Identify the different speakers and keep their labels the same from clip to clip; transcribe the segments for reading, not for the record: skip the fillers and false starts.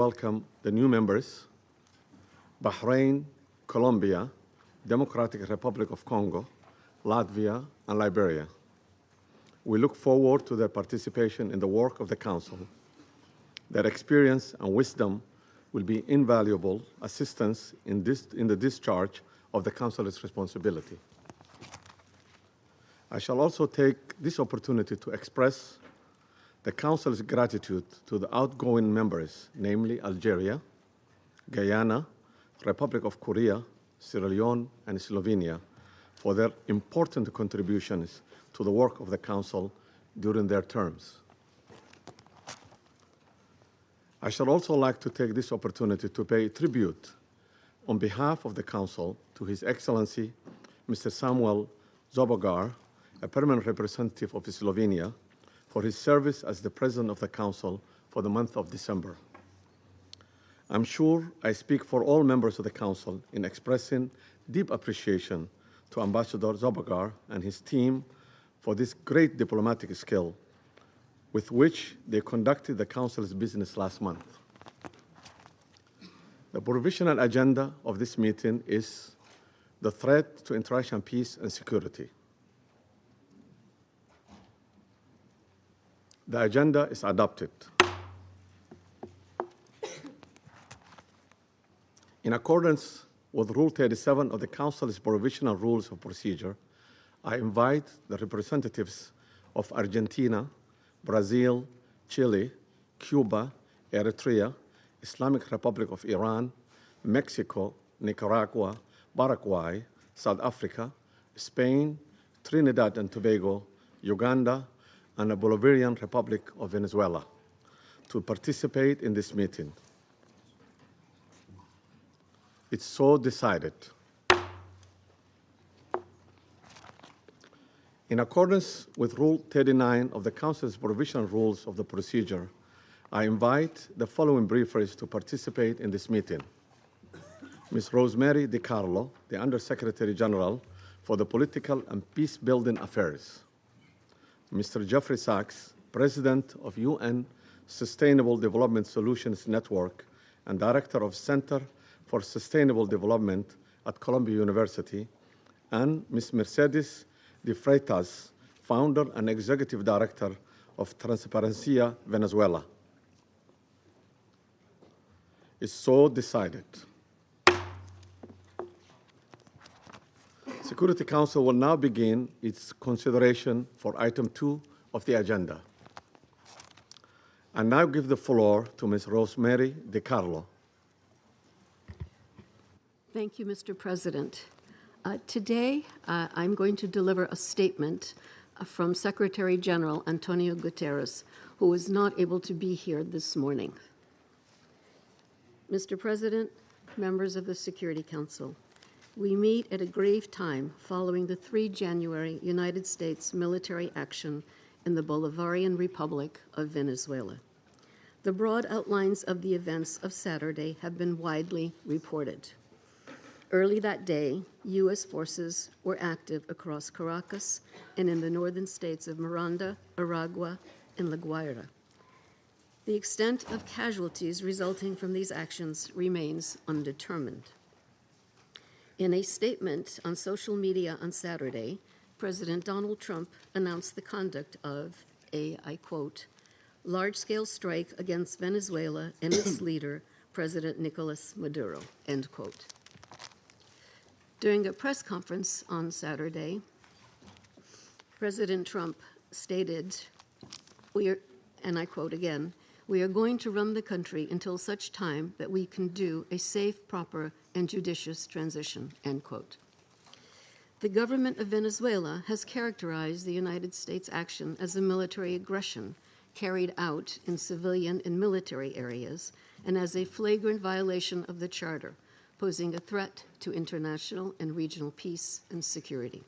Speaker 1: welcome the new members, Bahrain, Colombia, Democratic Republic of Congo, Latvia, and Liberia. We look forward to their participation in the work of the Council. Their experience and wisdom will be invaluable assistance in the discharge of the Council's responsibility. I shall also take this opportunity to express the Council's gratitude to the outgoing members, namely Algeria, Guyana, Republic of Korea, Sierra Leone, and Slovenia, for their important contributions to the work of the Council during their terms. I shall also like to take this opportunity to pay tribute on behalf of the Council to His Excellency, Mr. Samuel Zobogar, a permanent representative of Slovenia, for his service as the President of the Council for the month of December. I'm sure I speak for all members of the Council in expressing deep appreciation to Ambassador Zobogar and his team for this great diplomatic skill with which they conducted the Council's business last month. The provisional agenda of this meeting is the threat to international peace and security. The agenda is adopted. In accordance with Rule 37 of the Council's Provisional Rules of Procedure, I invite the representatives of Argentina, Brazil, Chile, Cuba, Eritrea, Islamic Republic of Iran, Mexico, Nicaragua, Paraguay, South Africa, Spain, Trinidad and Tobago, Uganda, and the Bolivarian Republic of Venezuela to participate in this meeting. It's so decided. In accordance with Rule 39 of the Council's Provisional Rules of the Procedure, I invite the following briefers to participate in this meeting. Ms. Rosemary DiCarlo, the Undersecretary General for the Political and Peace-Building Affairs. Mr. Jeffrey Sachs, President of UN Sustainable Development Solutions Network and Director of Center for Sustainable Development at Columbia University, and Ms. Mercedes de Freitas, Founder and Executive Director of Transparencia Venezuela. It's so decided. Security Council will now begin its consideration for item 2 of the agenda. I now give the floor to Ms. Rosemary DiCarlo.
Speaker 2: Thank you, Mr. President. Today, I'm going to deliver a statement from Secretary General Antonio Guterres, who was not able to be here this morning. Mr. President, members of the Security Council, we meet at a grave time following the 3 January United States military action in the Bolivarian Republic of Venezuela. The broad outlines of the events of Saturday have been widely reported. Early that day, U.S. forces were active across Caracas and in the northern states of Miranda, Aragua, and La Guaira. The extent of casualties resulting from these actions remains undetermined. In a statement on social media on Saturday, President Donald Trump announced the conduct of a, I quote, large-scale strike against Venezuela and its leader, President Nicolas Maduro, end quote. During a press conference on Saturday, President Trump stated, and I quote again, "We are going to run the country until such time that we can do a safe, proper, and judicious transition," end quote. The government of Venezuela has characterized the United States action as a military aggression carried out in civilian and military areas and as a flagrant violation of the Charter, posing a threat to international and regional peace and security.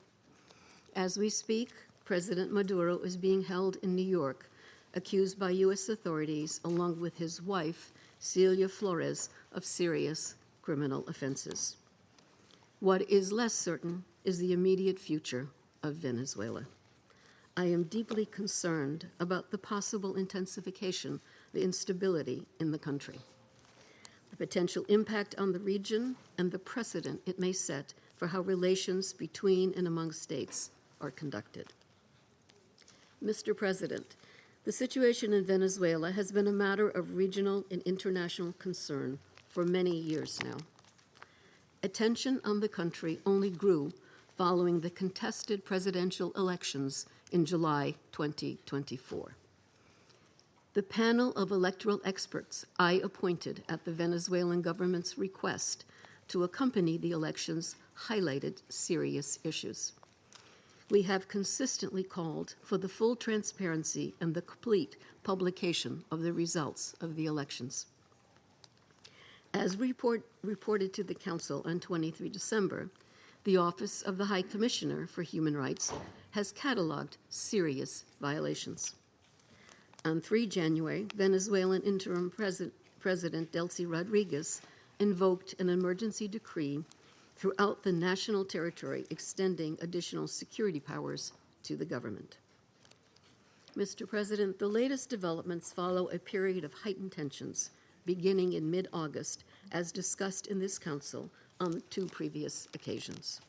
Speaker 2: As we speak, President Maduro is being held in New York, accused by U.S. authorities, along with his wife, Celia Flores, of serious criminal offenses. What is less certain is the immediate future of Venezuela. I am deeply concerned about the possible intensification of the instability in the country. the potential impact on the region, and the precedent it may set for how relations between and among states are conducted. Mr. President, the situation in Venezuela has been a matter of regional and international concern for many years now. Attention on the country only grew following the contested presidential elections in July 2024. The panel of electoral experts I appointed at the Venezuelan government's request to accompany the elections highlighted serious issues. We have consistently called for the full transparency and the complete publication of the results of the elections. As reported to the Council on 23 December, the Office of the High Commissioner for Human Rights has cataloged serious violations. On 3 January, Venezuelan interim President Delcy Rodriguez invoked an emergency decree throughout the national territory, extending additional security powers to the government. Mr. President, the latest developments follow a period of heightened tensions beginning in mid-August, as discussed in this Council on 2 previous occasions.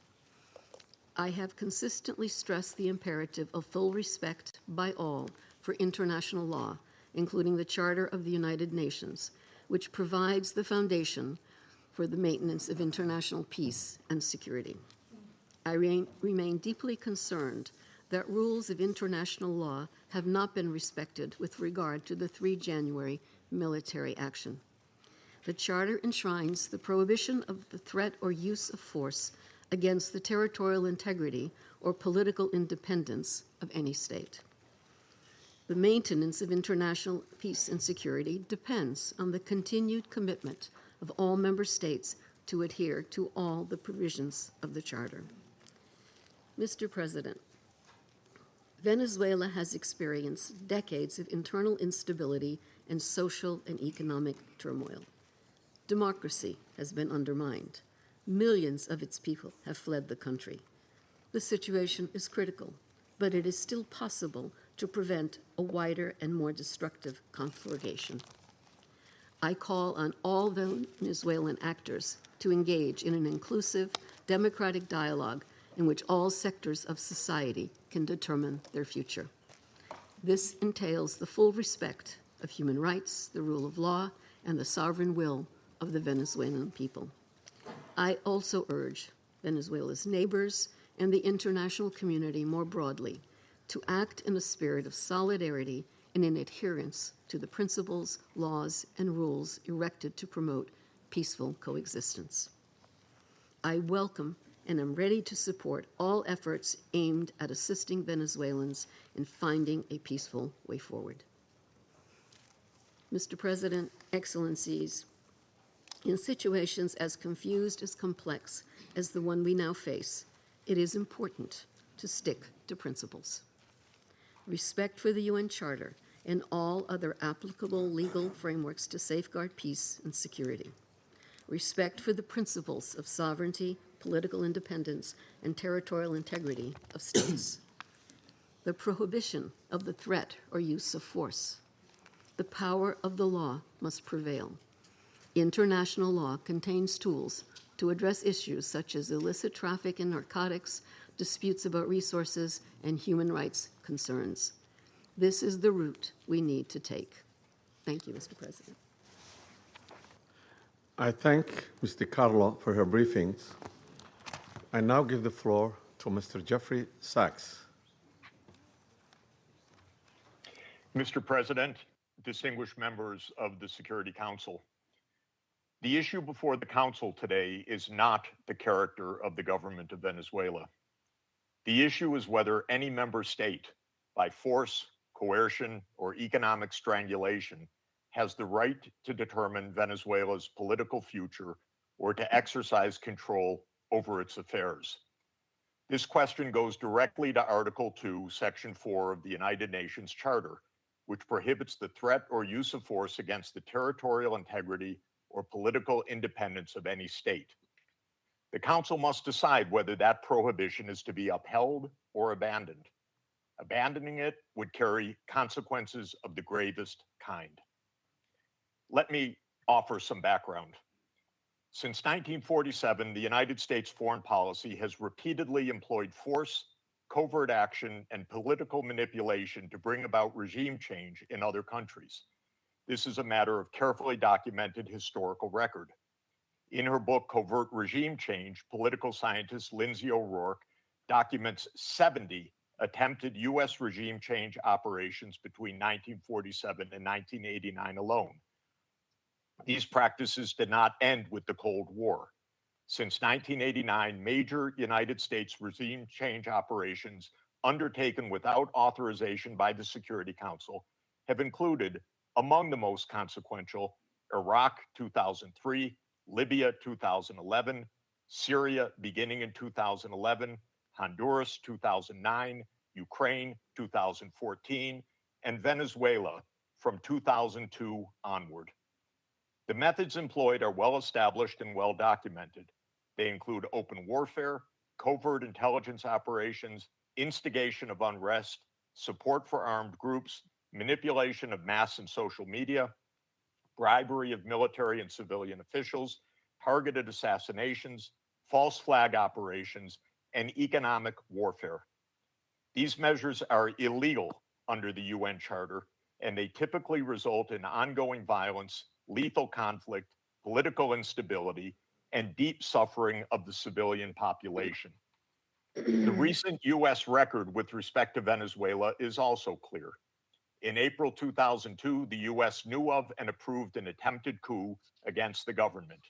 Speaker 2: I have consistently stressed the imperative of full respect by all for international law, including the Charter of the United Nations, which provides the foundation for the maintenance of international peace and security. I remain deeply concerned that rules of international law have not been respected with regard to the 3 January military action. The Charter enshrines the prohibition of the threat or use of force against the territorial integrity or political independence of any state. The maintenance of international peace and security depends on the continued commitment of all member states to adhere to all the provisions of the Charter. Mr. President, Venezuela has experienced decades of internal instability and social and economic turmoil. Democracy has been undermined. Millions of its people have fled the country. The situation is critical, but it is still possible to prevent a wider and more destructive conflagration. I call on all Venezuelan actors to engage in an inclusive, democratic dialogue in which all sectors of society can determine their future. This entails the full respect of human rights, the rule of law, and the sovereign will of the Venezuelan people. I also urge Venezuela's neighbors and the international community more broadly to act in a spirit of solidarity and in adherence to the principles, laws, and rules erected to promote peaceful coexistence. I welcome and am ready to support all efforts aimed at assisting Venezuelans in finding a peaceful way forward. Mr. President, Excellencies, in situations as confused as complex as the one we now face, it is important to stick to principles. Respect for the UN Charter and all other applicable legal frameworks to safeguard peace and security. Respect for the principles of sovereignty, political independence, and territorial integrity of states. The prohibition of the threat or use of force. The power of the law must prevail. International law contains tools to address issues such as illicit traffic in narcotics, disputes about resources, and human rights concerns. This is the route we need to take. Thank you, Mr. President.
Speaker 1: I thank Ms. DiCarlo for her briefings. I now give the floor to Mr. Jeffrey Sachs.
Speaker 3: Mr. President, distinguished members of the Security Council, the issue before the Council today is not the character of the government of Venezuela. The issue is whether any member state, by force, coercion, or economic strangulation, has the right to determine Venezuela's political future or to exercise control over its affairs. This question goes directly to Article 2, Section 4 of the United Nations Charter, which prohibits the threat or use of force against the territorial integrity or political independence of any state. The Council must decide whether that prohibition is to be upheld or abandoned. Abandoning it would carry consequences of the gravest kind. Let me offer some background. Since 1947, the United States foreign policy has repeatedly employed force, covert action, and political manipulation to bring about regime change in other countries. This is a matter of carefully documented historical record. In her book, Covert Regime Change, political scientist Lindsay O'Rourke documents 70 attempted U.S. regime change operations between 1947 and 1989 alone. These practices did not end with the Cold War. Since 1989, major United States regime change operations undertaken without authorization by the Security Council have included, among the most consequential, Iraq 2003, Libya 2011, Syria beginning in 2011, Honduras 2009, Ukraine 2014, and Venezuela from 2002 onward. The methods employed are well established and well documented. They include open warfare, covert intelligence operations, instigation of unrest, support for armed groups, manipulation of mass and social media, bribery of military and civilian officials, targeted assassinations, false flag operations, and economic warfare. These measures are illegal under the UN Charter, and they typically result in ongoing violence, lethal conflict, political instability, and deep suffering of the civilian population. The recent U.S. record with respect to Venezuela is also clear. In April 2002, the U.S. knew of and approved an attempted coup against the government.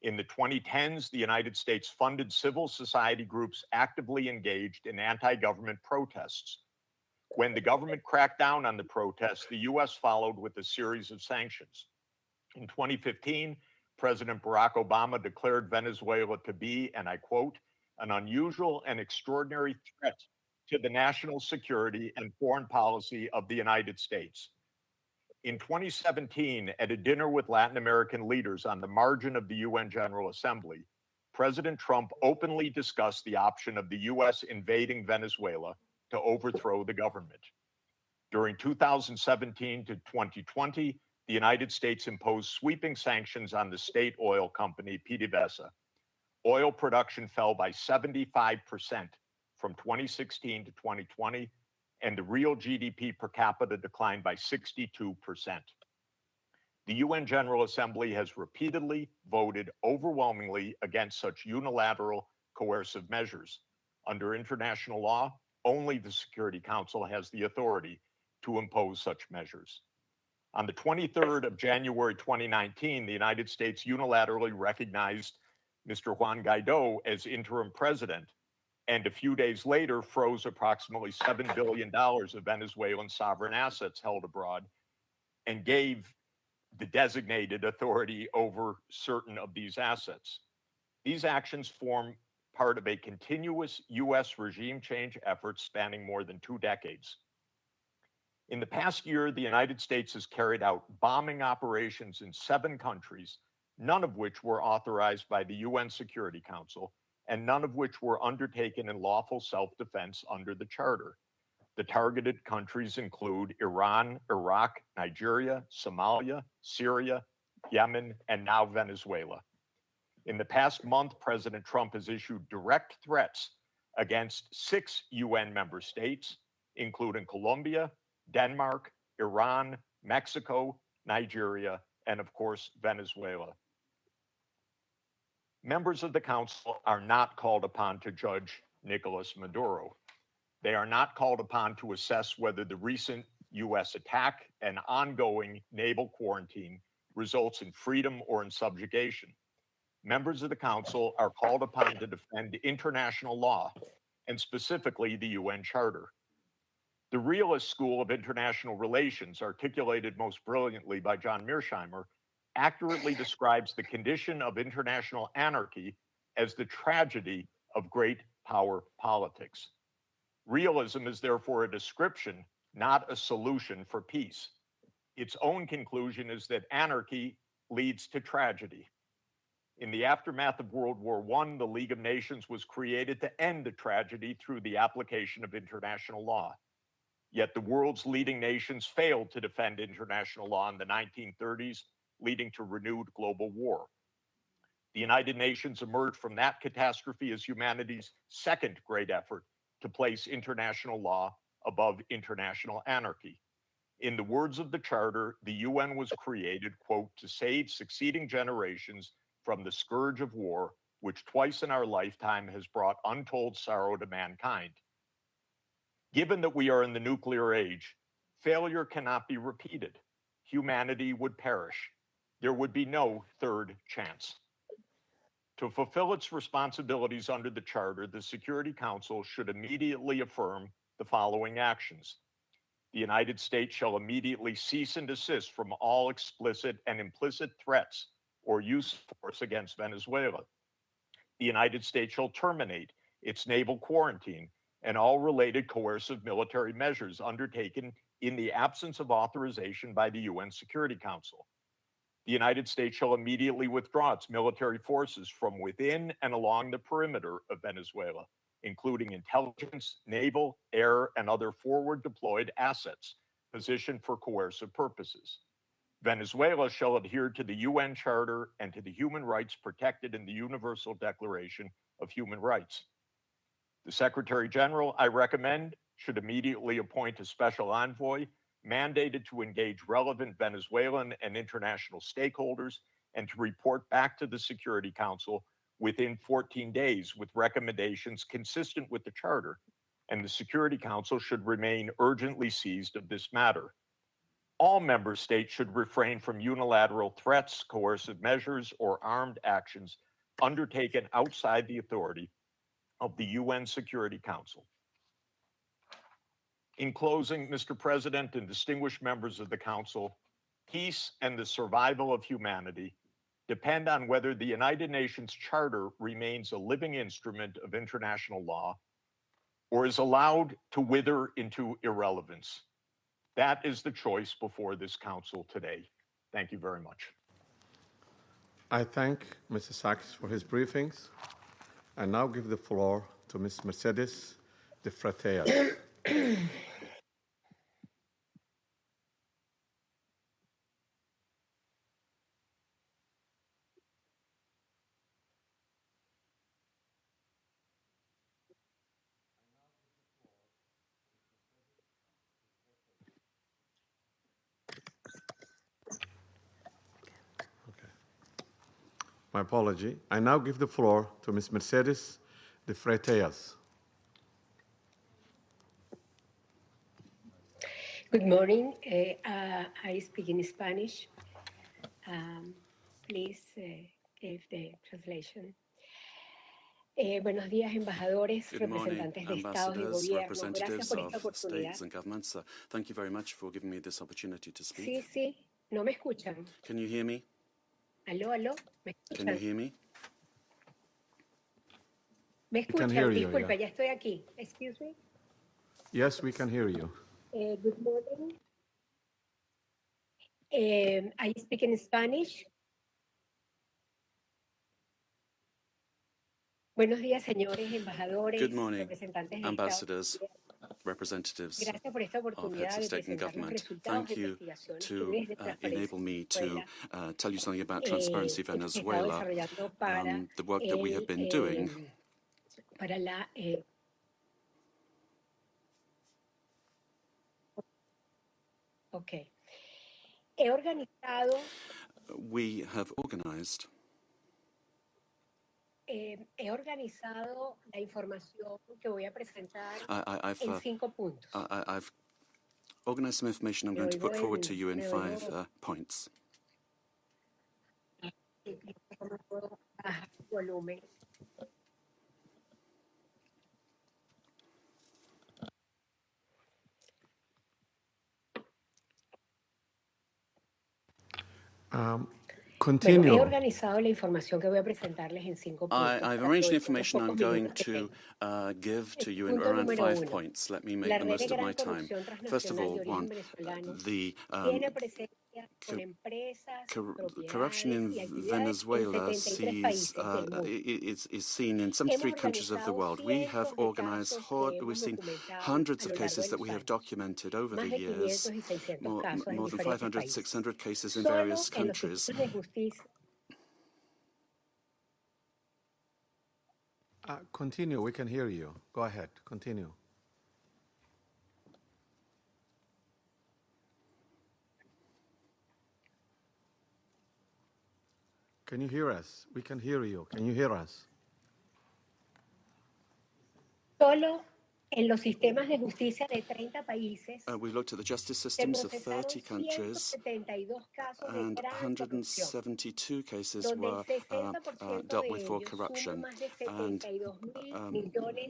Speaker 3: In the 2010s, the United States funded civil society groups actively engaged in anti-government protests. When the government cracked down on the protests, the U.S. followed with a series of sanctions. In 2015, President Barack Obama declared Venezuela to be, and I quote, an unusual and extraordinary threat to the national security and foreign policy of the United States. In 2017, at a dinner with Latin American leaders on the margin of the UN General Assembly, President Trump openly discussed the option of the U.S. invading Venezuela to overthrow the government. During 2017 to 2020, the United States imposed sweeping sanctions on the state oil company PDVSA. Oil production fell by 75% from 2016 to 2020, and the real GDP per capita declined by 62%. The UN General Assembly has repeatedly voted overwhelmingly against such unilateral coercive measures. Under international law, only the Security Council has the authority to impose such measures. On the 23rd of January 2019, the United States unilaterally recognized Mr. Juan Guaido as interim president, and a few days later froze approximately $7 billion of Venezuelan sovereign assets held abroad and gave the designated authority over certain of these assets. These actions form part of a continuous U.S. regime change effort spanning more than 2 decades. In the past year, the United States has carried out bombing operations in 7 countries, none of which were authorized by the UN Security Council, and none of which were undertaken in lawful self-defense under the Charter. The targeted countries include Iran, Iraq, Nigeria, Somalia, Syria, Yemen, and now Venezuela. In the past month, President Trump has issued direct threats against 6 UN member states, including Colombia, Denmark, Iran, Mexico, Nigeria, and of course, Venezuela. Members of the Council are not called upon to judge Nicolas Maduro. They are not called upon to assess whether the recent U.S. attack and ongoing naval quarantine results in freedom or in subjugation. Members of the Council are called upon to defend international law, and specifically the UN Charter. The realist school of international relations, articulated most brilliantly by John Mearsheimer, accurately describes the condition of international anarchy as the tragedy of great power politics. Realism is therefore a description, not a solution for peace. Its own conclusion is that anarchy leads to tragedy. In the aftermath of World War I, the League of Nations was created to end the tragedy through the application of international law. Yet the world's leading nations failed to defend international law in the 1930s, leading to renewed global war. The United Nations emerged from that catastrophe as humanity's second great effort to place international law above international anarchy. In the words of the Charter, the UN was created, quote, to save succeeding generations from the scourge of war, which twice in our lifetime has brought untold sorrow to mankind. Given that we are in the nuclear age, failure cannot be repeated. Humanity would perish. There would be no third chance. To fulfill its responsibilities under the Charter, the Security Council should immediately affirm the following actions. The United States shall immediately cease and desist from all explicit and implicit threats or use of force against Venezuela. The United States shall terminate its naval quarantine and all related coercive military measures undertaken in the absence of authorization by the UN Security Council. The United States shall immediately withdraw its military forces from within and along the perimeter of Venezuela, including intelligence, naval, air, and other forward deployed assets positioned for coercive purposes. Venezuela shall adhere to the UN Charter and to the human rights protected in the Universal Declaration of Human Rights. The Secretary General, I recommend, should immediately appoint a special envoy mandated to engage relevant Venezuelan and international stakeholders and to report back to the Security Council within 14 days with recommendations consistent with the Charter, and the Security Council should remain urgently seized of this matter. All member states should refrain from unilateral threats, coercive measures, or armed actions undertaken outside the authority of the UN Security Council. In closing, Mr. President and distinguished members of the Council, peace and the survival of humanity depend on whether the United Nations Charter remains a living instrument of international law or is allowed to wither into irrelevance. That is the choice before this Council today. Thank you very much.
Speaker 1: I thank Mr. Sachs for his briefings. I now give the floor to Ms. Mercedes de Freitas. My apology. I now give the floor to Ms. Mercedes de Freitas.
Speaker 4: Good morning. I speak in Spanish. Please give the translation. Buenos días, embajadores,
Speaker 5: Good morning,
Speaker 4: representantes de estados y
Speaker 5: ambassadors,
Speaker 4: gobiernos.
Speaker 5: representatives
Speaker 4: Gracias por esta
Speaker 5: of
Speaker 4: oportunidad.
Speaker 5: states and governments. Thank you very much for giving me this opportunity to speak.
Speaker 4: Sí, sí, no me escuchan.
Speaker 5: Can you hear me?
Speaker 4: Aló, aló, ¿me
Speaker 5: Can you
Speaker 4: escuchan?
Speaker 5: hear me?
Speaker 4: ¿Me
Speaker 1: We can
Speaker 4: escuchan?
Speaker 1: hear you,
Speaker 4: Disculpa,
Speaker 1: yeah.
Speaker 4: ya estoy aquí. Excuse me.
Speaker 1: Yes, we can hear you.
Speaker 4: Good morning. I speak in Spanish. Buenos días, señores embajadores,
Speaker 5: Good morning,
Speaker 4: representantes de
Speaker 5: ambassadors,
Speaker 4: estados.
Speaker 5: representatives
Speaker 4: Gracias por esta
Speaker 5: of
Speaker 4: oportunidad
Speaker 5: heads of
Speaker 4: de
Speaker 5: state and
Speaker 4: presentar los
Speaker 5: government.
Speaker 4: resultados
Speaker 5: Thank
Speaker 4: de
Speaker 5: you
Speaker 4: investigaciones que
Speaker 5: to
Speaker 4: desde Transparencia
Speaker 5: enable me to
Speaker 4: Venezuela
Speaker 5: tell you something about Transparency
Speaker 4: hemos estado
Speaker 5: Venezuela,
Speaker 4: desarrollando para
Speaker 5: the work that we have been doing.
Speaker 4: Para la okay. He organizado
Speaker 5: We have organized
Speaker 4: la información que voy a presentar
Speaker 5: I've
Speaker 4: en 5 puntos.
Speaker 5: I've organized some information I'm going to put forward to you in 5 points.
Speaker 4: Volumen.
Speaker 1: Continue.
Speaker 4: Bueno, he organizado la información que voy a presentarles en 5 puntos.
Speaker 5: I've arranged the information I'm going to give to you in around 5 points. Let me make the most of my time. First of all, one, the Corruption in Venezuela is seen in 73 countries of the world. We have organized, we've seen hundreds of cases that we have documented over the years, more than 500, 600 cases in various countries.
Speaker 1: Continue, we can hear you. Go ahead, continue. Can you hear us? We can hear you. Can you hear us?
Speaker 4: Solo en los sistemas de justicia de 30 países,
Speaker 5: We've looked at the justice systems of 30 countries, and 172 cases were dealt with for corruption, and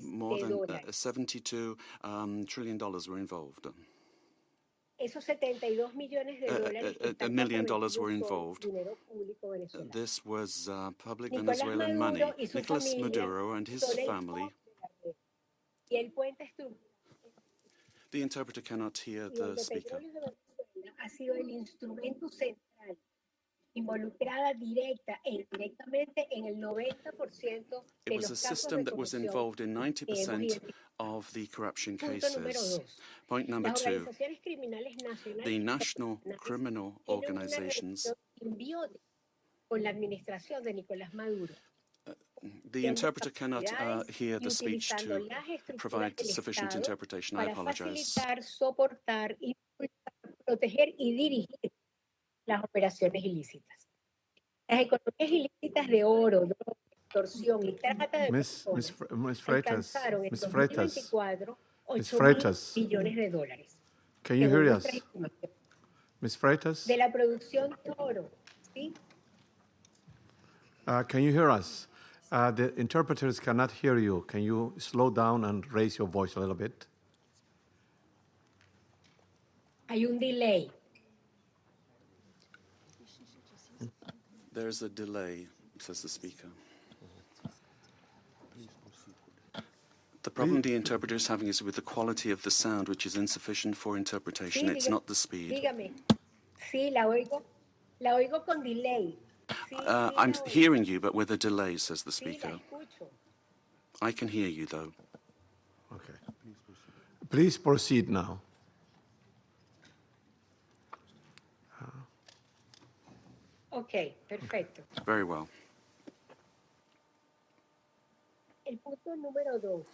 Speaker 5: more than $72 trillion were involved.
Speaker 4: $72 millones
Speaker 5: $1 million were involved. This was public Venezuelan money. Nicolas Maduro and his family. The interpreter cannot hear the speaker. It was a system that was involved in 90% of the corruption cases. Point number two, the national criminal organizations. The interpreter cannot hear the speech to provide sufficient interpretation. I apologize.
Speaker 4: Las operaciones ilícitas. Las economías ilícitas de oro, droga, extorsión y trata de personas alcanzaron en 2024 $8.000 millones de dólares.
Speaker 1: Can you hear us? Ms. Freitas?
Speaker 4: De la producción de oro, ¿sí?
Speaker 1: Can you hear us? The interpreters cannot hear you. Can you slow down and raise your voice a little bit?
Speaker 4: Hay un delay.
Speaker 5: There is a delay, says the speaker. The problem the interpreter is having is with the quality of the sound, which is insufficient for interpretation.
Speaker 4: Sí,
Speaker 5: it's not the speed.
Speaker 4: Dígame. Sí, la oigo con delay.
Speaker 5: I'm hearing you, but with a delay, says the speaker. I can hear you, though.
Speaker 1: Okay. Please proceed now.
Speaker 4: Okay, perfecto.
Speaker 5: Very well.
Speaker 4: El punto número 2.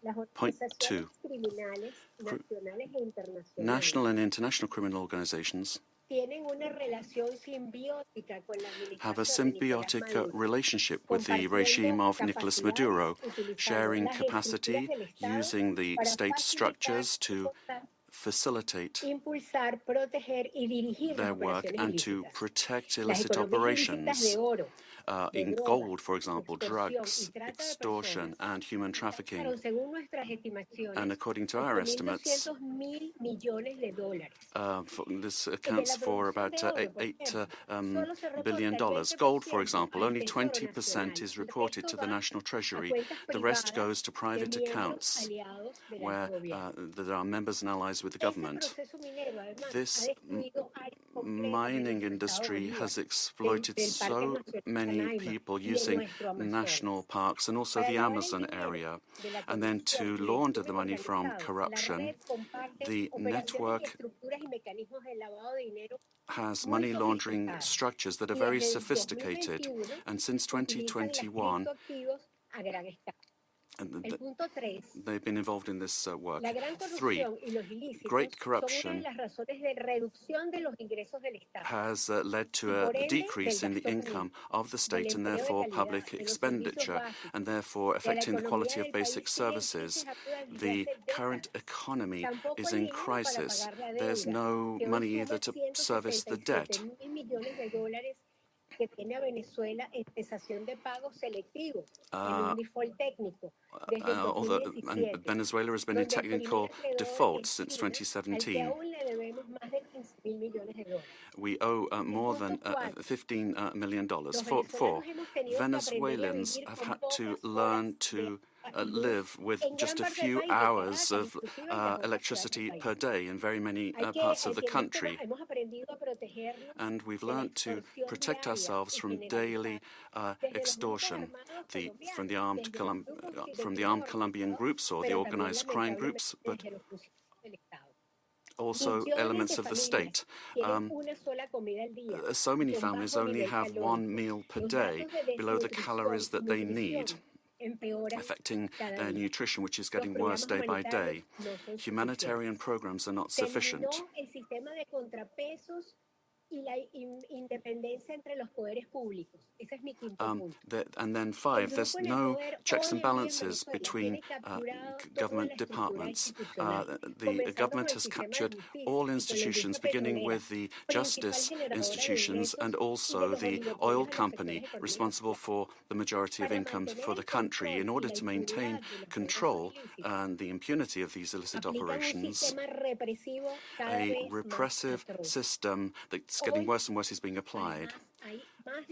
Speaker 4: Las organizaciones criminales nacionales e internacionales
Speaker 5: national and international criminal organizations
Speaker 4: tienen una relación simbiótica con la
Speaker 5: have a
Speaker 4: administración de Nicolás
Speaker 5: symbiotic
Speaker 4: Maduro,
Speaker 5: relationship with the regime of Nicolas Maduro, sharing capacity, using the state structures to facilitate
Speaker 4: impulsar, proteger y dirigir
Speaker 5: their
Speaker 4: las
Speaker 5: work
Speaker 4: operaciones
Speaker 5: and to
Speaker 4: ilícitas.
Speaker 5: protect
Speaker 4: Las
Speaker 5: illicit
Speaker 4: economías ilícitas
Speaker 5: operations
Speaker 4: de oro,
Speaker 5: in
Speaker 4: drogas,
Speaker 5: gold, for example,
Speaker 4: extorsión
Speaker 5: drugs,
Speaker 4: y trata de
Speaker 5: extortion,
Speaker 4: personas,
Speaker 5: and human trafficking.
Speaker 4: según nuestras estimaciones,
Speaker 5: And according to our estimates,
Speaker 4: $8.2 millones de dólares.
Speaker 5: this accounts for about $8 billion. Gold, for example, only 20% is reported to the national treasury. The rest goes to private accounts where there are members and allies with the government. This mining industry has exploited so many people using national parks and also the Amazon area. And then to launder the money from corruption, the network has money laundering structures that are very sophisticated. And since 2021, they've been involved in this work. 3, great corruption has led to a decrease in the income of the state and therefore public expenditure, and therefore affecting the quality of basic services. The current economy is in crisis. There's no money either to service the debt. Although Venezuela has been in technical default since 2017. We owe more than $15 million. 4, Venezuelans have had to learn to live with just a few hours of electricity per day in very many parts of the country. and we've learned to protect ourselves from daily extortion from the armed Colombian groups or the organized crime groups, but also elements of the state. So many families only have one meal per day, below the calories that they need, affecting their nutrition, which is getting worse day by day. Humanitarian programs are not sufficient. And then 5, there's no checks and balances between government departments. The government has captured all institutions, beginning with the justice institutions and also the oil company responsible for the majority of income for the country. In order to maintain control and the impunity of these illicit operations, a repressive system that's getting worse and worse is being applied.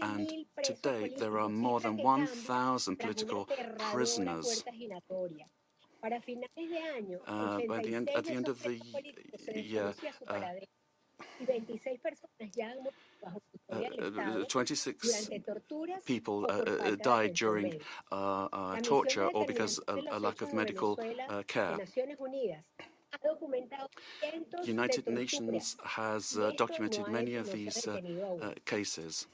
Speaker 5: And today there are more than 1,000 political prisoners. At the end of the year, 26 people died during torture or because of a lack of medical care. The United Nations has documented many of these cases.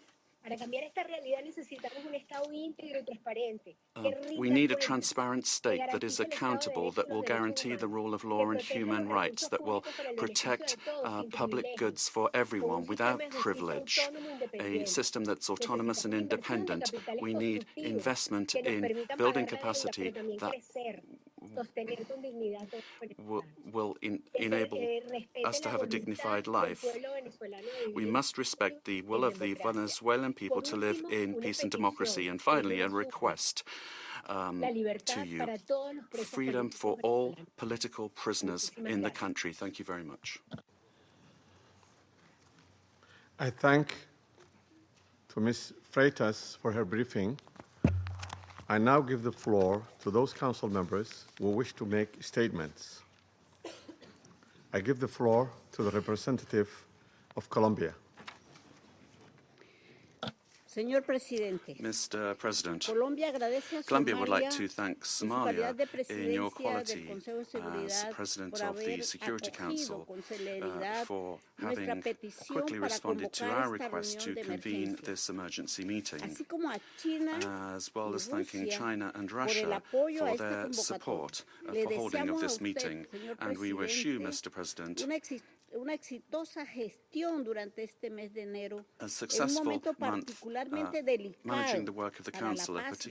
Speaker 5: We need a transparent state that is accountable, that will guarantee the rule of law and human rights, that will protect public goods for everyone without privilege, a system that's autonomous and independent. We need investment in building capacity that will enable us to have a dignified life. We must respect the will of the Venezuelan people to live in peace and democracy. And finally, a request to you: freedom for all political prisoners in the country. Thank you very much.
Speaker 1: I thank to Ms. Freitas for her briefing. I now give the floor to those council members who wish to make statements. I give the floor to the representative of Colombia.
Speaker 5: Mr. President, Colombia would like to thank Somalia in your quality as President of the Security Council for having quickly responded to our request to convene this emergency meeting, as well as thanking China and Russia for their support for holding of this meeting. And we wish you, Mr. President, a successful month managing the work of the Council at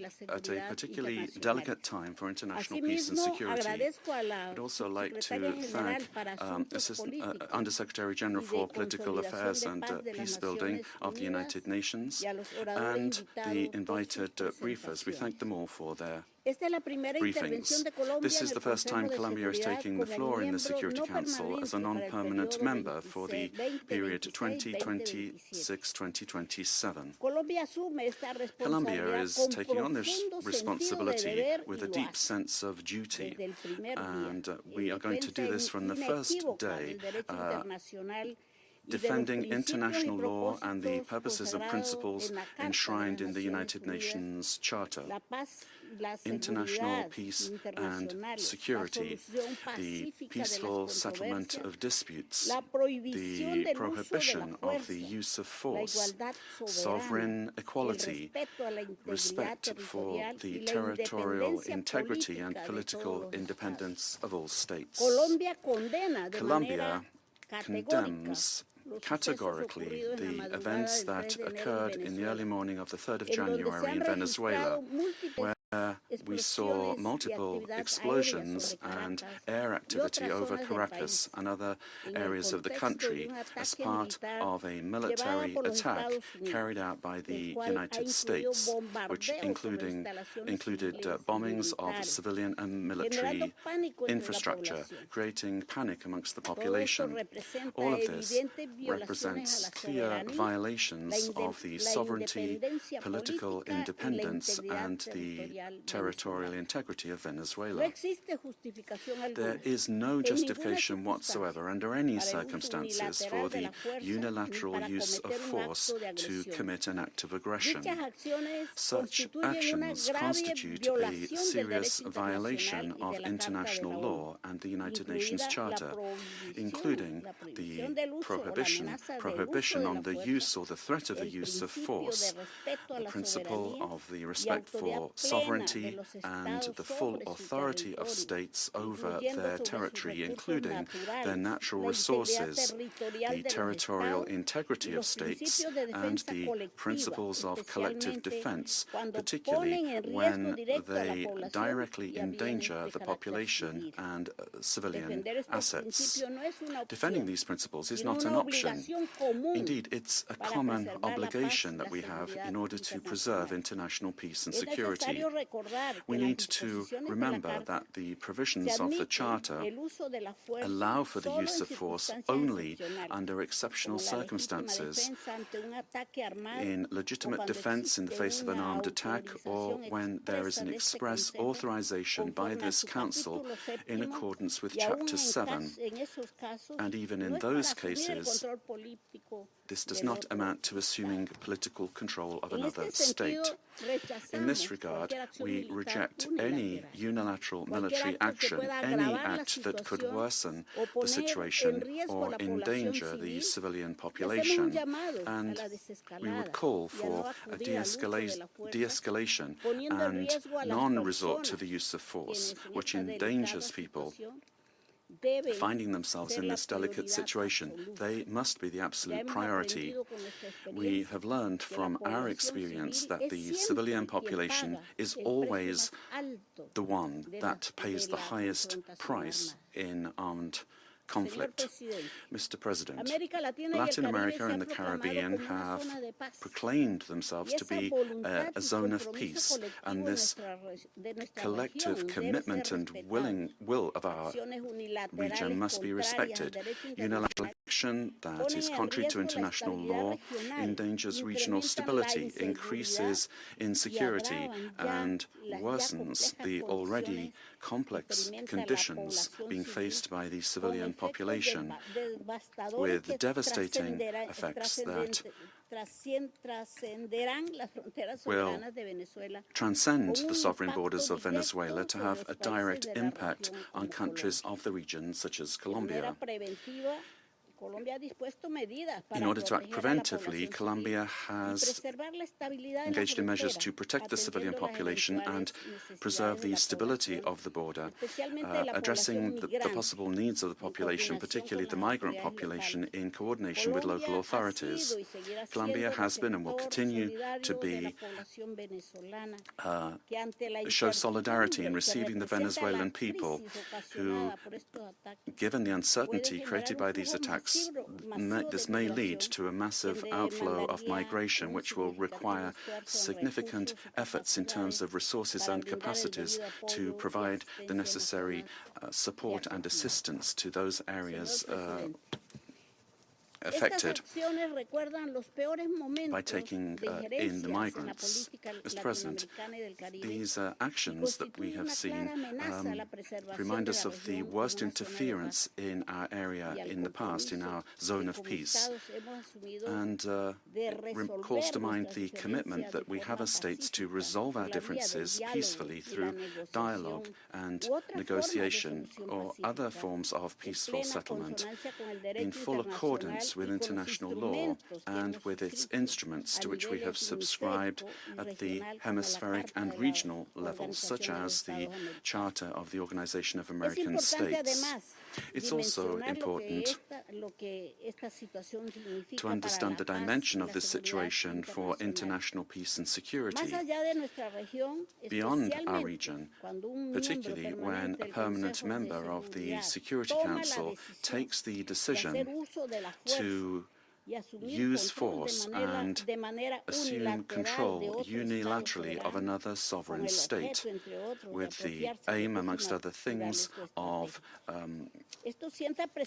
Speaker 5: a particularly delicate time for international peace and security. I'd also like to thank Under-Secretary General for Political Affairs and Peace Building of the United Nations and the invited briefers. We thank them all for their briefings. This is the first time Colombia is taking the floor in the Security Council as a non-permanent member for the period 2026-2027. Colombia is taking on this responsibility with a deep sense of duty, and we are going to do this from the first day, defending international law and the purposes and principles enshrined in the United Nations Charter. International peace and security, the peaceful settlement of disputes, the prohibition of the use of force, sovereign equality, respect for the territorial integrity and political independence of all states. Colombia condemns categorically the events that occurred in the early morning of the 3rd of January in Venezuela, where we saw multiple explosions and air activity over Caracas and other areas of the country as part of a military attack carried out by the United States, which included bombings of civilian and military infrastructure, creating panic amongst the population. All of this represents clear violations of the sovereignty, political independence, and the territorial integrity of Venezuela. There is no justification whatsoever under any circumstances for the unilateral use of force to commit an act of aggression. Such actions constitute a serious violation of international law and the United Nations Charter, including the prohibition on the use or the threat of the use of force, the principle of the respect for sovereignty and the full authority of states over their territory, including their natural resources, the territorial integrity of states, and the principles of collective defense, particularly when they directly endanger the population and civilian assets. Defending these principles is not an option. Indeed, it's a common obligation that we have in order to preserve international peace and security. We need to remember that the provisions of the Charter allow for the use of force only under exceptional circumstances, in legitimate defense in the face of an armed attack, or when there is an express authorization by this Council in accordance with Chapter 7. And even in those cases, this does not amount to assuming political control of another state. In this regard, we reject any unilateral military action, any act that could worsen the situation or endanger the civilian population, and we would call for a de-escalation and non-resort to the use of force, which endangers people finding themselves in this delicate situation. They must be the absolute priority. We have learned from our experience that the civilian population is always the one that pays the highest price in armed conflict. Mr. President, Latin America and the Caribbean have proclaimed themselves to be a zone of peace, and this collective commitment and will of our region must be respected. Unilateral action that is contrary to international law endangers regional stability, increases insecurity, and worsens the already complex conditions being faced by the civilian population, with devastating effects that will transcend the sovereign borders of Venezuela to have a direct impact on countries of the region, such as Colombia. In order to act preventively, Colombia has engaged in measures to protect the civilian population and preserve the stability of the border, addressing the possible needs of the population, particularly the migrant population, in coordination with local authorities. Colombia has been and will continue to be show solidarity in receiving the Venezuelan people who, given the uncertainty created by these attacks, this may lead to a massive outflow of migration, which will require significant efforts in terms of resources and capacities to provide the necessary support and assistance to those areas affected by taking in the migrants. Mr. President, these actions that we have seen remind us of the worst interference in our area in the past, in our zone of peace, and calls to mind the commitment that we have as states to resolve our differences peacefully through dialogue and negotiation or other forms of peaceful settlement in full accordance with international law and with its instruments to which we have subscribed at the hemispheric and regional levels, such as the Charter of the Organization of American States. It's also important to understand the dimension of this situation for international peace and security beyond our region, particularly when a permanent member of the Security Council takes the decision to use force and assume control unilaterally of another sovereign state, with the aim, amongst other things, of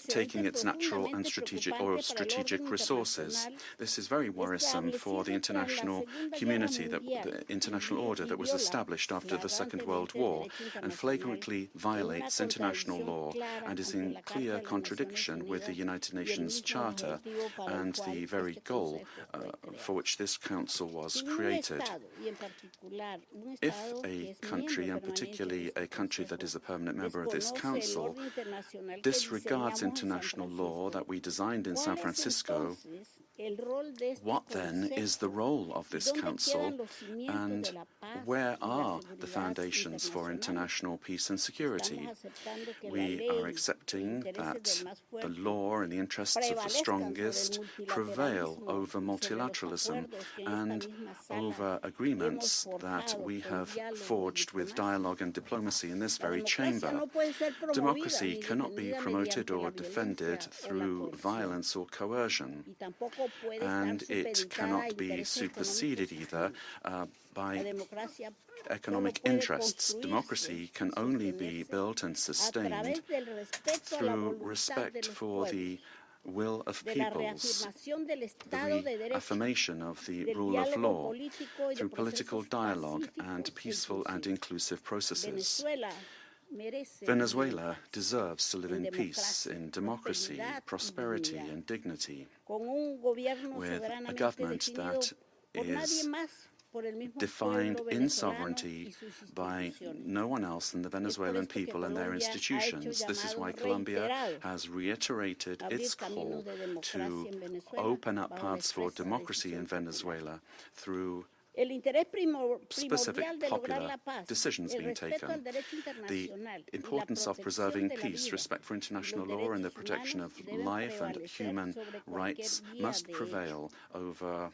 Speaker 5: taking its natural and strategic resources. This is very worrisome for the international community, the international order that was established after the Second World War, and flagrantly violates international law and is in clear contradiction with the United Nations Charter and the very goal for which this council was created. If a country, and particularly a country that is a permanent member of this council, disregards international law that we designed in San Francisco, what then is the role of this council, and where are the foundations for international peace and security? We are accepting that the law and the interests of the strongest prevail over multilateralism and over agreements that we have forged with dialogue and diplomacy in this very chamber. Democracy cannot be promoted or defended through violence or coercion, and it cannot be superseded either by economic interests. Democracy can only be built and sustained through respect for the will of peoples, the reaffirmation of the rule of law, through political dialogue and peaceful and inclusive processes. Venezuela deserves to live in peace, in democracy, prosperity and dignity, with a government that is defined in sovereignty by no one else than the Venezuelan people and their institutions. This is why Colombia has reiterated its call to open up paths for democracy in Venezuela through specific popular decisions being taken. The importance of preserving peace, respect for international law and the protection of life and human rights must prevail over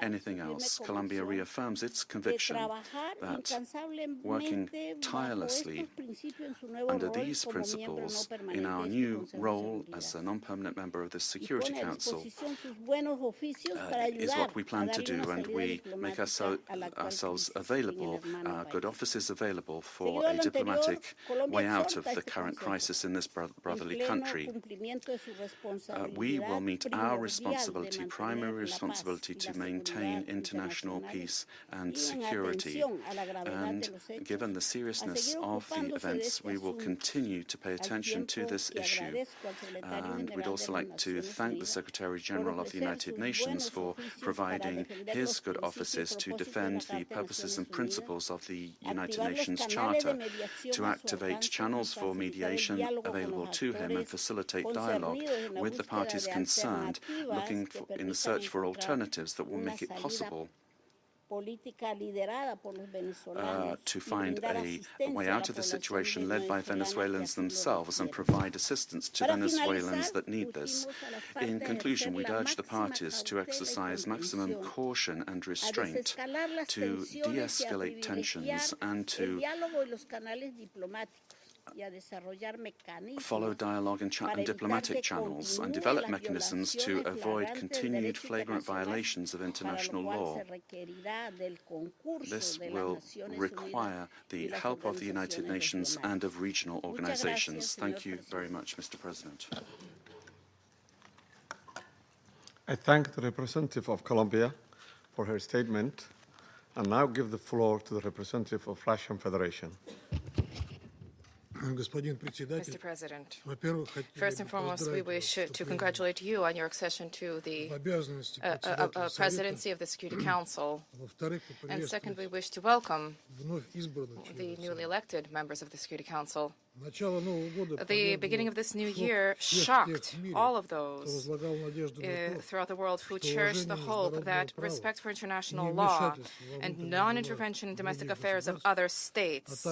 Speaker 5: anything else. Colombia reaffirms its conviction that working tirelessly under these principles in our new role as a non-permanent member of the Security Council is what we plan to do, and we make ourselves available, our good offices available for a diplomatic way out of the current crisis in this brotherly country. We will meet our responsibility, primary responsibility, to maintain international peace and security. And given the seriousness of the events, we will continue to pay attention to this issue. And we'd also like to thank the Secretary General of the United Nations for providing his good offices to defend the purposes and principles of the United Nations Charter, to activate channels for mediation available to him and facilitate dialogue with the parties concerned, looking in the search for alternatives that will make it possible to find a way out of the situation led by Venezuelans themselves and provide assistance to Venezuelans that need this. In conclusion, we'd urge the parties to exercise maximum caution and restraint, to de-escalate tensions and to follow dialogue and diplomatic channels and develop mechanisms to avoid continued flagrant violations of international law. This will require the help of the United Nations and of regional organizations. Thank you very much, Mr. President.
Speaker 1: I thank the representative of Colombia for her statement and now give the floor to the representative of Russian Federation.
Speaker 6: Mr. President, first and foremost, we wish to congratulate you on your accession to the presidency of the Security Council. And second, we wish to welcome the newly elected members of the Security Council. The beginning of this new year shocked all of those throughout the world who cherished the hope that respect for international law and non-intervention in domestic affairs of other states,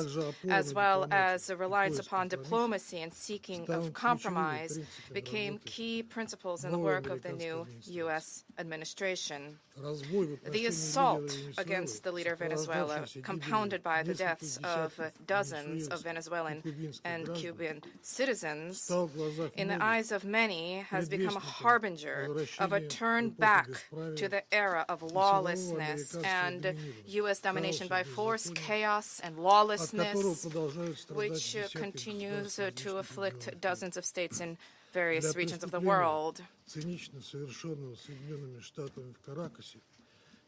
Speaker 6: as well as a reliance upon diplomacy and seeking of compromise, became key principles in the work of the new U.S. administration. The assault against the leader of Venezuela, compounded by the deaths of dozens of Venezuelan and Cuban citizens, in the eyes of many, has become a harbinger of a turn back to the era of lawlessness and U.S. domination by force, chaos, and lawlessness, which continues to afflict dozens of states in various regions of the world.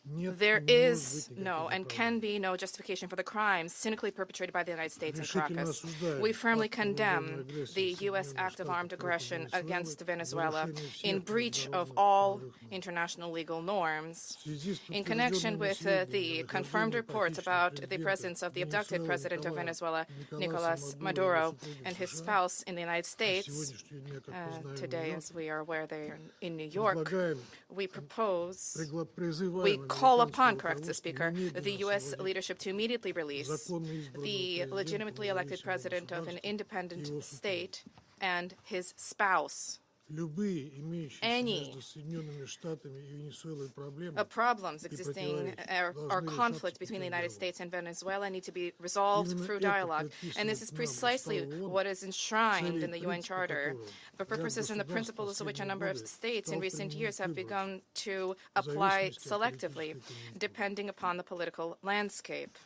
Speaker 6: There is no and can be no justification for the crimes cynically perpetrated by the United States in Caracas. We firmly condemn the U.S. act of armed aggression against Venezuela in breach of all international legal norms. In connection with the confirmed reports about the presence of the abducted president of Venezuela, Nicolas Maduro, and his spouse in the United States, today, as we are aware, they are in New York, we call upon, corrects the Speaker, the U.S. leadership to immediately release the legitimately elected president of an independent state and his spouse. Any problems existing or conflict between the United States and Venezuela need to be resolved through dialogue. And this is precisely what is enshrined in the UN Charter, the purposes and the principles of which a number of states in recent years have begun to apply selectively, depending upon the political landscape.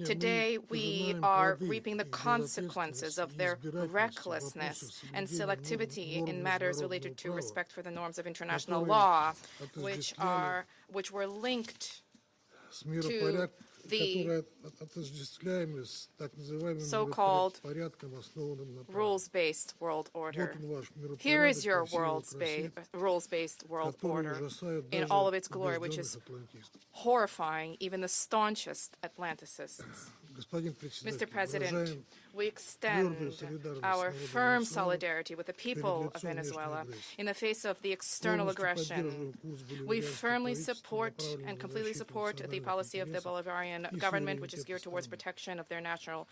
Speaker 6: Today, we are reaping the consequences of their recklessness and selectivity in matters related to respect for the norms of international law, which were linked to the so-called rules-based world order. Here is your rules-based world order in all of its glory, which is horrifying even the staunchest Atlanticists. Mr. President, we extend our firm solidarity with the people of Venezuela in the face of the external aggression. We firmly support and completely support the policy of the Bolivarian government, which is geared towards protection of their national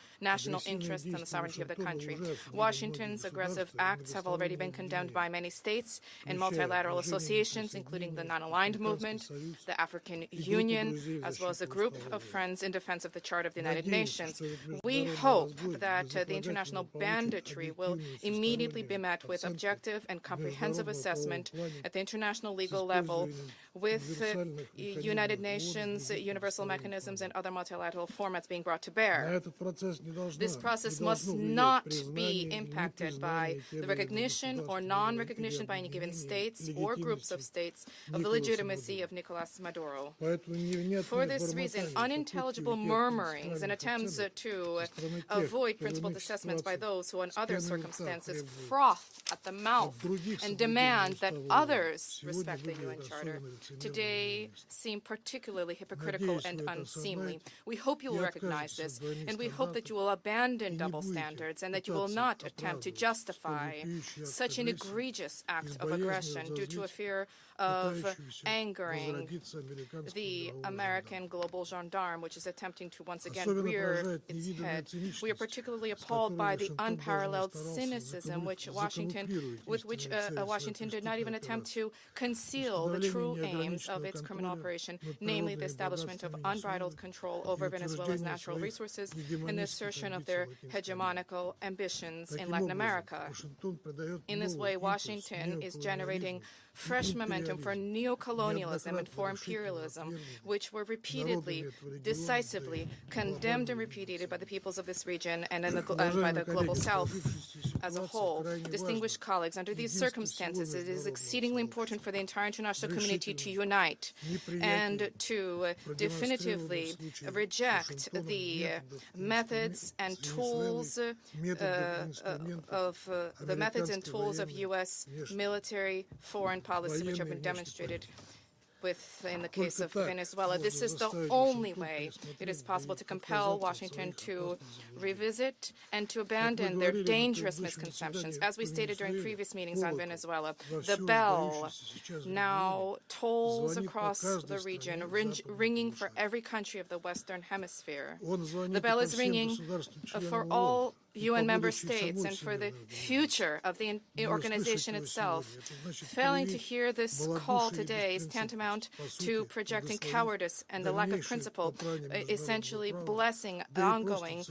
Speaker 6: interests and the sovereignty of the country. Washington's aggressive acts have already been condemned by many states and multilateral associations, including the Non-Aligned Movement, the African Union, as well as a group of friends in defense of the Charter of the United Nations. We hope that the international banditry will immediately be met with objective and comprehensive assessment at the international legal level with United Nations, universal mechanisms, and other multilateral formats being brought to bear. This process must not be impacted by the recognition or non-recognition by any given states or groups of states of the legitimacy of Nicolas Maduro. For this reason, unintelligible murmurings and attempts to avoid principled assessments by those who, in other circumstances, froth at the mouth and demand that others respect the UN Charter, today seem particularly hypocritical and unseemly. We hope you will recognize this, and we hope that you will abandon double standards and that you will not attempt to justify such an egregious act of aggression due to a fear of angering the American global gendarme, which is attempting to once again rear its head. We are particularly appalled by the unparalleled cynicism with which Washington did not even attempt to conceal the true aims of its criminal operation, namely the establishment of unbridled control over Venezuela's natural resources and the assertion of their hegemonical ambitions in Latin America. In this way, Washington is generating fresh momentum for neocolonialism and for imperialism, which were repeatedly, decisively condemned and repudiated by the peoples of this region and by the global South as a whole. Distinguished colleagues, under these circumstances, it is exceedingly important for the entire international community to unite and to definitively reject the methods and tools of U.S. military foreign policy, which have been demonstrated in the case of Venezuela. This is the only way it is possible to compel Washington to revisit and to abandon their dangerous misconceptions. As we stated during previous meetings on Venezuela, the bell now tolls across the region, ringing for every country of the Western Hemisphere. The bell is ringing for all UN member states and for the future of the organization itself. Failing to hear this call today is tantamount to projecting cowardice and the lack of principle, essentially blessing ongoing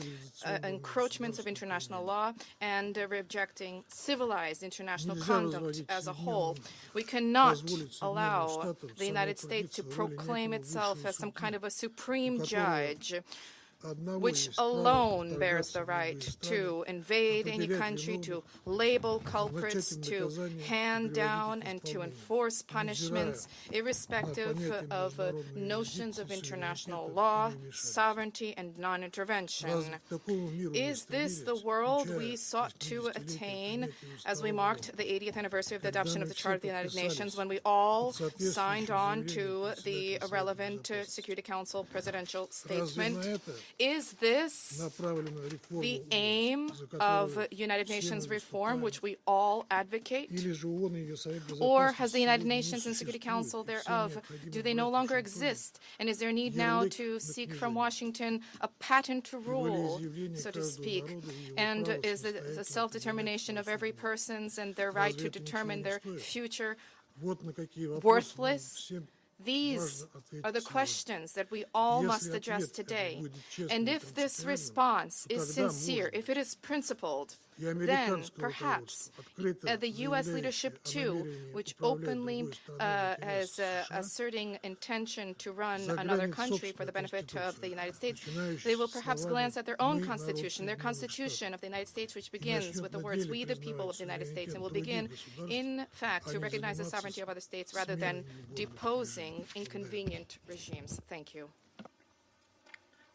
Speaker 6: encroachments of international law and rejecting civilized international conduct as a whole. We cannot allow the United States to proclaim itself as some kind of a supreme judge which alone bears the right to invade any country, to label culprits, to hand down and to enforce punishments, irrespective of notions of international law, sovereignty, and non-intervention. Is this the world we sought to attain as we marked the 80th anniversary of the adoption of the Charter of the United Nations, when we all signed on to the relevant Security Council presidential statement? Is this the aim of United Nations reform, which we all advocate? Or has the United Nations and Security Council thereof, do they no longer exist? And is there need now to seek from Washington a patent rule, so to speak? And is the self-determination of every person's and their right to determine their future worthless? These are the questions that we all must address today. And if this response is sincere, if it is principled, then perhaps the U.S. leadership, too, which openly is asserting intention to run another country for the benefit of the United States, they will perhaps glance at their own constitution, their constitution of the United States, which begins with the words, "We the people of the United States," and will begin, in fact, to recognize the sovereignty of other states rather than deposing inconvenient regimes. Thank you.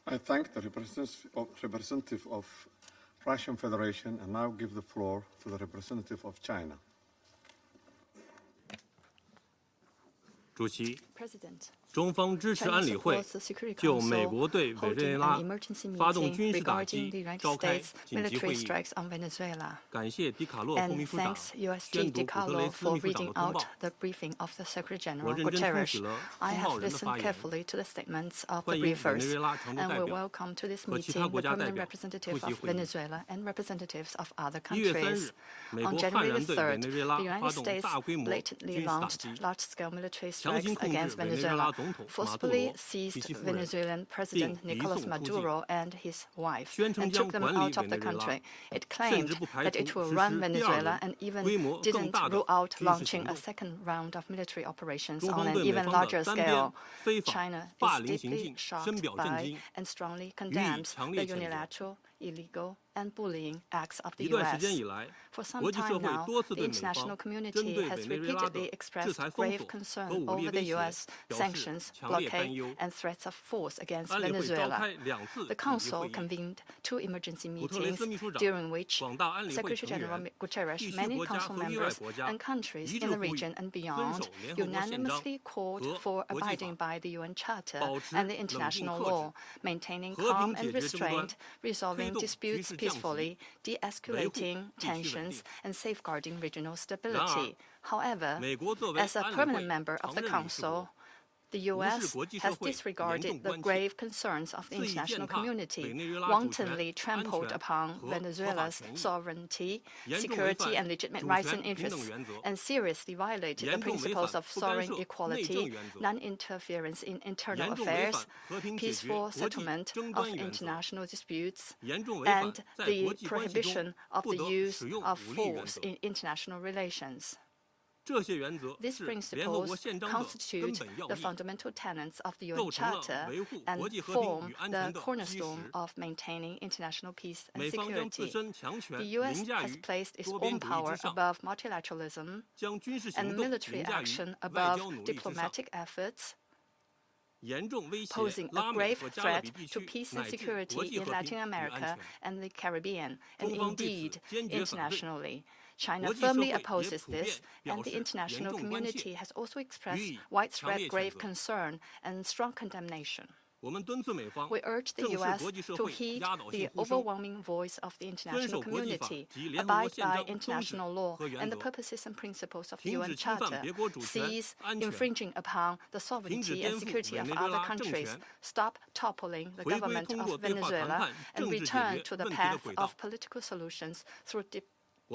Speaker 1: I thank the representative of Russian Federation and now give the floor to the representative of China.
Speaker 7: President.
Speaker 8: 中方支持安理会就美国对委内瑞拉发动军事打击召开紧急会议。感谢迪卡洛副秘书长宣读古特雷斯秘书长的通报。我认真听取了通报人的发言，欢迎委内瑞拉常驻代表和其他国家代表出席会议。1月3日，美国悍然对委内瑞拉发动大规模军事打击，强行控制委内瑞拉总统马杜罗
Speaker 7: seized Venezuelan President Nicolas Maduro and his wife and took them out of the country. It claimed that it will run Venezuela and even didn't rule out launching a second round of military operations on an even larger scale. China is deeply shocked by and strongly condemns the unilateral, illegal, and bullying acts of the U.S. For some time now, the international community has repeatedly expressed grave concern over the U.S. sanctions, blockade, and threats of force against Venezuela. The Council convened 2 emergency meetings, during which Secretary General Guterres, many Council members, and countries in the region and beyond unanimously called for abiding by the UN Charter and the international law, maintaining calm and restraint, resolving disputes peacefully, de-escalating tensions, and safeguarding regional stability. However, as a permanent member of the Council, the U.S. has disregarded the grave concerns of the international community, wantonly trampled upon Venezuela's sovereignty, security, and legitimate rights and interests, and seriously violated the principles of sovereign equality, non-interference in internal affairs, peaceful settlement of international disputes, and the prohibition of the use of force in international relations. These principles constitute the fundamental tenets of the UN Charter and form the cornerstone of maintaining international peace and security. The U.S. has placed its own power above multilateralism and military action above diplomatic efforts, posing a grave threat to peace and security in Latin America and the Caribbean, and indeed internationally. China firmly opposes this, and the international community has also expressed widespread grave concern and strong condemnation. We urge the U.S. to heed the overwhelming voice of the international community, abide by international law and the purposes and principles of the UN Charter, cease infringing upon the sovereignty and security of other countries, stop toppling the government of Venezuela, and return to the path of political solutions through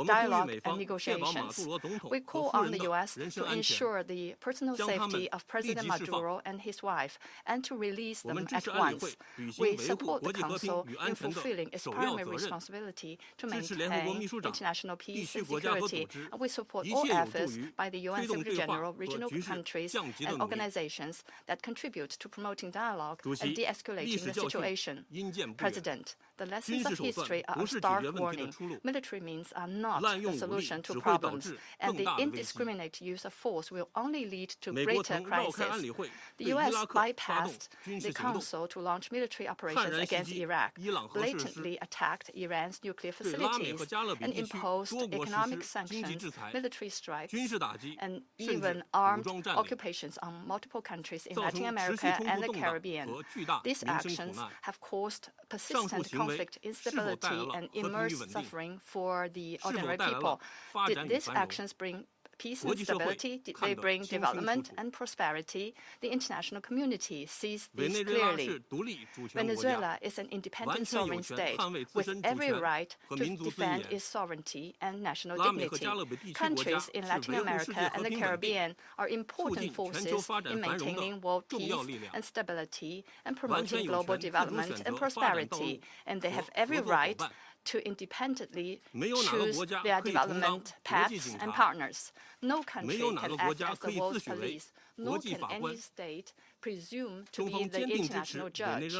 Speaker 7: dialogue and negotiations. We call on the U.S. to ensure the personal safety of President Maduro and his wife and to release them at once. We support the Council in fulfilling its primary responsibility to maintain international peace and security, and we support all efforts by the UN Secretary General, regional countries, and organizations that contribute to promoting dialogue and de-escalating the situation. President, the lessons of history are a stark warning. Military means are not the solution to problems, and the indiscriminate use of force will only lead to greater crisis. The U.S. bypassed the Council to launch military operations against Iraq, blatantly attacked Iran's nuclear facilities, and imposed economic sanctions, military strikes, and even armed occupations on multiple countries in Latin America and the Caribbean. These actions have caused persistent conflict, instability, and immense suffering for the ordinary people. Did these actions bring peace and stability? Did they bring development and prosperity? The international community sees this clearly. Venezuela is an independent sovereign state with every right to defend its sovereignty and national dignity. Countries in Latin America and the Caribbean are important forces in maintaining world peace and stability and promoting global development and prosperity, and they have every right to independently choose their development paths and partners. No country can act as the world's police, nor can any state presume to be the international judge.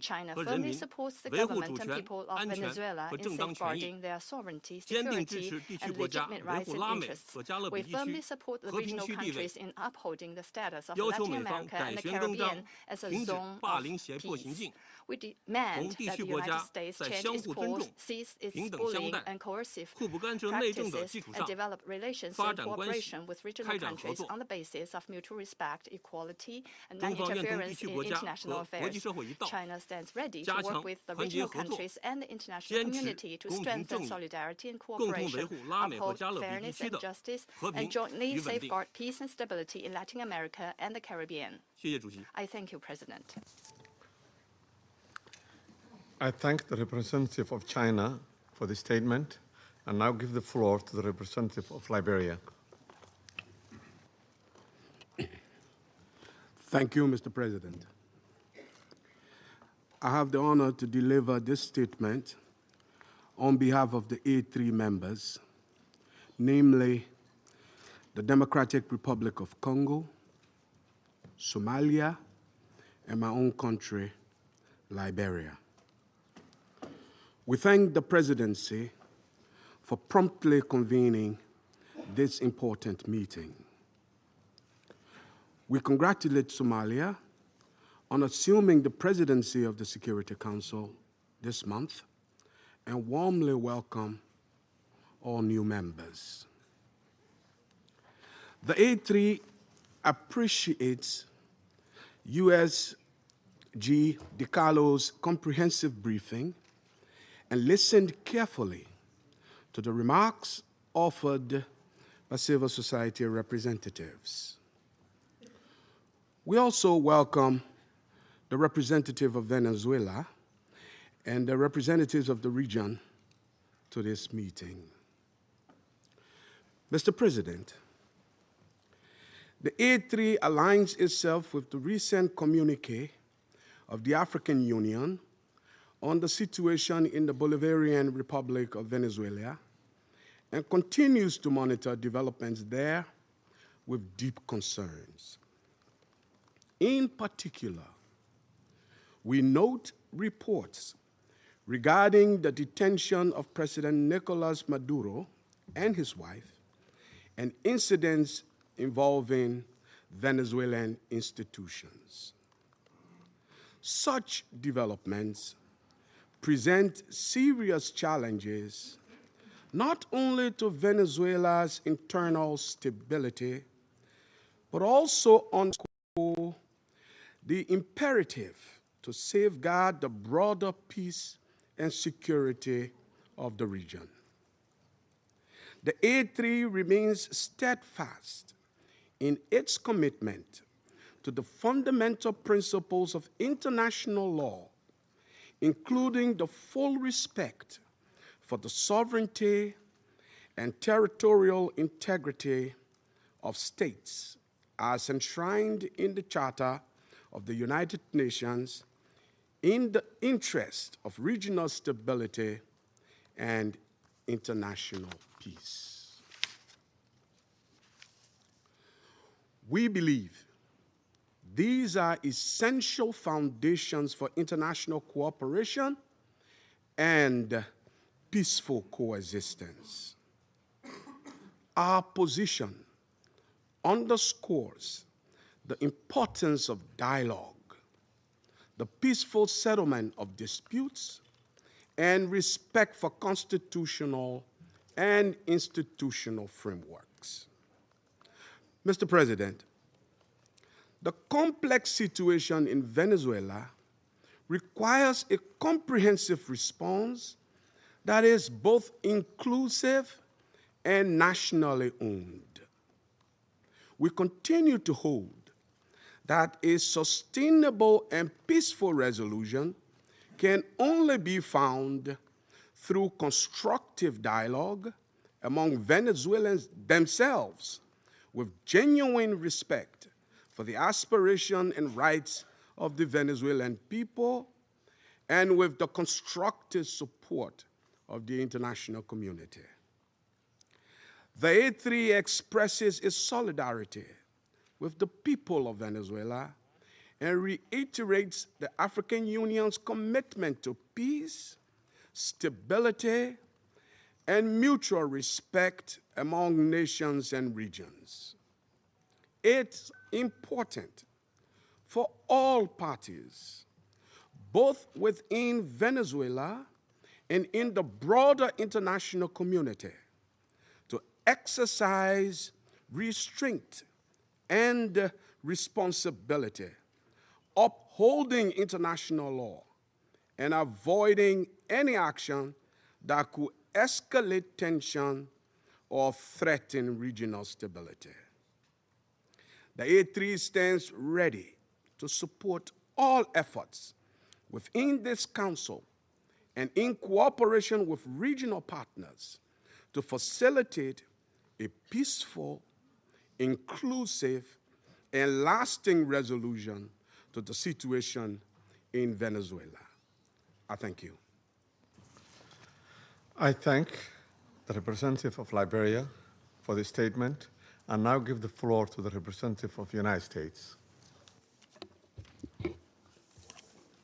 Speaker 7: China firmly supports the government and people of Venezuela in safeguarding their sovereignty, security, and legitimate rights and interests. We firmly support the regional countries in upholding the status of Latin America and the Caribbean as a zone of peace. We demand that the United States change its course, cease its bullying and coercive practices, and develop relations and cooperation with regional countries on the basis of mutual respect, equality, and non-interference in international affairs. China stands ready to work with the regional countries and the international community to strengthen solidarity and cooperation, uphold fairness and justice, and jointly safeguard peace and stability in Latin America and the Caribbean. I thank you, President.
Speaker 1: I thank the representative of China for the statement and now give the floor to the representative of Liberia.
Speaker 9: Thank you, Mr. President. I have the honor to deliver this statement on behalf of the A3 members, namely the Democratic Republic of Congo, Somalia, and my own country, Liberia. We thank the Presidency for promptly convening this important meeting. We congratulate Somalia on assuming the presidency of the Security Council this month and warmly welcome all new members. The A3 appreciates USG DiCarlo's comprehensive briefing and listened carefully to the remarks offered by civil society representatives. We also welcome the representative of Venezuela and the representatives of the region to this meeting. Mr. President, the A3 aligns itself with the recent communique of the African Union on the situation in the Bolivarian Republic of Venezuela and continues to monitor developments there with deep concerns. In particular, we note reports regarding the detention of President Nicolas Maduro and his wife and incidents involving Venezuelan institutions. Such developments present serious challenges not only to Venezuela's internal stability, but also underscore the imperative to safeguard the broader peace and security of the region. The A3 remains steadfast in its commitment to the fundamental principles of international law, including the full respect for the sovereignty and territorial integrity of states as enshrined in the Charter of the United Nations in the interest of regional stability and international peace. We believe these are essential foundations for international cooperation and peaceful coexistence. Our position underscores the importance of dialogue, the peaceful settlement of disputes, and respect for constitutional and institutional frameworks. Mr. President, the complex situation in Venezuela requires a comprehensive response that is both inclusive and nationally owned. We continue to hold that a sustainable and peaceful resolution can only be found through constructive dialogue among Venezuelans themselves, with genuine respect for the aspiration and rights of the Venezuelan people, and with the constructive support of the international community. The A3 expresses its solidarity with the people of Venezuela and reiterates the African Union's commitment to peace, stability, and mutual respect among nations and regions. It's important for all parties, both within Venezuela and in the broader international community, to exercise restraint and responsibility, upholding international law and avoiding any action that could escalate tension or threaten regional stability. The A3 stands ready to support all efforts within this Council and in cooperation with regional partners to facilitate a peaceful, inclusive, and lasting resolution to the situation in Venezuela. I thank you.
Speaker 1: I thank the representative of Liberia for the statement, and now give the floor to the representative of the United States.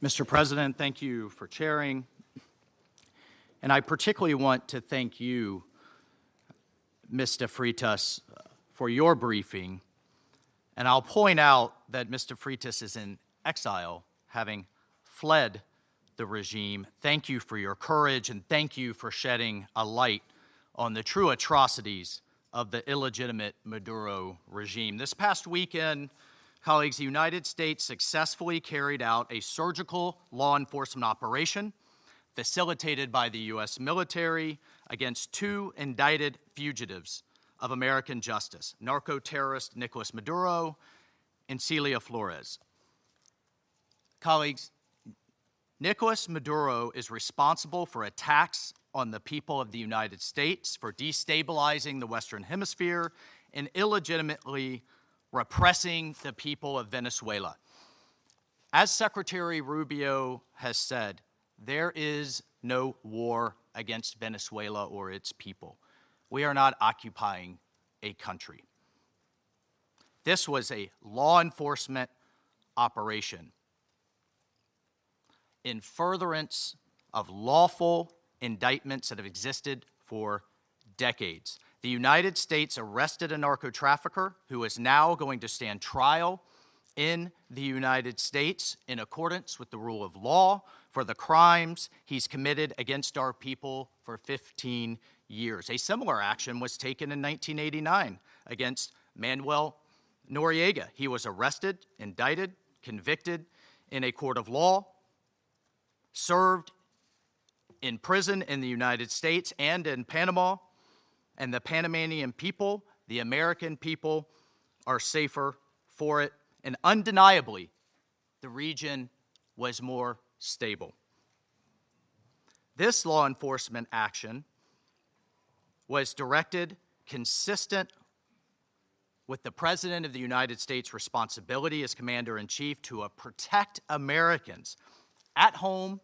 Speaker 10: Mr. President, thank you for chairing. And I particularly want to thank you, Mr. Freitas, for your briefing. And I'll point out that Mr. Freitas is in exile, having fled the regime. Thank you for your courage, and thank you for shedding a light on the true atrocities of the illegitimate Maduro regime. This past weekend, colleagues, the United States successfully carried out a surgical law enforcement operation facilitated by the U.S. military against two indicted fugitives of American justice, narco-terrorist Nicolas Maduro and Celia Flores. Colleagues, Nicolas Maduro is responsible for attacks on the people of the United States, for destabilizing the Western Hemisphere, and illegitimately repressing the people of Venezuela. As Secretary Rubio has said, there is no war against Venezuela or its people. We are not occupying a country. This was a law enforcement operation in furtherance of lawful indictments that have existed for decades. The United States arrested a narco-trafficker who is now going to stand trial in the United States in accordance with the rule of law for the crimes he's committed against our people for 15 years. A similar action was taken in 1989 against Manuel Noriega. He was arrested, indicted, convicted in a court of law served in prison in the United States and in Panama, and the Panamanian people, the American people, are safer for it. And undeniably, the region was more stable. This law enforcement action was directed consistent with the President of the United States' responsibility as Commander-in-Chief to protect Americans at home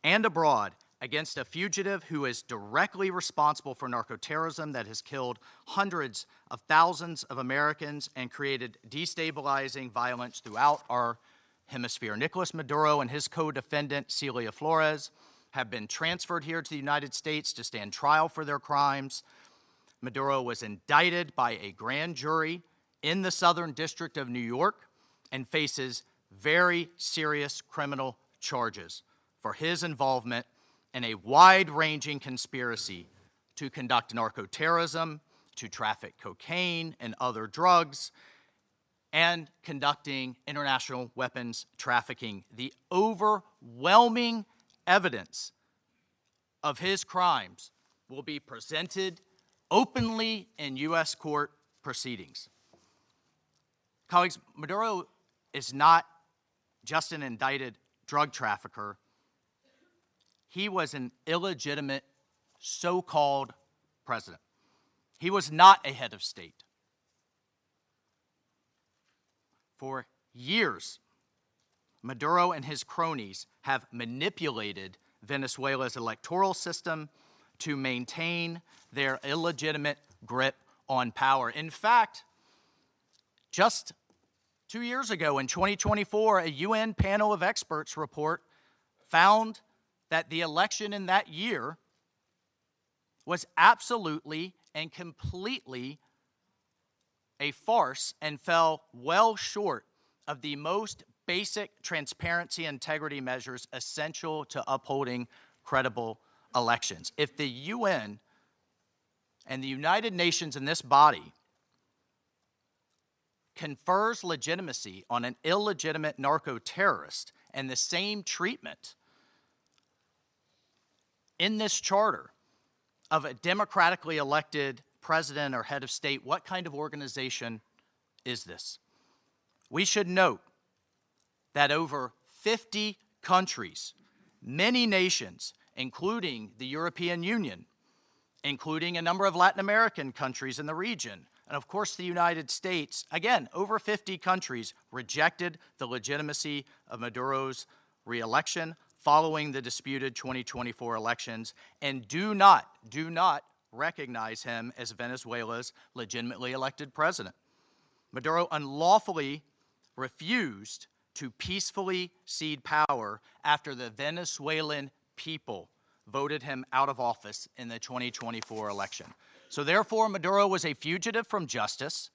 Speaker 10: and abroad against a fugitive who is directly responsible for narcoterrorism that has killed hundreds of thousands of Americans and created destabilizing violence throughout our hemisphere. Nicolas Maduro and his co-defendant, Celia Flores, have been transferred here to the United States to stand trial for their crimes. Maduro was indicted by a grand jury in the Southern District of New York and faces very serious criminal charges for his involvement in a wide-ranging conspiracy to conduct narcoterrorism, to traffic cocaine and other drugs, and conducting international weapons trafficking. The overwhelming evidence of his crimes will be presented openly in U.S. court proceedings. Colleagues, Maduro is not just an indicted drug trafficker. He was an illegitimate so-called president. He was not a head of state. For years, Maduro and his cronies have manipulated Venezuela's electoral system to maintain their illegitimate grip on power. In fact, just 2 years ago, in 2024, a UN panel of experts report found that the election in that year was absolutely and completely a farce and fell well short of the most basic transparency and integrity measures essential to upholding credible elections. If the UN and the United Nations in this body confers legitimacy on an illegitimate narco-terrorist and the same treatment in this charter of a democratically elected president or head of state, what kind of organization is this? We should note that over 50 countries, many nations, including the European Union, including a number of Latin American countries in the region, and of course the United States, again, over 50 countries rejected the legitimacy of Maduro's re-election following the disputed 2024 elections and do not recognize him as Venezuela's legitimately elected president. Maduro unlawfully refused to peacefully cede power after the Venezuelan people voted him out of office in the 2024 election. So therefore, Maduro was a fugitive from justice.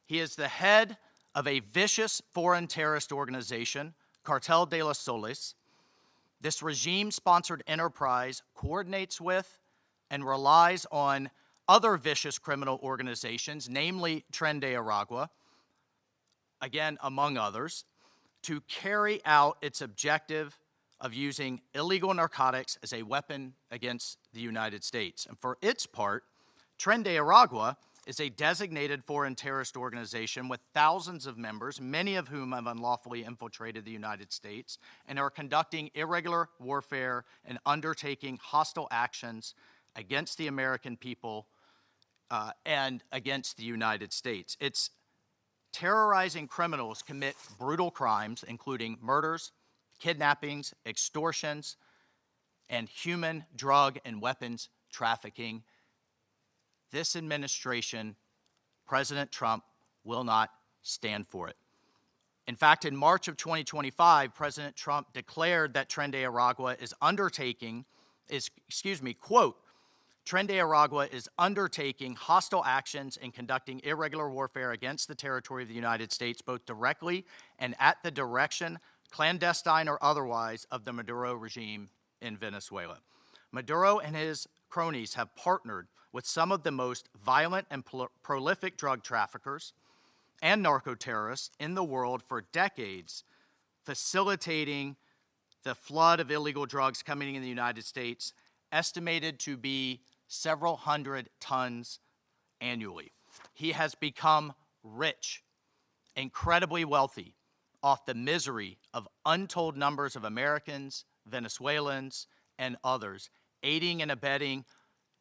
Speaker 10: He is the head of a vicious foreign terrorist organization, Cartel de los Soles. This regime-sponsored enterprise coordinates with and relies on other vicious criminal organizations, namely Tren de Aragua, again, among others, to carry out its objective of using illegal narcotics as a weapon against the United States. And for its part, Tren de Aragua is a designated foreign terrorist organization with thousands of members, many of whom have unlawfully infiltrated the United States and are conducting irregular warfare and undertaking hostile actions against the American people and against the United States. It's terrorizing criminals commit brutal crimes, including murders, kidnappings, extortions, and human, drug, and weapons trafficking. This administration, President Trump, will not stand for it. In fact, in March of 2025, President Trump declared that Tren de Aragua is quote, Tren de Aragua is undertaking hostile actions and conducting irregular warfare against the territory of the United States, both directly and at the direction, clandestine or otherwise, of the Maduro regime in Venezuela. Maduro and his cronies have partnered with some of the most violent and prolific drug traffickers and narco-terrorists in the world for decades, facilitating the flood of illegal drugs coming in the United States, estimated to be several hundred tons annually. He has become rich, incredibly wealthy, off the misery of untold numbers of Americans, Venezuelans, and others, aiding and abetting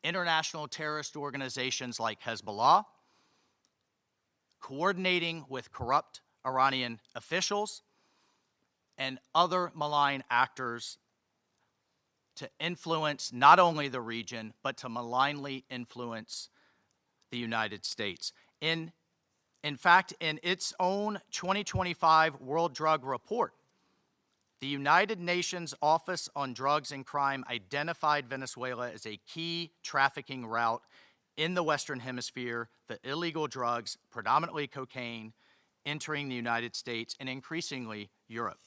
Speaker 10: international terrorist organizations like Hezbollah, coordinating with corrupt Iranian officials, and other malign actors to influence not only the region, but to malignly influence the United States. In fact, in its own 2025 World Drug Report, the United Nations Office on Drugs and Crime identified Venezuela as a key trafficking route in the Western Hemisphere for illegal drugs, predominantly cocaine, entering the United States and increasingly Europe.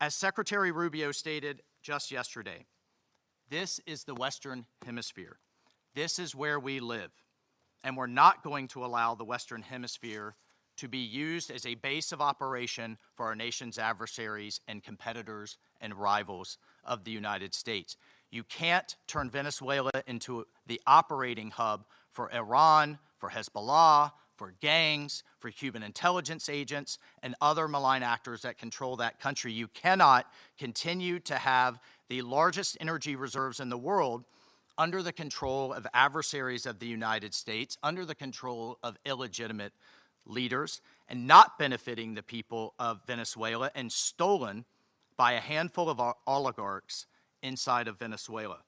Speaker 10: As Secretary Rubio stated just yesterday, this is the Western Hemisphere. This is where we live, and we're not going to allow the Western Hemisphere to be used as a base of operation for our nation's adversaries and competitors and rivals of the United States. You can't turn Venezuela into the operating hub for Iran, for Hezbollah, for gangs, for Cuban intelligence agents, and other malign actors that control that country. You cannot continue to have the largest energy reserves in the world under the control of adversaries of the United States, under the control of illegitimate leaders, and not benefiting the people of Venezuela, and stolen by a handful of oligarchs inside of Venezuela.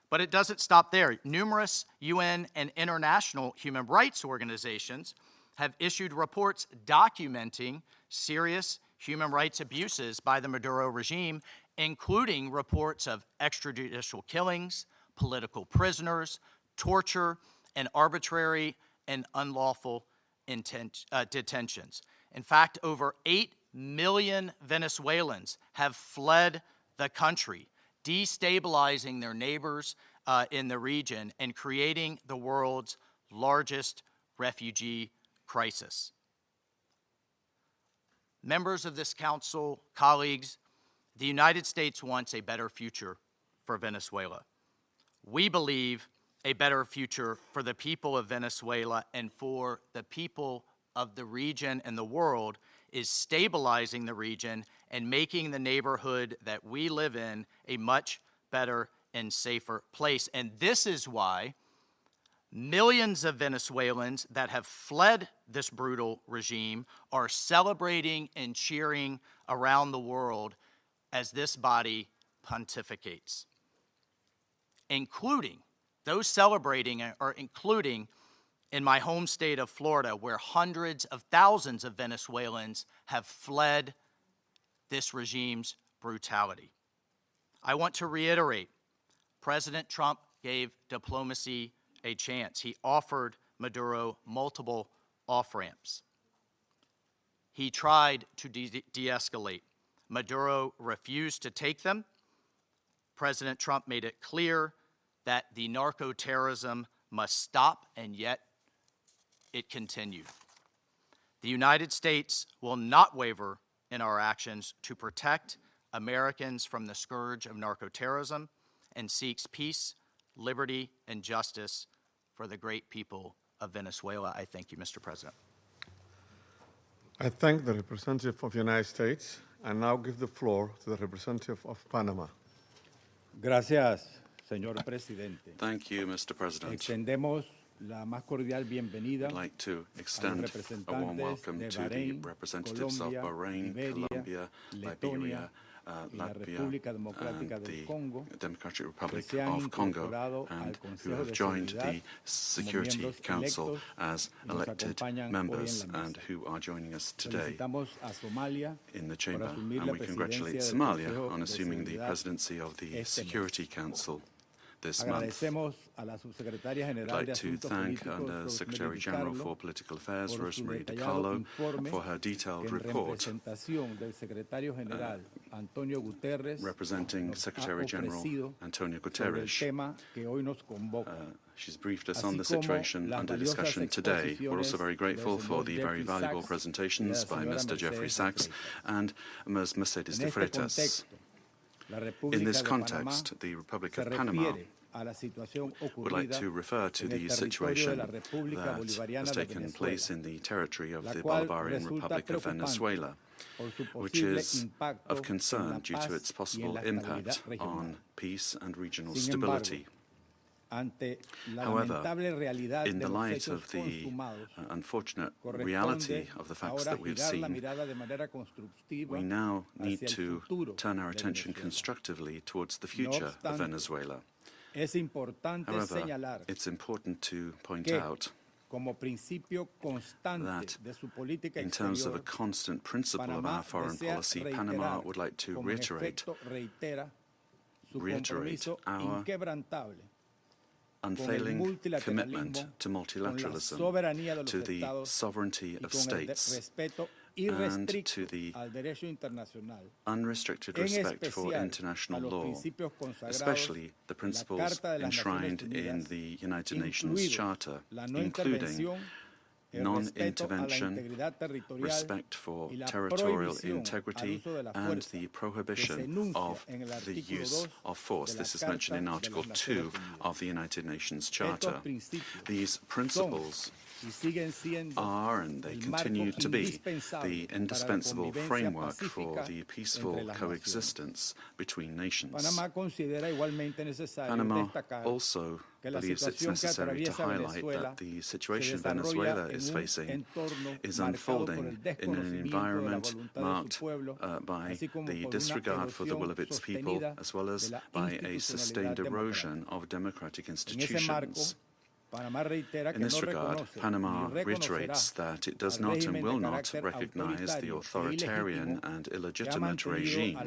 Speaker 10: But it doesn't stop there. Numerous UN and international human rights organizations have issued reports documenting serious human rights abuses by the Maduro regime, including reports of extrajudicial killings, political prisoners, torture, and arbitrary and unlawful detentions. In fact, over 8 million Venezuelans have fled the country, destabilizing their neighbors in the region and creating the world's largest refugee crisis. Members of this council, colleagues, the United States wants a better future for Venezuela. We believe a better future for the people of Venezuela and for the people of the region and the world is stabilizing the region and making the neighborhood that we live in a much better and safer place. And this is why millions of Venezuelans that have fled this brutal regime are celebrating and cheering around the world as this body pontificates, including those celebrating are including in my home state of Florida, where hundreds of thousands of Venezuelans have fled this regime's brutality. I want to reiterate, President Trump gave diplomacy a chance. He offered Maduro multiple off-ramps. He tried to de-escalate. Maduro refused to take them. President Trump made it clear that the narco-terrorism must stop, and yet it continued. The United States will not waver in our actions to protect Americans from the scourge of narco-terrorism and seeks peace, liberty, and justice for the great people of Venezuela. I thank you, Mr. President.
Speaker 1: I thank the representative of the United States and now give the floor to the representative of Panama.
Speaker 11: Gracias, señor presidente.
Speaker 5: Thank you, Mr. President.
Speaker 11: Extendemos la más cordial bienvenida.
Speaker 5: I'd like to extend a warm welcome to the representatives of Bahrain, Colombia, Liberia, Latvia, and the Democratic Republic of Congo, and who have joined the Security Council as elected members and who are joining us today in the chamber. And we congratulate Somalia on assuming the presidency of the Security Council this month. I'd like to thank the Secretary General for Political Affairs, Rosemary DiCarlo, for her detailed report representing Secretary General Antonio Guterres. She's briefed us on the situation under discussion today. We're also very grateful for the very valuable presentations by Mr. Jeffrey Sachs and Ms. Mercedes de Freitas. In this context, the Republic of Panama would like to refer to the situation that has taken place in the territory of the Bolivarian Republic of Venezuela, which is of concern due to its possible impact on peace and regional stability. However, in the light of the unfortunate reality of the facts that we've seen, we now need to turn our attention constructively towards the future of Venezuela. However, it's important to point out that in terms of a constant principle of our foreign policy, Panama would like to reiterate our unfailing commitment to multilateralism, to the sovereignty of states, and to the unrestricted respect for international law, especially the principles enshrined in the United Nations Charter, including non-intervention, respect for territorial integrity, and the prohibition of the use of force. This is mentioned in Article 2 of the United Nations Charter. These principles are, and they continue to be, the indispensable framework for the peaceful coexistence between nations. Panama also believes it's necessary to highlight that the situation Venezuela is facing is unfolding in an environment marked by the disregard for the will of its people, as well as by a sustained erosion of democratic institutions. In this regard, Panama reiterates that it does not and will not recognize the authoritarian and illegitimate regime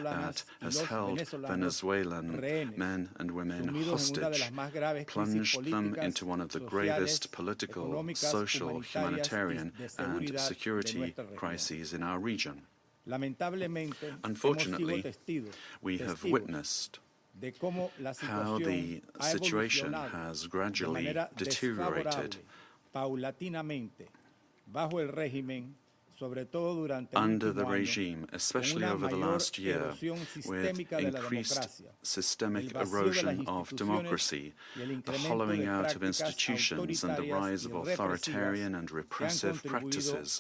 Speaker 5: that has held Venezuelan men and women hostage, plunged them into one of the gravest political, social, humanitarian, and security crises in our region. Unfortunately, we have witnessed how the situation has gradually deteriorated under the regime, especially over the last year, with increased systemic erosion of democracy, the hollowing out of institutions, and the rise of authoritarian and repressive practices,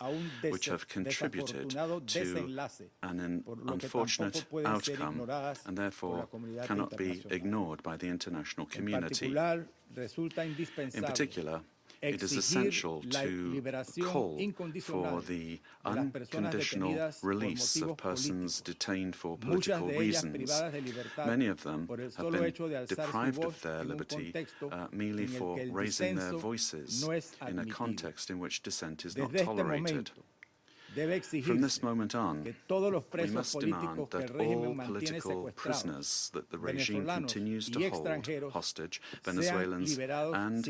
Speaker 5: which have contributed to an unfortunate outcome and therefore cannot be ignored by the international community. In particular, it is essential to call for the unconditional release of persons detained for political reasons. Many of them have been deprived of their liberty merely for raising their voices in a context in which dissent is not tolerated. From this moment on, we must demand that all political prisoners that the regime continues to hold hostage, Venezuelans and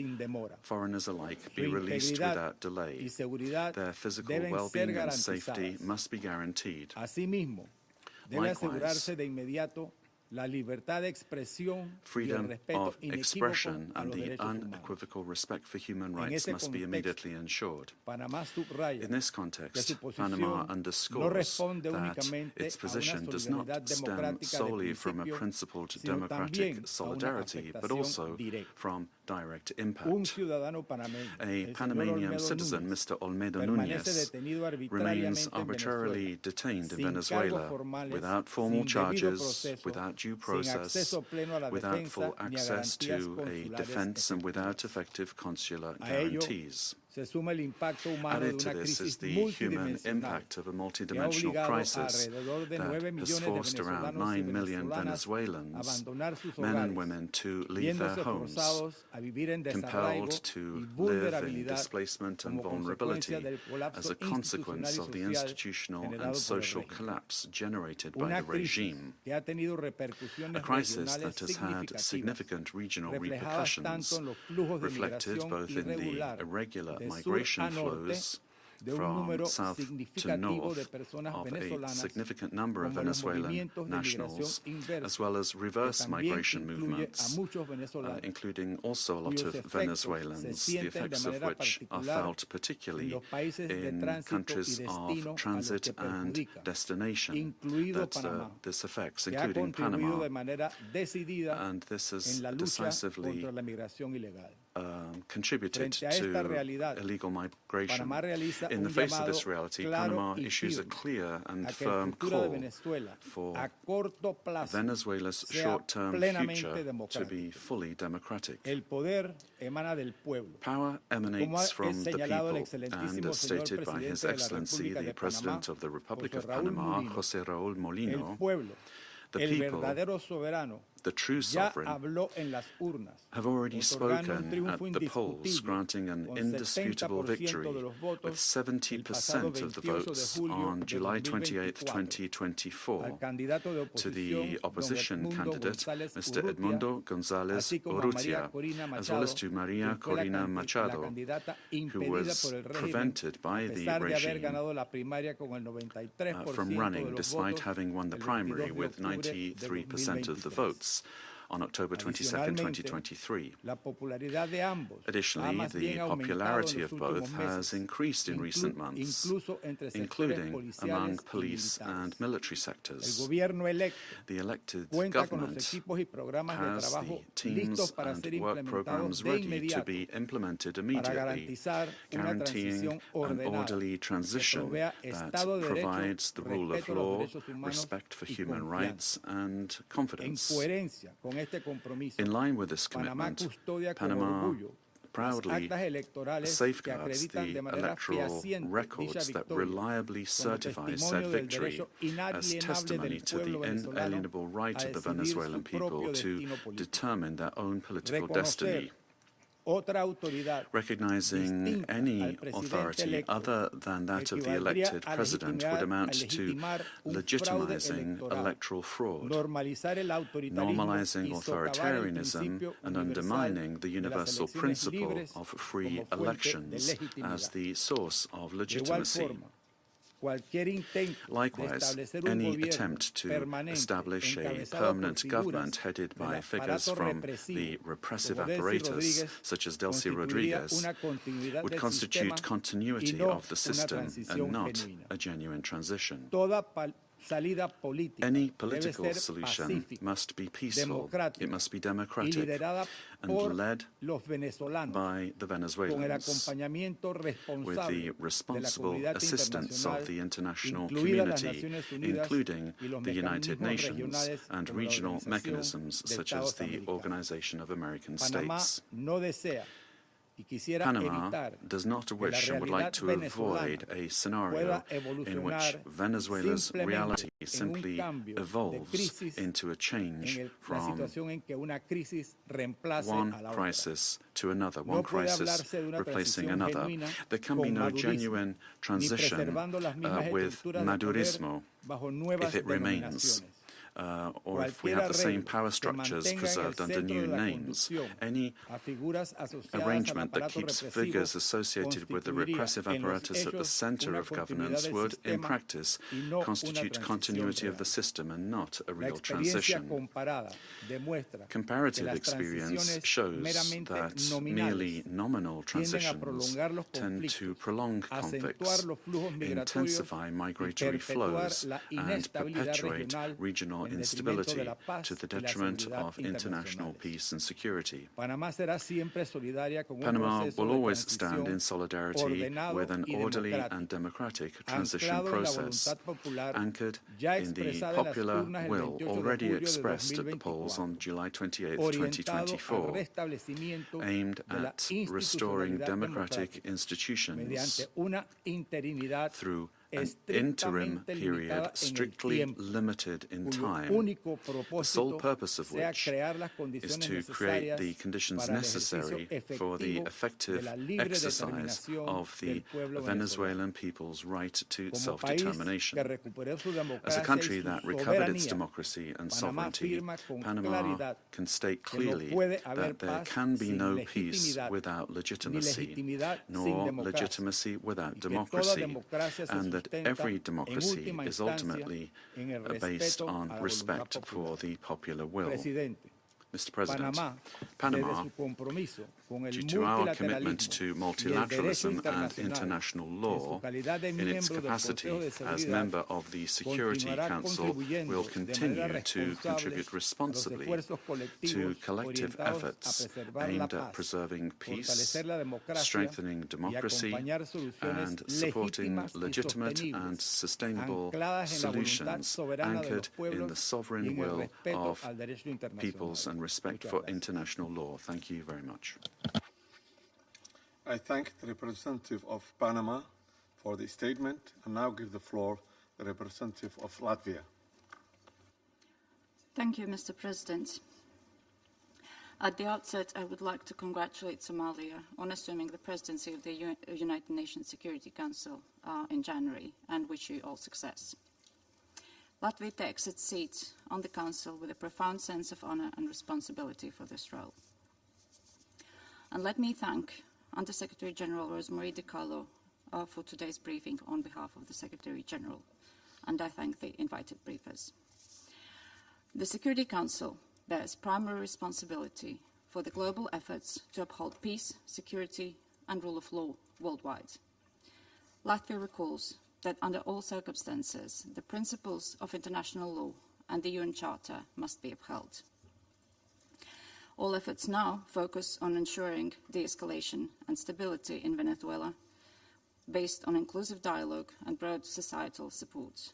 Speaker 5: foreigners alike, be released without delay. Their physical well-being and safety must be guaranteed. Likewise, freedom of expression and the unequivocal respect for human rights must be immediately ensured. In this context, Panama underscores that its position does not stem solely from a principled democratic solidarity, but also from direct impact. A Panamanian citizen, Mr. Olmedo Núñez, remains arbitrarily detained in Venezuela without formal charges, without due process, without full access to a defense, and without effective consular guarantees. Added to this is the human impact of a multidimensional crisis that has forced around 9 million Venezuelans, men and women, to leave their homes, compelled to live in displacement and vulnerability as a consequence of the institutional and social collapse generated by the regime. A crisis that has had significant regional repercussions, reflected both in the irregular migration flows from south to north of a significant number of Venezuelan nationals, as well as reverse migration movements, including also a lot of Venezuelans, the effects of which are felt particularly in countries of transit and destination that this affects, including Panama. And this has decisively contributed to illegal migration. In the face of this reality, Panama issues a clear and firm call for Venezuela's short-term future to be fully democratic. Power emanates from the people, and as stated by His Excellency, the President of the Republic of Panama, José Raúl Molino, the people, the true sovereign, have already spoken at the polls, granting an indisputable victory with 70% of the votes on July 28, 2024, to the opposition candidate, Mr. Edmundo González Urrutia, as well as to Maria Corina Machado, who was prevented by the regime from running despite having won the primary with 93% of the votes on October 22, 2023. Additionally, the popularity of both has increased in recent months, including among police and military sectors. The elected government has the teams and work programs ready to be implemented immediately, guaranteeing an orderly transition that provides the rule of law, respect for human rights, and confidence. In line with this commitment, Panama proudly safeguards the electoral records that reliably certify said victory as testimony to the inalienable right of the Venezuelan people to determine their own political destiny. Recognizing any authority other than that of the elected president would amount to legitimizing electoral fraud, normalizing authoritarianism, and undermining the universal principle of free elections as the source of legitimacy. Likewise, any attempt to establish a permanent government headed by figures from the repressive apparatus, such as Delcy Rodriguez, would constitute continuity of the system and not a genuine transition. Any political solution must be peaceful, it must be democratic, and led by the Venezuelans, with the responsible assistance of the international community, including the United Nations and regional mechanisms such as the Organization of American States. Panama does not wish and would like to avoid a scenario in which Venezuela's reality simply evolves into a change from one crisis to another, one crisis replacing another. There can be no genuine transition with Madurismo if it remains. Or if we have the same power structures preserved under new names. Any arrangement that keeps figures associated with the repressive apparatus at the center of governance would, in practice, constitute continuity of the system and not a real transition. Comparative experience shows that merely nominal transitions tend to prolong conflicts, intensify migratory flows, and perpetuate regional instability to the detriment of international peace and security. Panama will always stand in solidarity with an orderly and democratic transition process, anchored in the popular will already expressed at the polls on July 28, 2024, aimed at restoring democratic institutions through an interim period strictly limited in time, the sole purpose of which is to create the conditions necessary for the effective exercise of the Venezuelan people's right to self-determination. As a country that recovered its democracy and sovereignty, Panama can state clearly that there can be no peace without legitimacy, nor legitimacy without democracy, and that every democracy is ultimately based on respect for the popular will. Mr. President, Panama, due to our commitment to multilateralism and international law, in its capacity as member of the Security Council, will continue to contribute responsibly to collective efforts aimed at preserving peace, strengthening democracy, and supporting legitimate and sustainable solutions anchored in the sovereign will of peoples and respect for international law. Thank you very much.
Speaker 1: I thank the representative of Panama for the statement and now give the floor to the representative of Latvia.
Speaker 12: Thank you, Mr. President. At the outset, I would like to congratulate Somalia on assuming the presidency of the United Nations Security Council in January, and wish you all success. Latvia takes its seat on the Council with a profound sense of honor and responsibility for this role. And let me thank Under-Secretary General Rosemary DiCarlo for today's briefing on behalf of the Secretary General, and I thank the invited briefers. The Security Council bears primary responsibility for the global efforts to uphold peace, security, and rule of law worldwide. Latvia recalls that under all circumstances, the principles of international law and the UN Charter must be upheld. All efforts now focus on ensuring de-escalation and stability in Venezuela based on inclusive dialogue and broad societal support.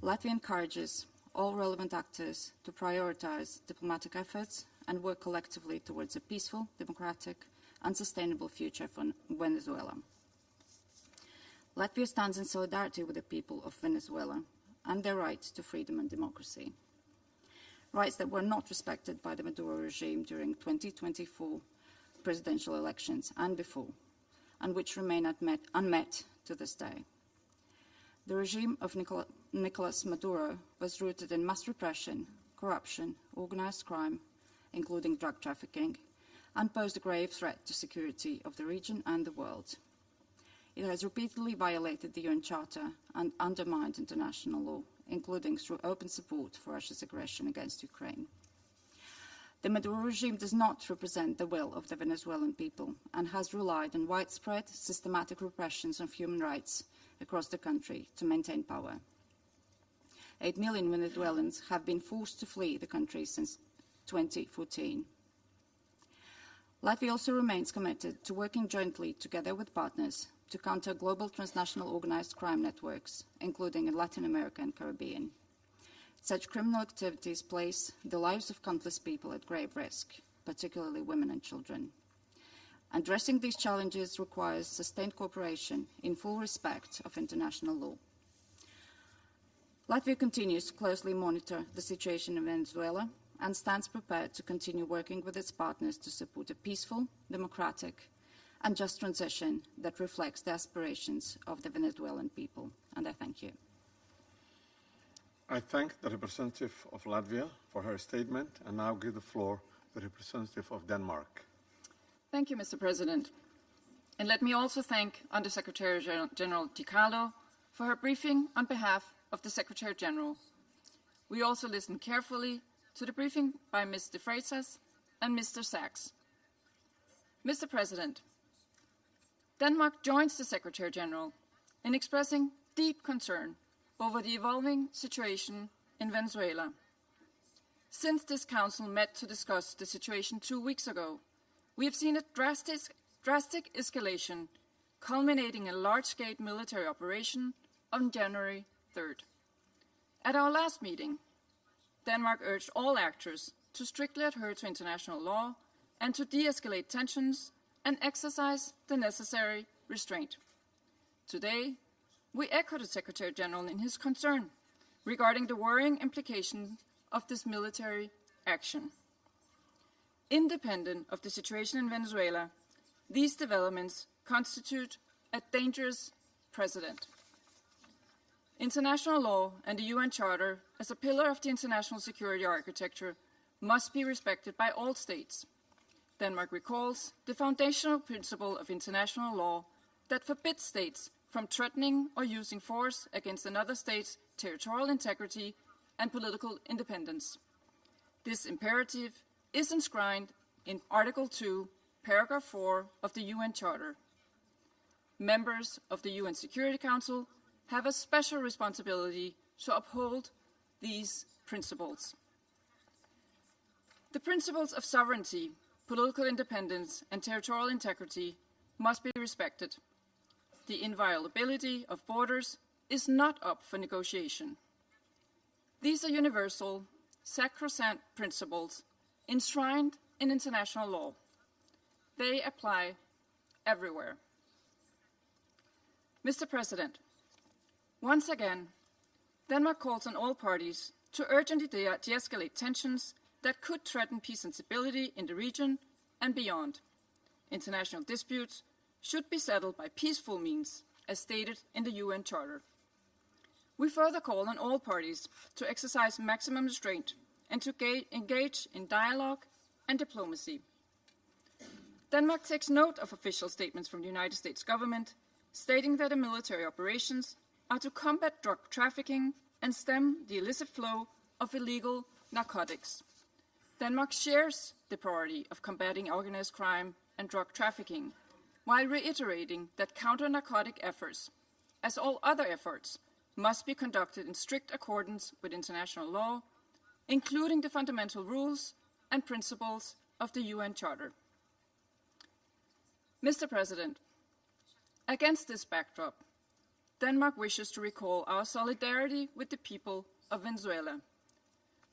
Speaker 12: Latvia encourages all relevant actors to prioritize diplomatic efforts and work collectively towards a peaceful, democratic, and sustainable future for Venezuela. Latvia stands in solidarity with the people of Venezuela and their right to freedom and democracy, rights that were not respected by the Maduro regime during 2024 presidential elections and before, and which remain unmet to this day. The regime of Nicolas Maduro was rooted in mass repression, corruption, organized crime, including drug trafficking, and posed a grave threat to security of the region and the world. It has repeatedly violated the UN Charter and undermined international law, including through open support for Russia's aggression against Ukraine. The Maduro regime does not represent the will of the Venezuelan people and has relied on widespread, systematic repressions of human rights across the country to maintain power. 8 million Venezuelans have been forced to flee the country since 2014. Latvia also remains committed to working jointly together with partners to counter global transnational organized crime networks, including in Latin America and Caribbean. Such criminal activities place the lives of countless people at grave risk, particularly women and children. Addressing these challenges requires sustained cooperation in full respect of international law. Latvia continues to closely monitor the situation in Venezuela and stands prepared to continue working with its partners to support a peaceful, democratic, and just transition that reflects the aspirations of the Venezuelan people. And I thank you.
Speaker 1: I thank the representative of Latvia for her statement and now give the floor to the representative of Denmark.
Speaker 13: Thank you, Mr. President. And let me also thank Under-Secretary General DiCarlo for her briefing on behalf of the Secretary General. We also listened carefully to the briefing by Ms. de Freitas and Mr. Sachs. Mr. President, Denmark joins the Secretary General in expressing deep concern over the evolving situation in Venezuela. Since this Council met to discuss the situation 2 weeks ago, we have seen a drastic escalation, culminating in a large-scale military operation on January 3rd. At our last meeting, Denmark urged all actors to strictly adhere to international law and to de-escalate tensions and exercise the necessary restraint. Today, we echo the Secretary General in his concern regarding the worrying implications of this military action. Independent of the situation in Venezuela, these developments constitute a dangerous precedent. International law and the UN Charter, as a pillar of the international security architecture, must be respected by all states. Denmark recalls the foundational principle of international law that forbids states from threatening or using force against another state's territorial integrity and political independence. This imperative is enshrined in Article 2, Paragraph 4 of the UN Charter. Members of the UN Security Council have a special responsibility to uphold these principles. The principles of sovereignty, political independence, and territorial integrity must be respected. The inviolability of borders is not up for negotiation. These are universal, sacrosanct principles enshrined in international law. They apply everywhere. Mr. President, once again, Denmark calls on all parties to urgently de-escalate tensions that could threaten peace and stability in the region and beyond. International disputes should be settled by peaceful means, as stated in the UN Charter. We further call on all parties to exercise maximum restraint and to engage in dialogue and diplomacy. Denmark takes note of official statements from the United States government stating that the military operations are to combat drug trafficking and stem the illicit flow of illegal narcotics. Denmark shares the priority of combating organized crime and drug trafficking, while reiterating that counter-narcotic efforts, as all other efforts, must be conducted in strict accordance with international law, including the fundamental rules and principles of the UN Charter. Mr. President, against this backdrop, Denmark wishes to recall our solidarity with the people of Venezuela.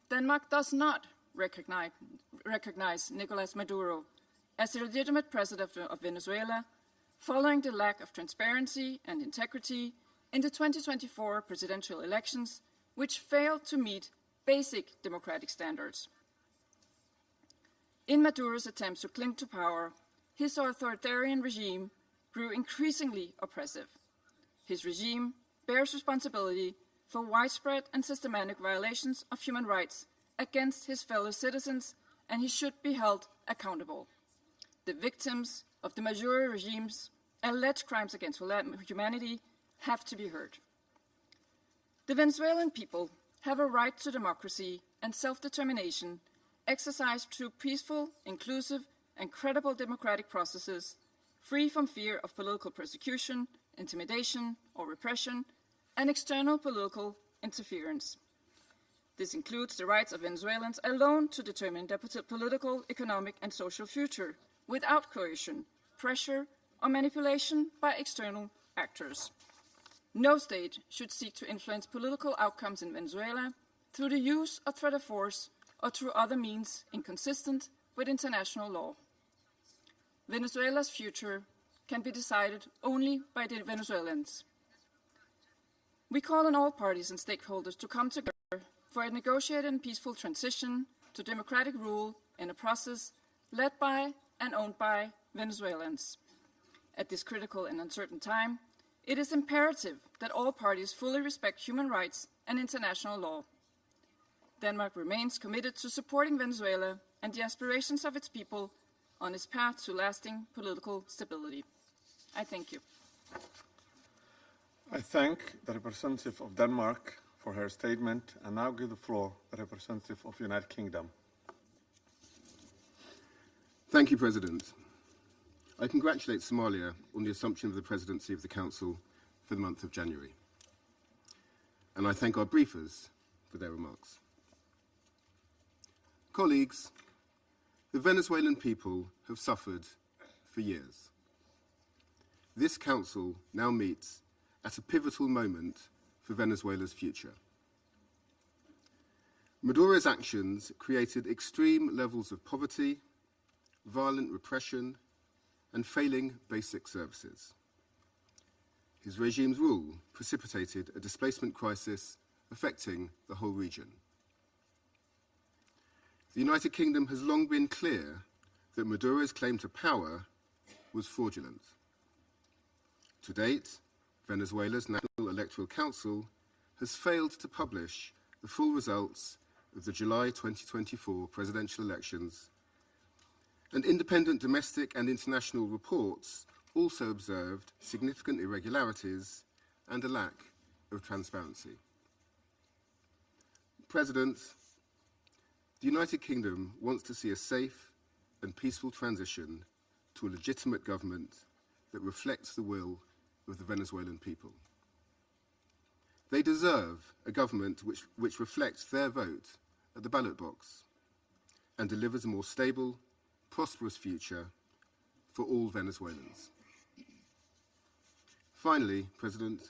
Speaker 13: Denmark does not recognize Nicolas Maduro as the legitimate president of Venezuela, following the lack of transparency and integrity in the 2024 presidential elections, which failed to meet basic democratic standards. In Maduro's attempts to cling to power, his authoritarian regime grew increasingly oppressive. His regime bears responsibility for widespread and systematic violations of human rights against his fellow citizens, and he should be held accountable. The victims of the Maduro regime's alleged crimes against humanity have to be heard. The Venezuelan people have a right to democracy and self-determination exercised through peaceful, inclusive, and credible democratic processes, free from fear of political persecution, intimidation, or repression, and external political interference. This includes the rights of Venezuelans alone to determine their political, economic, and social future, without coercion, pressure, or manipulation by external actors. No state should seek to influence political outcomes in Venezuela through the use or threat of force or through other means inconsistent with international law. Venezuela's future can be decided only by the Venezuelans. We call on all parties and stakeholders to come together for a negotiated and peaceful transition to democratic rule in a process led by and owned by Venezuelans. At this critical and uncertain time, it is imperative that all parties fully respect human rights and international law. Denmark remains committed to supporting Venezuela and the aspirations of its people on its path to lasting political stability. I thank you.
Speaker 1: I thank the representative of Denmark for her statement and now give the floor to the representative of the United Kingdom.
Speaker 14: Thank you, President. I congratulate Somalia on the assumption of the presidency of the Council for the month of January. And I thank our briefers for their remarks. Colleagues, the Venezuelan people have suffered for years. This Council now meets at a pivotal moment for Venezuela's future. Maduro's actions created extreme levels of poverty, violent repression, and failing basic services. his regime's rule precipitated a displacement crisis affecting the whole region. The United Kingdom has long been clear that Maduro's claim to power was fraudulent. To date, Venezuela's National Electoral Council has failed to publish the full results of the July 2024 presidential elections, and independent domestic and international reports also observed significant irregularities and a lack of transparency. President, the United Kingdom wants to see a safe and peaceful transition to a legitimate government that reflects the will of the Venezuelan people. They deserve a government which reflects their vote at the ballot box and delivers a more stable, prosperous future for all Venezuelans. Finally, President,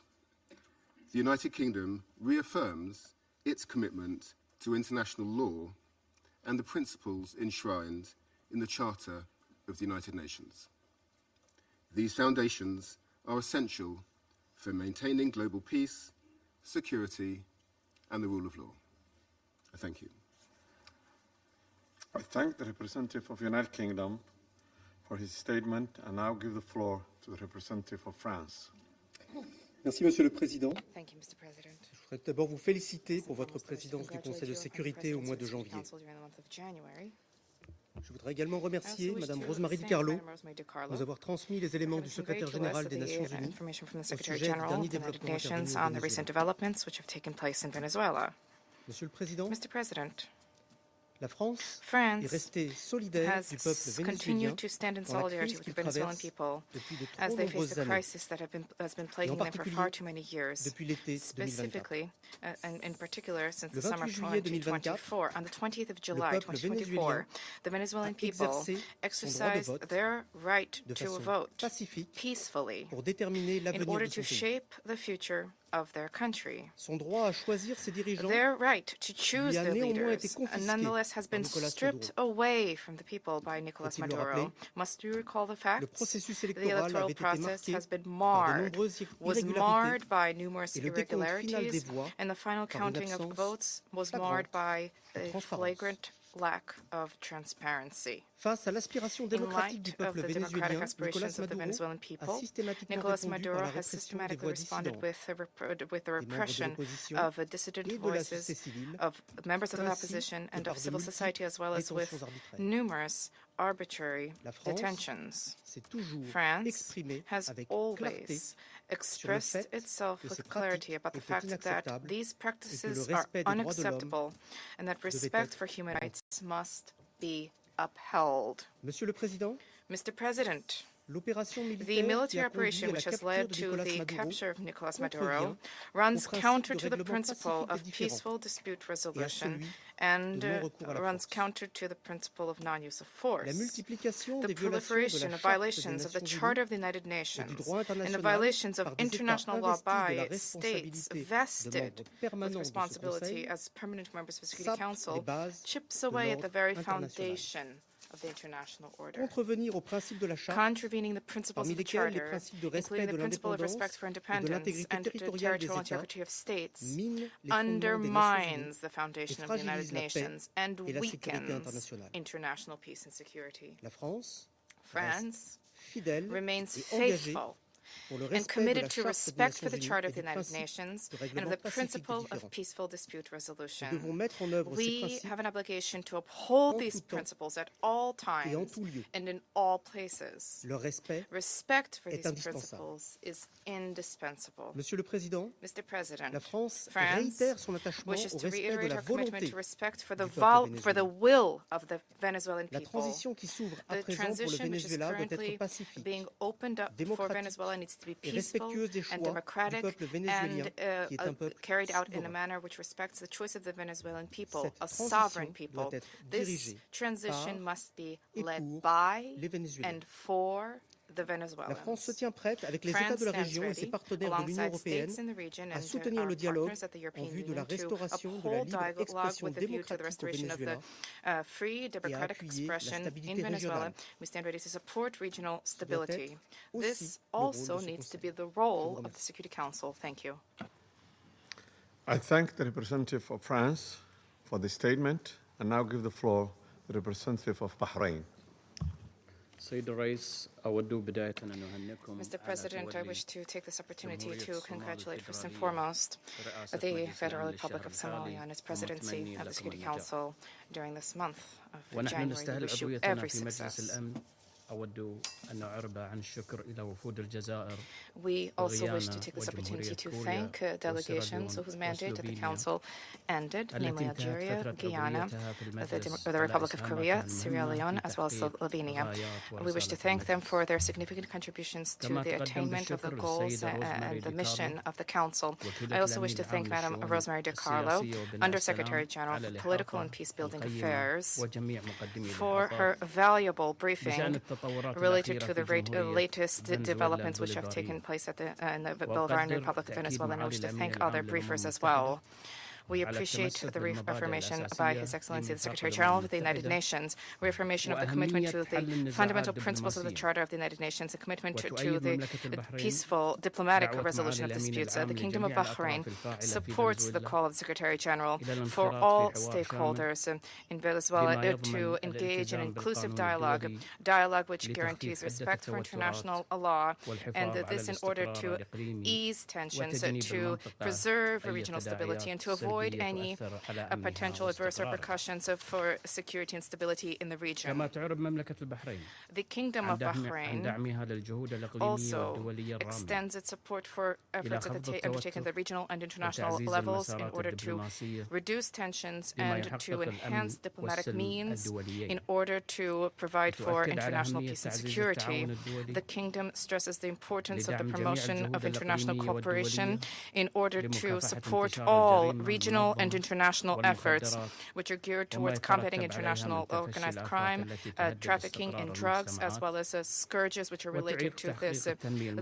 Speaker 14: the United Kingdom reaffirms its commitment to international law and the principles enshrined in the Charter of the United Nations. These foundations are essential for maintaining global peace, security, and the rule of law. I thank you.
Speaker 1: I thank the representative of the United Kingdom for his statement and now give the floor to the representative of France.
Speaker 15: Merci, Monsieur le Président.
Speaker 6: Thank you, Mr. President.
Speaker 15: Je voudrais d'abord vous féliciter pour votre présidence du Conseil de sécurité au mois de janvier. Je voudrais également remercier Madame Rosemary DiCarlo de nous avoir transmis les éléments du secrétaire général des Nations Unies au sujet du dernier développement intervenu au Venezuela. Monsieur le Président, la France est restée solidaire du peuple vénézuélien dans la crise qu'il traverse depuis de trop nombreuses années, et en particulier depuis l'été 2024. Le 28 juillet 2024, le peuple vénézuélien a exercé son droit de vote de façon pacifique pour déterminer l'avenir de son pays. Son droit à choisir ses dirigeants
Speaker 6: their right to choose
Speaker 15: lui a
Speaker 6: their
Speaker 15: néanmoins
Speaker 6: leaders
Speaker 15: été confisqué
Speaker 6: nonetheless has been
Speaker 15: par Nicolas
Speaker 6: stripped
Speaker 15: Maduro.
Speaker 6: away from the people by Nicolas
Speaker 15: Faut-il le
Speaker 6: Maduro.
Speaker 15: rappeler?
Speaker 6: Must you recall the fact?
Speaker 15: Le processus
Speaker 6: The
Speaker 15: électoral
Speaker 6: electoral
Speaker 15: avait été
Speaker 6: process
Speaker 15: marqué
Speaker 6: has been
Speaker 15: par de
Speaker 6: marred,
Speaker 15: nombreuses
Speaker 6: was
Speaker 15: irrégularités
Speaker 6: marred by numerous
Speaker 15: et le décompte final des
Speaker 6: irregularities,
Speaker 15: voix
Speaker 6: and the final
Speaker 15: par une
Speaker 6: counting of
Speaker 15: absence
Speaker 6: votes was
Speaker 15: flagrante
Speaker 6: marred by
Speaker 15: de
Speaker 6: a
Speaker 15: transparence.
Speaker 6: flagrant lack of transparency.
Speaker 15: Face à l'aspiration
Speaker 6: In
Speaker 15: démocratique du
Speaker 6: light of
Speaker 15: peuple
Speaker 6: the democratic
Speaker 15: vénézuélien,
Speaker 6: aspirations
Speaker 15: Nicolas
Speaker 6: of the
Speaker 15: Maduro
Speaker 6: Venezuelan
Speaker 15: a
Speaker 6: people,
Speaker 15: systématiquement
Speaker 6: Nicolas
Speaker 15: répondu par
Speaker 6: Maduro
Speaker 15: la
Speaker 6: has
Speaker 15: répression des
Speaker 6: systematically
Speaker 15: voix
Speaker 6: responded
Speaker 15: dissidentes,
Speaker 6: with the
Speaker 15: des membres de
Speaker 6: repression
Speaker 15: l'opposition
Speaker 6: of dissident
Speaker 15: et de la
Speaker 6: voices
Speaker 15: société civile,
Speaker 6: of members of the
Speaker 15: ainsi
Speaker 6: opposition
Speaker 15: que
Speaker 6: and
Speaker 15: par
Speaker 6: of
Speaker 15: de
Speaker 6: civil society, as well as
Speaker 15: multiples
Speaker 6: with
Speaker 15: détentions arbitraires.
Speaker 6: numerous arbitrary
Speaker 15: La France
Speaker 6: detentions.
Speaker 15: s'est toujours
Speaker 6: France
Speaker 15: exprimée
Speaker 6: has
Speaker 15: avec clarté
Speaker 6: always expressed
Speaker 15: fait
Speaker 6: itself
Speaker 15: que ces
Speaker 6: with clarity
Speaker 15: pratiques
Speaker 6: about the
Speaker 15: étaient
Speaker 6: fact that
Speaker 15: inacceptables
Speaker 6: these
Speaker 15: et que le
Speaker 6: practices are
Speaker 15: respect des droits de l'homme
Speaker 6: unacceptable and that
Speaker 15: devait
Speaker 6: respect
Speaker 15: être
Speaker 6: for human rights must be upheld.
Speaker 15: Monsieur le Président,
Speaker 6: Mr. President,
Speaker 15: l'opération
Speaker 6: the
Speaker 15: militaire qui
Speaker 6: military
Speaker 15: a conduit
Speaker 6: operation
Speaker 15: à la
Speaker 6: which has
Speaker 15: capture
Speaker 6: led
Speaker 15: de
Speaker 6: to
Speaker 15: Nicolas
Speaker 6: the
Speaker 15: Maduro
Speaker 6: capture of Nicolas
Speaker 15: contrevient
Speaker 6: Maduro
Speaker 15: au
Speaker 6: runs
Speaker 15: principe
Speaker 6: counter
Speaker 15: de
Speaker 6: to the
Speaker 15: règlement
Speaker 6: principle
Speaker 15: pacifique des
Speaker 6: of
Speaker 15: différends
Speaker 6: peaceful dispute
Speaker 15: et à
Speaker 6: resolution
Speaker 15: celui
Speaker 6: and
Speaker 15: de non-recours à la
Speaker 6: runs
Speaker 15: force.
Speaker 6: counter to the principle of non-use of force.
Speaker 15: La multiplication
Speaker 6: The
Speaker 15: des violations de
Speaker 6: proliferation
Speaker 15: la
Speaker 6: of
Speaker 15: Charte des
Speaker 6: violations of the
Speaker 15: Nations
Speaker 6: Charter
Speaker 15: Unies
Speaker 6: of the United
Speaker 15: et
Speaker 6: Nations
Speaker 15: du droit
Speaker 6: and the
Speaker 15: international
Speaker 6: violations of
Speaker 15: par des États
Speaker 6: international law
Speaker 15: investis de la
Speaker 6: by states
Speaker 15: responsabilité de
Speaker 6: vested
Speaker 15: membres
Speaker 6: with
Speaker 15: permanents de ce
Speaker 6: responsibility
Speaker 15: Conseil
Speaker 6: as permanent members of the Security
Speaker 15: sapent les
Speaker 6: Council
Speaker 15: bases
Speaker 6: chips
Speaker 15: de
Speaker 6: away at the
Speaker 15: l'ordre
Speaker 6: very
Speaker 15: international.
Speaker 6: foundation of the international order.
Speaker 15: Contrevenir aux principes de la Charte,
Speaker 6: Contravening the principles
Speaker 15: parmi
Speaker 6: of the
Speaker 15: lesquels les
Speaker 6: Charter,
Speaker 15: principes de respect
Speaker 6: including
Speaker 15: de
Speaker 6: the principle of respect
Speaker 15: l'indépendance
Speaker 6: for
Speaker 15: et de
Speaker 6: independence
Speaker 15: l'intégrité
Speaker 6: and
Speaker 15: territoriale des
Speaker 6: territorial
Speaker 15: États,
Speaker 6: integrity of states,
Speaker 15: mine les fondements des Nations Unies
Speaker 6: undermines the
Speaker 15: et
Speaker 6: foundation of the United
Speaker 15: fragilise la paix
Speaker 6: Nations and
Speaker 15: et la sécurité
Speaker 6: weakens
Speaker 15: internationale.
Speaker 6: international peace and security.
Speaker 15: La France
Speaker 6: France
Speaker 15: fidèle
Speaker 6: remains
Speaker 15: et engagée
Speaker 6: faithful
Speaker 15: pour le
Speaker 6: and
Speaker 15: respect de
Speaker 6: committed
Speaker 15: la
Speaker 6: to
Speaker 15: Charte des
Speaker 6: respect for
Speaker 15: Nations
Speaker 6: the
Speaker 15: Unies
Speaker 6: Charter
Speaker 15: et
Speaker 6: of the
Speaker 15: du
Speaker 6: United
Speaker 15: principe
Speaker 6: Nations
Speaker 15: de
Speaker 6: and of
Speaker 15: règlement
Speaker 6: the
Speaker 15: pacifique des
Speaker 6: principle of
Speaker 15: différends.
Speaker 6: peaceful dispute resolution.
Speaker 15: Nous devons mettre en œuvre ces
Speaker 6: We
Speaker 15: principes
Speaker 6: have an obligation to uphold
Speaker 15: en
Speaker 6: these
Speaker 15: tout temps
Speaker 6: principles at all
Speaker 15: et en
Speaker 6: times
Speaker 15: tout lieu.
Speaker 6: and in all places.
Speaker 15: Leur respect
Speaker 6: Respect for
Speaker 15: est
Speaker 6: these
Speaker 15: indispensable.
Speaker 6: principles is indispensable.
Speaker 15: Monsieur le Président,
Speaker 6: Mr. President,
Speaker 15: la France
Speaker 6: France
Speaker 15: réitère son attachement
Speaker 6: wishes
Speaker 15: au
Speaker 6: to
Speaker 15: respect de
Speaker 6: reiterate
Speaker 15: la
Speaker 6: our commitment
Speaker 15: volonté
Speaker 6: to respect for
Speaker 15: du
Speaker 6: the
Speaker 15: peuple
Speaker 6: for the
Speaker 15: vénézuélien.
Speaker 6: will of the Venezuelan
Speaker 15: La
Speaker 6: people.
Speaker 15: transition qui s'ouvre à
Speaker 6: The
Speaker 15: présent pour le
Speaker 6: transition which is
Speaker 15: Venezuela doit être
Speaker 6: currently
Speaker 15: pacifique,
Speaker 6: being opened up for
Speaker 15: démocratique
Speaker 6: Venezuela needs to be
Speaker 15: et
Speaker 6: peaceful
Speaker 15: respectueuse des
Speaker 6: and
Speaker 15: choix du
Speaker 6: democratic
Speaker 15: peuple vénézuélien,
Speaker 6: and
Speaker 15: qui est un peuple
Speaker 6: carried out in a
Speaker 15: souverain.
Speaker 6: manner which respects the choice of the Venezuelan people,
Speaker 15: Cette
Speaker 6: a
Speaker 15: transition
Speaker 6: sovereign
Speaker 15: doit
Speaker 6: people.
Speaker 15: être
Speaker 6: This
Speaker 15: dirigée
Speaker 6: transition
Speaker 15: par
Speaker 6: must be
Speaker 15: et
Speaker 6: led
Speaker 15: pour
Speaker 6: by
Speaker 15: les Vénézuéliens.
Speaker 6: and for Venezuelans.
Speaker 15: La France se tient prête avec les États de la région et ses partenaires de l'Union européenne à soutenir le dialogue en vue de la restauration de la libre expression démocratique au Venezuela
Speaker 6: free democratic expression in Venezuela. We stand ready to support regional stability. This also needs to be the role of the Security Council. Thank you.
Speaker 1: I thank the representative of France for the statement and now give the floor to the representative of Bahrain.
Speaker 6: Mr. President, I wish to take this opportunity to congratulate first and foremost the Federal Republic of Somalia on its presidency of the Security Council during this month of January. We wish you every success. We also wish to take this opportunity to thank delegations whose mandate at the Council ended, namely Algeria, Guyana, the Republic of Korea, Sierra Leone, as well as Slovenia. We wish to thank them for their significant contributions to the attainment of the goals and the mission of the Council. I also wish to thank Madam Rosemary DiCarlo, Undersecretary General for Political and Peace-Building Affairs, for her valuable briefing related to the latest developments which have taken place in the Bolivarian Republic of Venezuela, and I wish to thank other briefers as well. We appreciate the reaffirmation by His Excellency the Secretary General of the United Nations, reaffirmation of the commitment to the fundamental principles of the Charter of the United Nations, a commitment to the peaceful diplomatic resolution of disputes. The Kingdom of Bahrain supports the call of the Secretary General for all stakeholders in Venezuela to engage in inclusive dialogue which guarantees respect for international law, and this in order to ease tensions, to preserve regional stability, and to avoid any potential adverse repercussions for security and stability in the region. The Kingdom of Bahrain also extends its support for efforts undertaken at the regional and international levels in order to reduce tensions and to enhance diplomatic means in order to provide for international peace and security. The Kingdom stresses the importance of the promotion of international cooperation in order to support all regional and international efforts which are geared towards combating international organized crime, trafficking in drugs, as well as scourges which are related to this.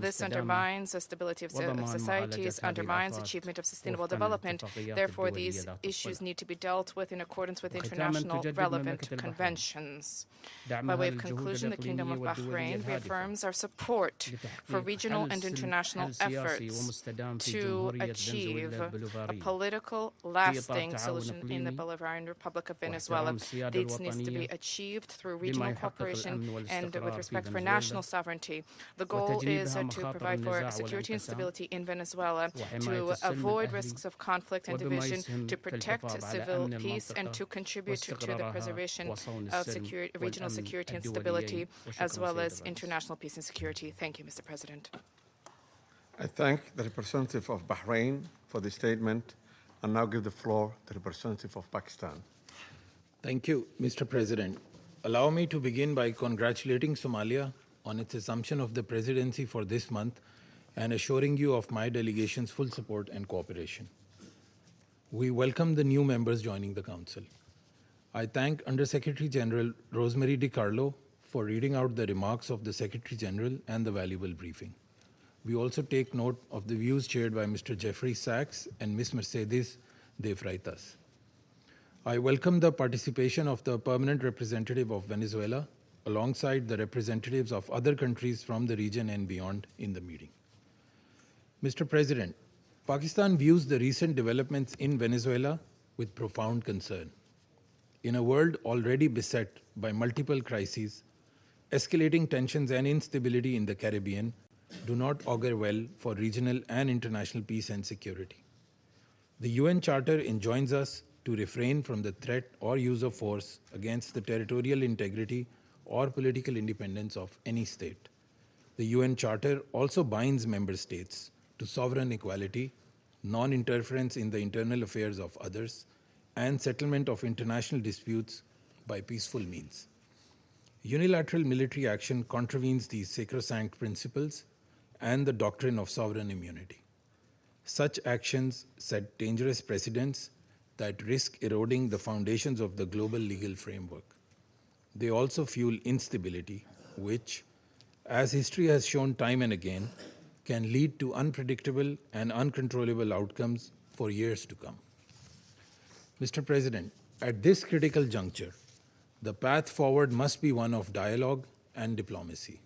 Speaker 6: This undermines the stability of societies, undermines achievement of sustainable development. Therefore, these issues need to be dealt with in accordance with international relevant conventions. By way of conclusion, the Kingdom of Bahrain reaffirms our support for regional and international efforts to achieve a political, lasting solution in the Bolivarian Republic of Venezuela. This needs to be achieved through regional cooperation and with respect for national sovereignty. The goal is to provide for security and stability in Venezuela, to avoid risks of conflict and division, to protect civil peace, and to contribute to the preservation of regional security and stability, as well as international peace and security. Thank you, Mr. President.
Speaker 1: I thank the representative of Bahrain for the statement and now give the floor to the representative of Pakistan.
Speaker 16: Thank you, Mr. President. Allow me to begin by congratulating Somalia on its assumption of the presidency for this month and assuring you of my delegation's full support and cooperation. We welcome the new members joining the Council. I thank Undersecretary General Rosemary DiCarlo for reading out the remarks of the Secretary General and the valuable briefing. We also take note of the views shared by Mr. Jeffrey Sachs and Ms. Mercedes de Freitas. I welcome the participation of the permanent representative of Venezuela alongside the representatives of other countries from the region and beyond in the meeting. Mr. President, Pakistan views the recent developments in Venezuela with profound concern. In a world already beset by multiple crises, escalating tensions and instability in the Caribbean do not augur well for regional and international peace and security. The UN Charter enjoins us to refrain from the threat or use of force against the territorial integrity or political independence of any state. The UN Charter also binds member states to sovereign equality, non-interference in the internal affairs of others, and settlement of international disputes by peaceful means. Unilateral military action contravenes these sacrosanct principles and the doctrine of sovereign immunity. Such actions set dangerous precedents that risk eroding the foundations of the global legal framework. They also fuel instability, which, as history has shown time and again, can lead to unpredictable and uncontrollable outcomes for years to come. Mr. President, at this critical juncture, the path forward must be one of dialogue and diplomacy.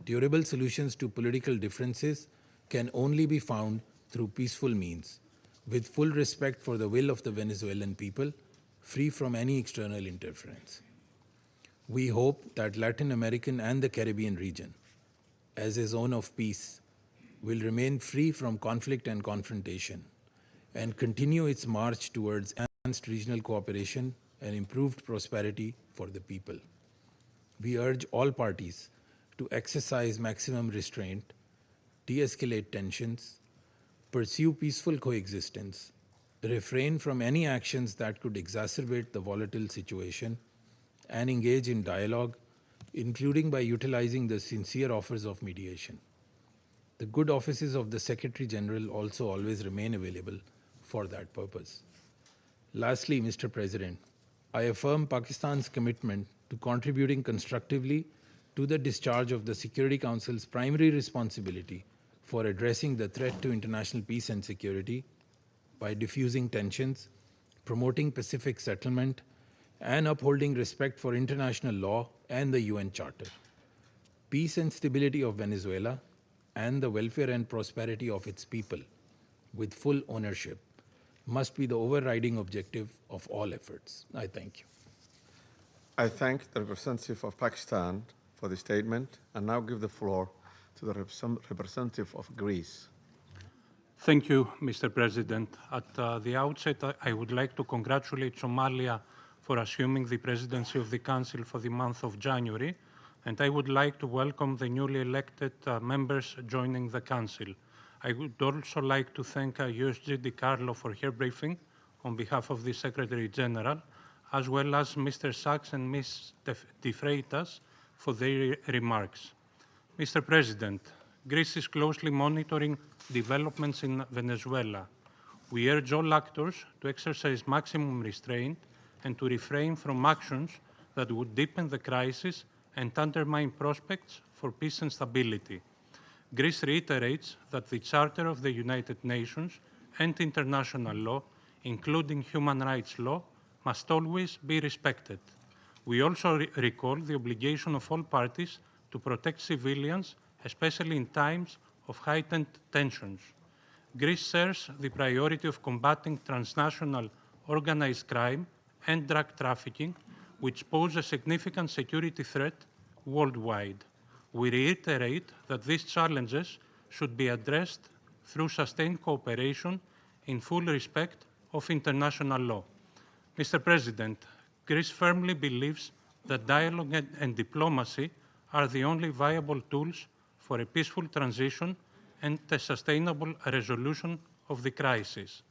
Speaker 16: Durable solutions to political differences can only be found through peaceful means, with full respect for the will of the Venezuelan people, free from any external interference. We hope that Latin American and the Caribbean region, as a zone of peace, will remain free from conflict and confrontation and continue its march towards enhanced regional cooperation and improved prosperity for the people. We urge all parties to exercise maximum restraint, de-escalate tensions, pursue peaceful coexistence, refrain from any actions that could exacerbate the volatile situation, and engage in dialogue, including by utilizing the sincere offers of mediation. The good offices of the Secretary General also always remain available for that purpose. Lastly, Mr. President, I affirm Pakistan's commitment to contributing constructively to the discharge of the Security Council's primary responsibility for addressing the threat to international peace and security by diffusing tensions, promoting pacific settlement, and upholding respect for international law and the UN Charter. Peace and stability of Venezuela and the welfare and prosperity of its people, with full ownership, must be the overriding objective of all efforts. I thank you.
Speaker 1: I thank the representative of Pakistan for the statement and now give the floor to the representative of Greece.
Speaker 17: Thank you, Mr. President. At the outset, I would like to congratulate Somalia for assuming the presidency of the Council for the month of January, and I would like to welcome the newly elected members joining the Council. I would also like to thank USG DiCarlo for her briefing on behalf of the Secretary General, as well as Mr. Sachs and Ms. De Freitas for their remarks. Mr. President, Greece is closely monitoring developments in Venezuela. We urge all actors to exercise maximum restraint and to refrain from actions that would deepen the crisis and undermine prospects for peace and stability. Greece reiterates that the Charter of the United Nations and international law, including human rights law, must always be respected. We also recall the obligation of all parties to protect civilians, especially in times of heightened tensions. Greece shares the priority of combating transnational organized crime and drug trafficking, which pose a significant security threat worldwide. We reiterate that these challenges should be addressed through sustained cooperation in full respect of international law. Mr. President, Greece firmly believes that dialogue and diplomacy are the only viable tools for a peaceful transition and a sustainable resolution of the crisis.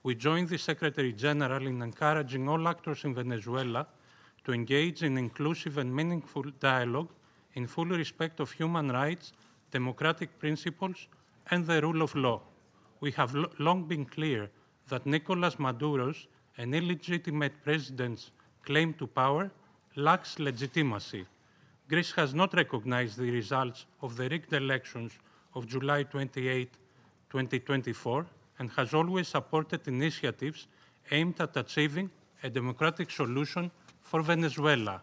Speaker 17: We join the Secretary General in encouraging all actors in Venezuela to engage in inclusive and meaningful dialogue in full respect of human rights, democratic principles, and the rule of law. We have long been clear that Nicolas Maduro's and illegitimate president's claim to power lacks legitimacy. Greece has not recognized the results of the rigged elections of July 28, 2024, and has always supported initiatives aimed at achieving a democratic solution for Venezuela.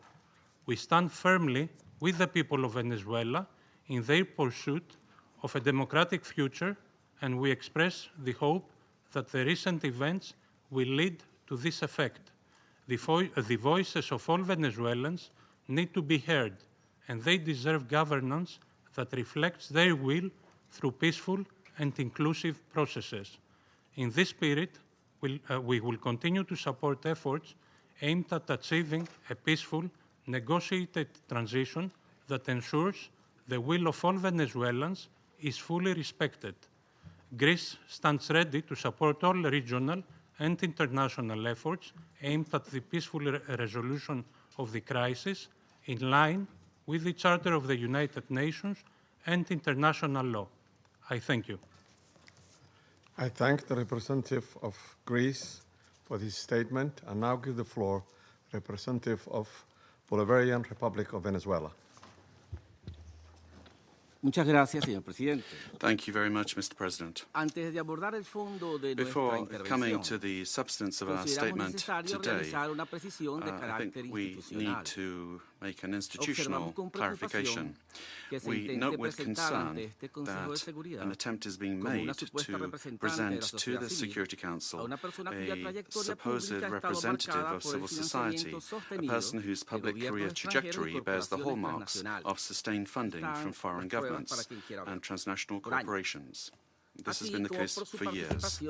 Speaker 17: We stand firmly with the people of Venezuela in their pursuit of a democratic future, and we express the hope that the recent events will lead to this effect. The voices of all Venezuelans need to be heard, and they deserve governance that reflects their will through peaceful and inclusive processes. In this spirit, we will continue to support efforts aimed at achieving a peaceful, negotiated transition that ensures the will of all Venezuelans is fully respected. Greece stands ready to support all regional and international efforts aimed at the peaceful resolution of the crisis in line with the Charter of the United Nations and international law. I thank you.
Speaker 1: I thank the representative of Greece for this statement and now give the floor to the representative of Bolivarian Republic of Venezuela.
Speaker 18: Muchas gracias, señor presidente.
Speaker 5: Thank you very much, Mr. President. Before coming to the substance of our statement today, I think we need to make an institutional clarification. We note with concern that an attempt is being made to present to the Security Council a supposed representative of civil society, a person whose public career trajectory bears the hallmarks of sustained funding from foreign governments and transnational corporations. This has been the case for years,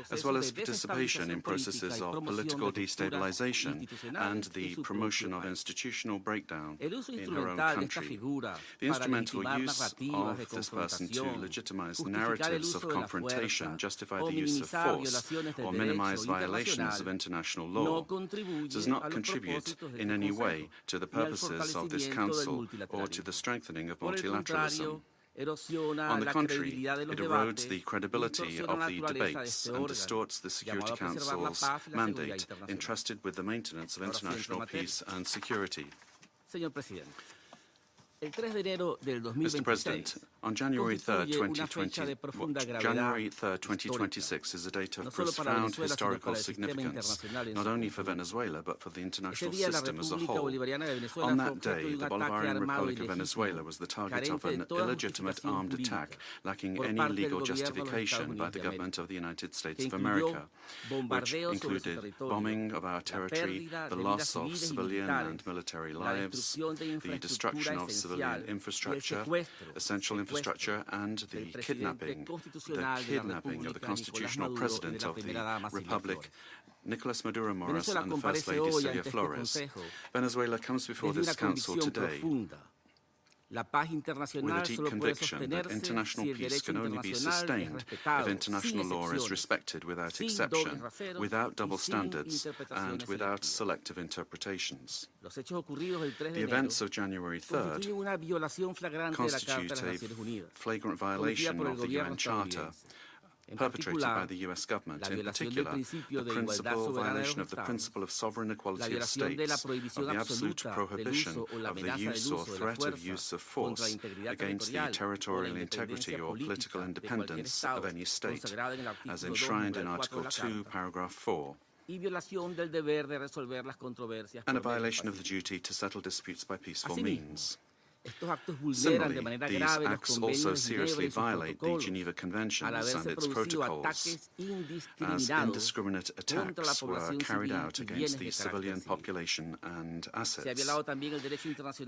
Speaker 5: as well as participation in processes of political destabilization and the promotion of institutional breakdown in her own country. The instrumental use of this person to legitimize narratives of confrontation, justify the use of force, or minimize violations of international law does not contribute in any way to the purposes of this Council or to the strengthening of multilateralism. On the contrary, it erodes the credibility of the debates and distorts the Security Council's mandate entrusted with the maintenance of international peace and security. Mr. President, on January 3rd, 2026 is a date of profound historical significance, not only for Venezuela, but for the international system as a whole. On that day, the Bolivarian Republic of Venezuela was the target of an illegitimate armed attack, lacking any legal justification by the government of the United States of America, which included bombing of our territory, the loss of civilian and military lives, the destruction of civilian infrastructure, essential infrastructure, and the kidnapping of the constitutional president of the Republic, Nicolas Maduro Moros, and the First Lady Celia Flores. Venezuela comes before this Council today with a deep conviction that international peace can only be sustained if international law is respected without exception, without double standards, and without selective interpretations. The events of January 3rd constitute a flagrant violation of the UN Charter, perpetrated by the US government, in particular the violation of the principle of sovereign equality of states, of the absolute prohibition of the use or threat of use of force against the territorial integrity or political independence of any state, as enshrined in Article 2, Paragraph 4, and a violation of the duty to settle disputes by peaceful means. Similarly, these acts also seriously violate the Geneva Conventions and its protocols, as indiscriminate attacks were carried out against the civilian population and assets.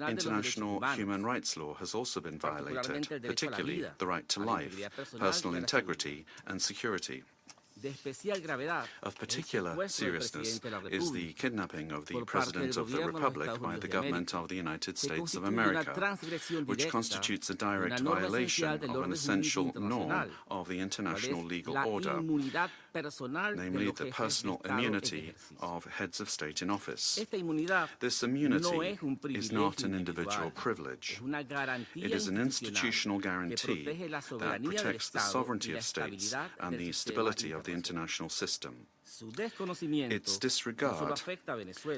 Speaker 5: International human rights law has also been violated, particularly the right to life, personal integrity, and security. Of particular seriousness is the kidnapping of the President of the Republic by the government of the United States of America, which constitutes a direct violation of an essential norm of the international legal order, namely the personal immunity of heads of state in office. This immunity is not an individual privilege. It is an institutional guarantee that protects the sovereignty of states and the stability of the international system. Its disregard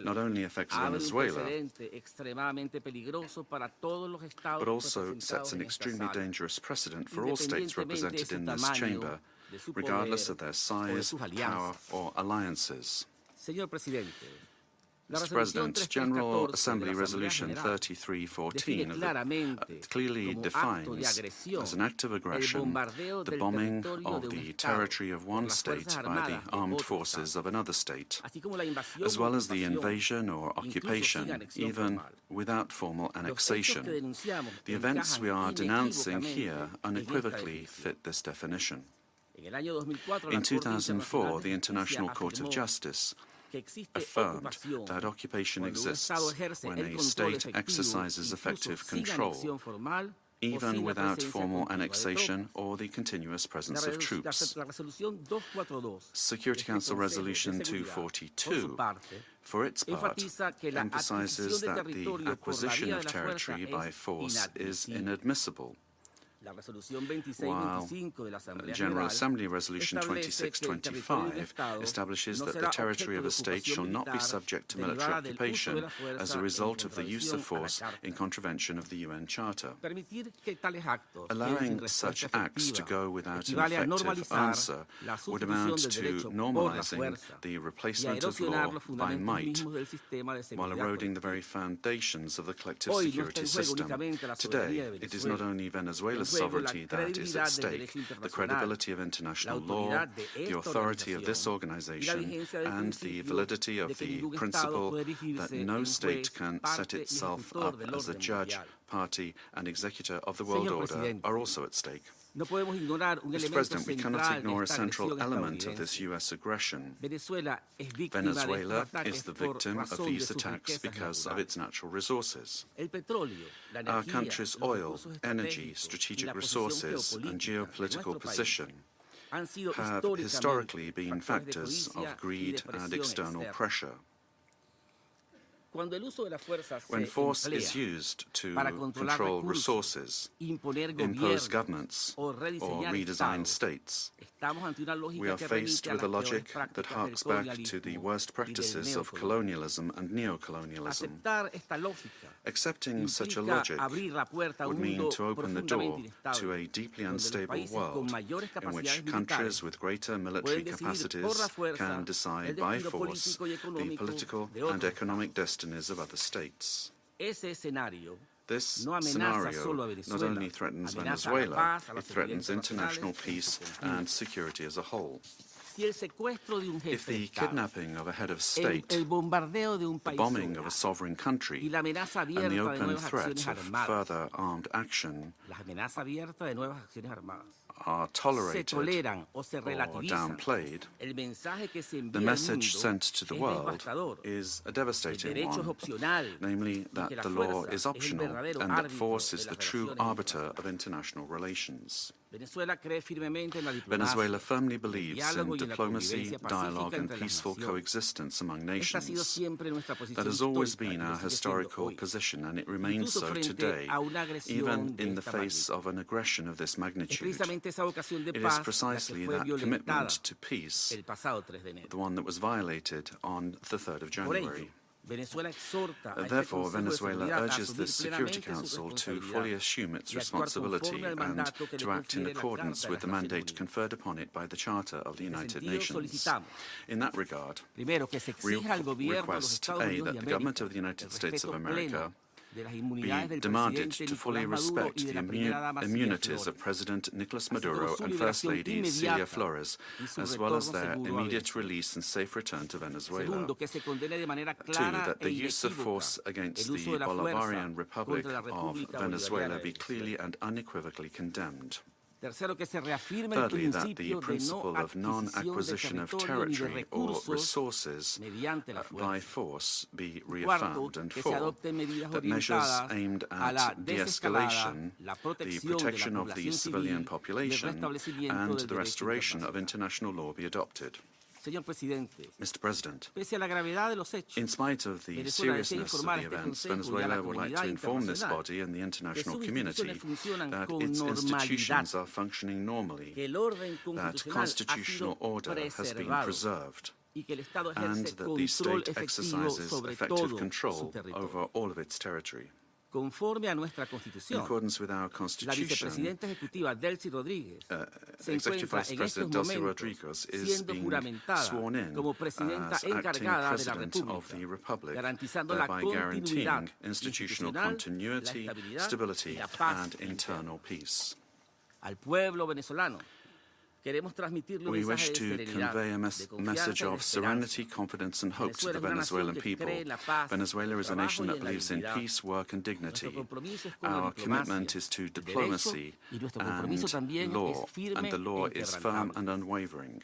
Speaker 5: not only affects Venezuela, but also sets an extremely dangerous precedent for all states represented in this chamber, regardless of their size, power, or alliances. Mr. President, General Assembly Resolution 3314 clearly defines as an act of aggression the bombing of the territory of one state by the armed forces of another state, as well as the invasion or occupation, even without formal annexation. The events we are denouncing here unequivocally fit this definition. In 2004, the International Court of Justice affirmed that occupation exists when a state exercises effective control, even without formal annexation or the continuous presence of troops. Security Council Resolution 242, for its part, emphasizes that the acquisition of territory by force is inadmissible, while General Assembly Resolution 2625 establishes that the territory of a state shall not be subject to military occupation as a result of the use of force in contravention of the UN Charter. Allowing such acts to go without an effective answer would amount to normalizing the replacement of law by might, while eroding the very foundations of the collective security system. Today, it is not only Venezuela's sovereignty that is at stake, the credibility of international law, the authority of this organization, and the validity of the principle that no state can set itself up as a judge, party, and executor of the world order are also at stake. Mr. President, we cannot ignore a central element of this U.S. aggression. Venezuela is the victim of these attacks because of its natural resources. Our country's oil, energy, strategic resources, and geopolitical position have historically been factors of greed and external pressure. When force is used to control resources, impose governments, or redesign states, we are faced with a logic that harks back to the worst practices of colonialism and neocolonialism. Accepting such a logic would mean to open the door to a deeply unstable world in which countries with greater military capacities can decide by force the political and economic destinies of other states. This scenario not only threatens Venezuela, it threatens international peace and security as a whole. If the kidnapping of a head of state, the bombing of a sovereign country, and the open threat of further armed action are tolerated or downplayed, the message sent to the world is a devastating one, namely that the law is optional and that force is the true arbiter of international relations. Venezuela firmly believes in diplomacy, dialogue, and peaceful coexistence among nations. That has always been our historical position, and it remains so today, even in the face of an aggression of this magnitude. It is precisely that commitment to peace, the one that was violated on the 3rd of January. Therefore, Venezuela urges the Security Council to fully assume its responsibility and to act in accordance with the mandate conferred upon it by the Charter of the United Nations. In that regard, we request, A, that the government of the United States of America be demanded to fully respect the immunities of President Nicolas Maduro and First Lady Celia Flores, as well as their immediate release and safe return to Venezuela. 2, that the use of force against the Bolivarian Republic of Venezuela be clearly and unequivocally condemned. Thirdly, that the principle of non-acquisition of territory or resources by force be reaffirmed. And 4, that measures aimed at de-escalation, the protection of the civilian population, and the restoration of international law be adopted. Mr. President, in spite of the seriousness of the events, Venezuela would like to inform this body and the international community that its institutions are functioning normally, that constitutional order has been preserved, and that the state exercises effective control over all of its territory. In accordance with our Constitution, Executive Vice President Delcy Rodriguez is being sworn in as acting President of the Republic, thereby guaranteeing institutional continuity, stability, and internal peace. We wish to convey a message of serenity, confidence, and hope to the Venezuelan people. Venezuela is a nation that believes in peace, work, and dignity. Our commitment is to diplomacy and law, and the law is firm and unwavering.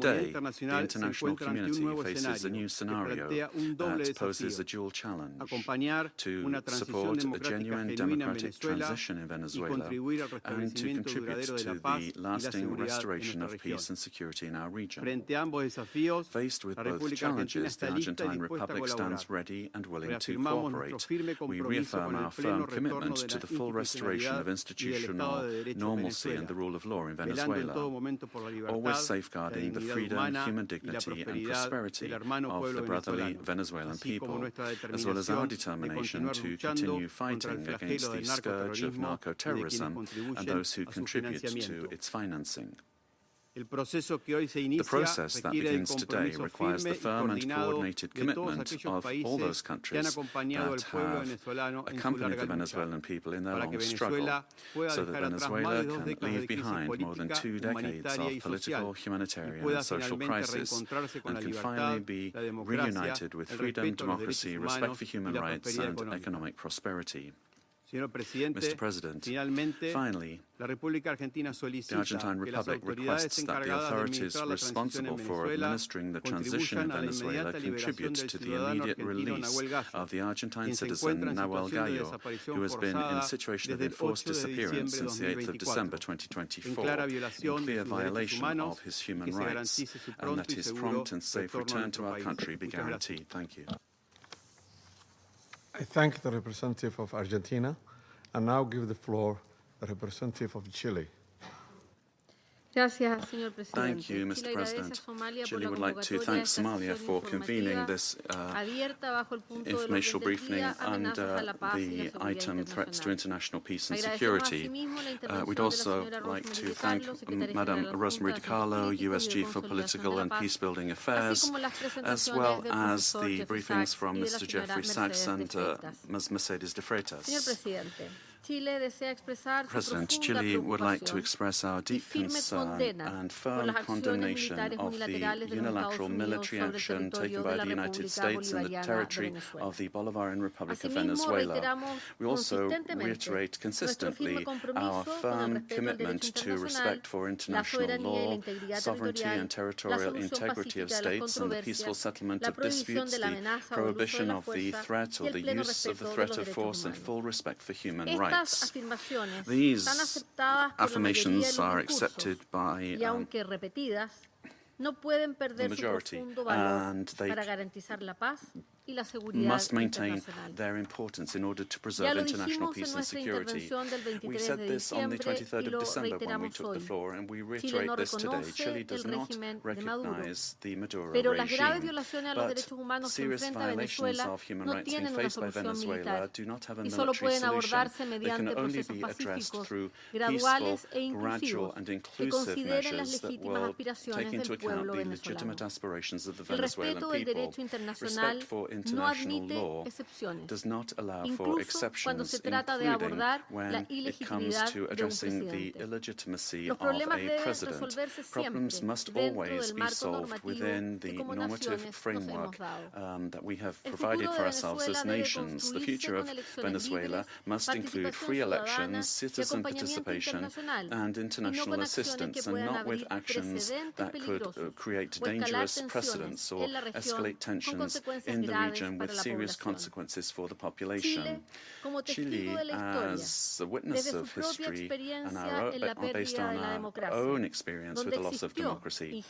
Speaker 18: Today, the international community faces a new scenario that poses a dual challenge: to support a genuine democratic transition in Venezuela and to contribute to the lasting restoration of peace and security in our region. Faced with both challenges, the Argentine Republic stands ready and willing to cooperate. We reaffirm our firm commitment to the full restoration of institutional normalcy and the rule of law in Venezuela, always safeguarding the freedom, human dignity and prosperity of the brotherly Venezuelan people, as well as our determination to continue fighting against the scourge of narco-terrorism and those who contribute to its financing. The process that begins today requires the firm and coordinated commitment of all those countries that have accompanied the Venezuelan people in their long struggle, so that Venezuela can leave behind more than 2 decades of political, humanitarian and social crisis and can finally be reunited with freedom, democracy, respect for human rights and economic prosperity. Mr. President, finally, the Argentine Republic requests that the authorities responsible for administering the transition in Venezuela contribute to the immediate release of the Argentine citizen Nahuel Gallo, who has been in a situation of enforced disappearance since the 8th of December 2024, in clear violation of his human rights, and that his prompt and safe return to our country be guaranteed. Thank you.
Speaker 1: I thank the representative of Argentina and now give the floor to the representative of Chile.
Speaker 18: Thank you, Mr. President. Chile would like to thank Somalia for convening this informational briefing under the item Threats to International Peace and Security. We'd also like to thank Madam Rosemary DiCarlo, USG for Political and Peacebuilding Affairs, as well as the briefings from Mr. Jeffrey Sachs and Ms. Mercedes de Freitas. President, Chile would like to express our deep concern and firm condemnation of the unilateral military action taken by the United States in the territory of the Bolivarian Republic of Venezuela. We also reiterate consistently our firm commitment to respect for international law, sovereignty and territorial integrity of states, and the peaceful settlement of disputes, the prohibition of the threat or the use of the threat of force, and full respect for human rights. These affirmations are accepted by the majority, and they must maintain their importance in order to preserve international peace and security. We said this on the 23rd of December when we took the floor, and we reiterate this today. Chile does not recognize the Maduro regime, but serious violations of human rights being faced by Venezuela do not have a military solution. They can only be addressed through peaceful, gradual and inclusive measures that will take into account the legitimate aspirations of the Venezuelan people. Respect for international law does not allow for exceptions, including when it comes to addressing the illegitimacy of a president. Problems must always be solved within the normative framework that we have provided for ourselves as nations. The future of Venezuela must include free elections, citizen participation, and international assistance, and not with actions that could create dangerous precedents or escalate tensions in the region with serious consequences for the population. Chile, as a witness of history and based on our own experience with the loss of democracy,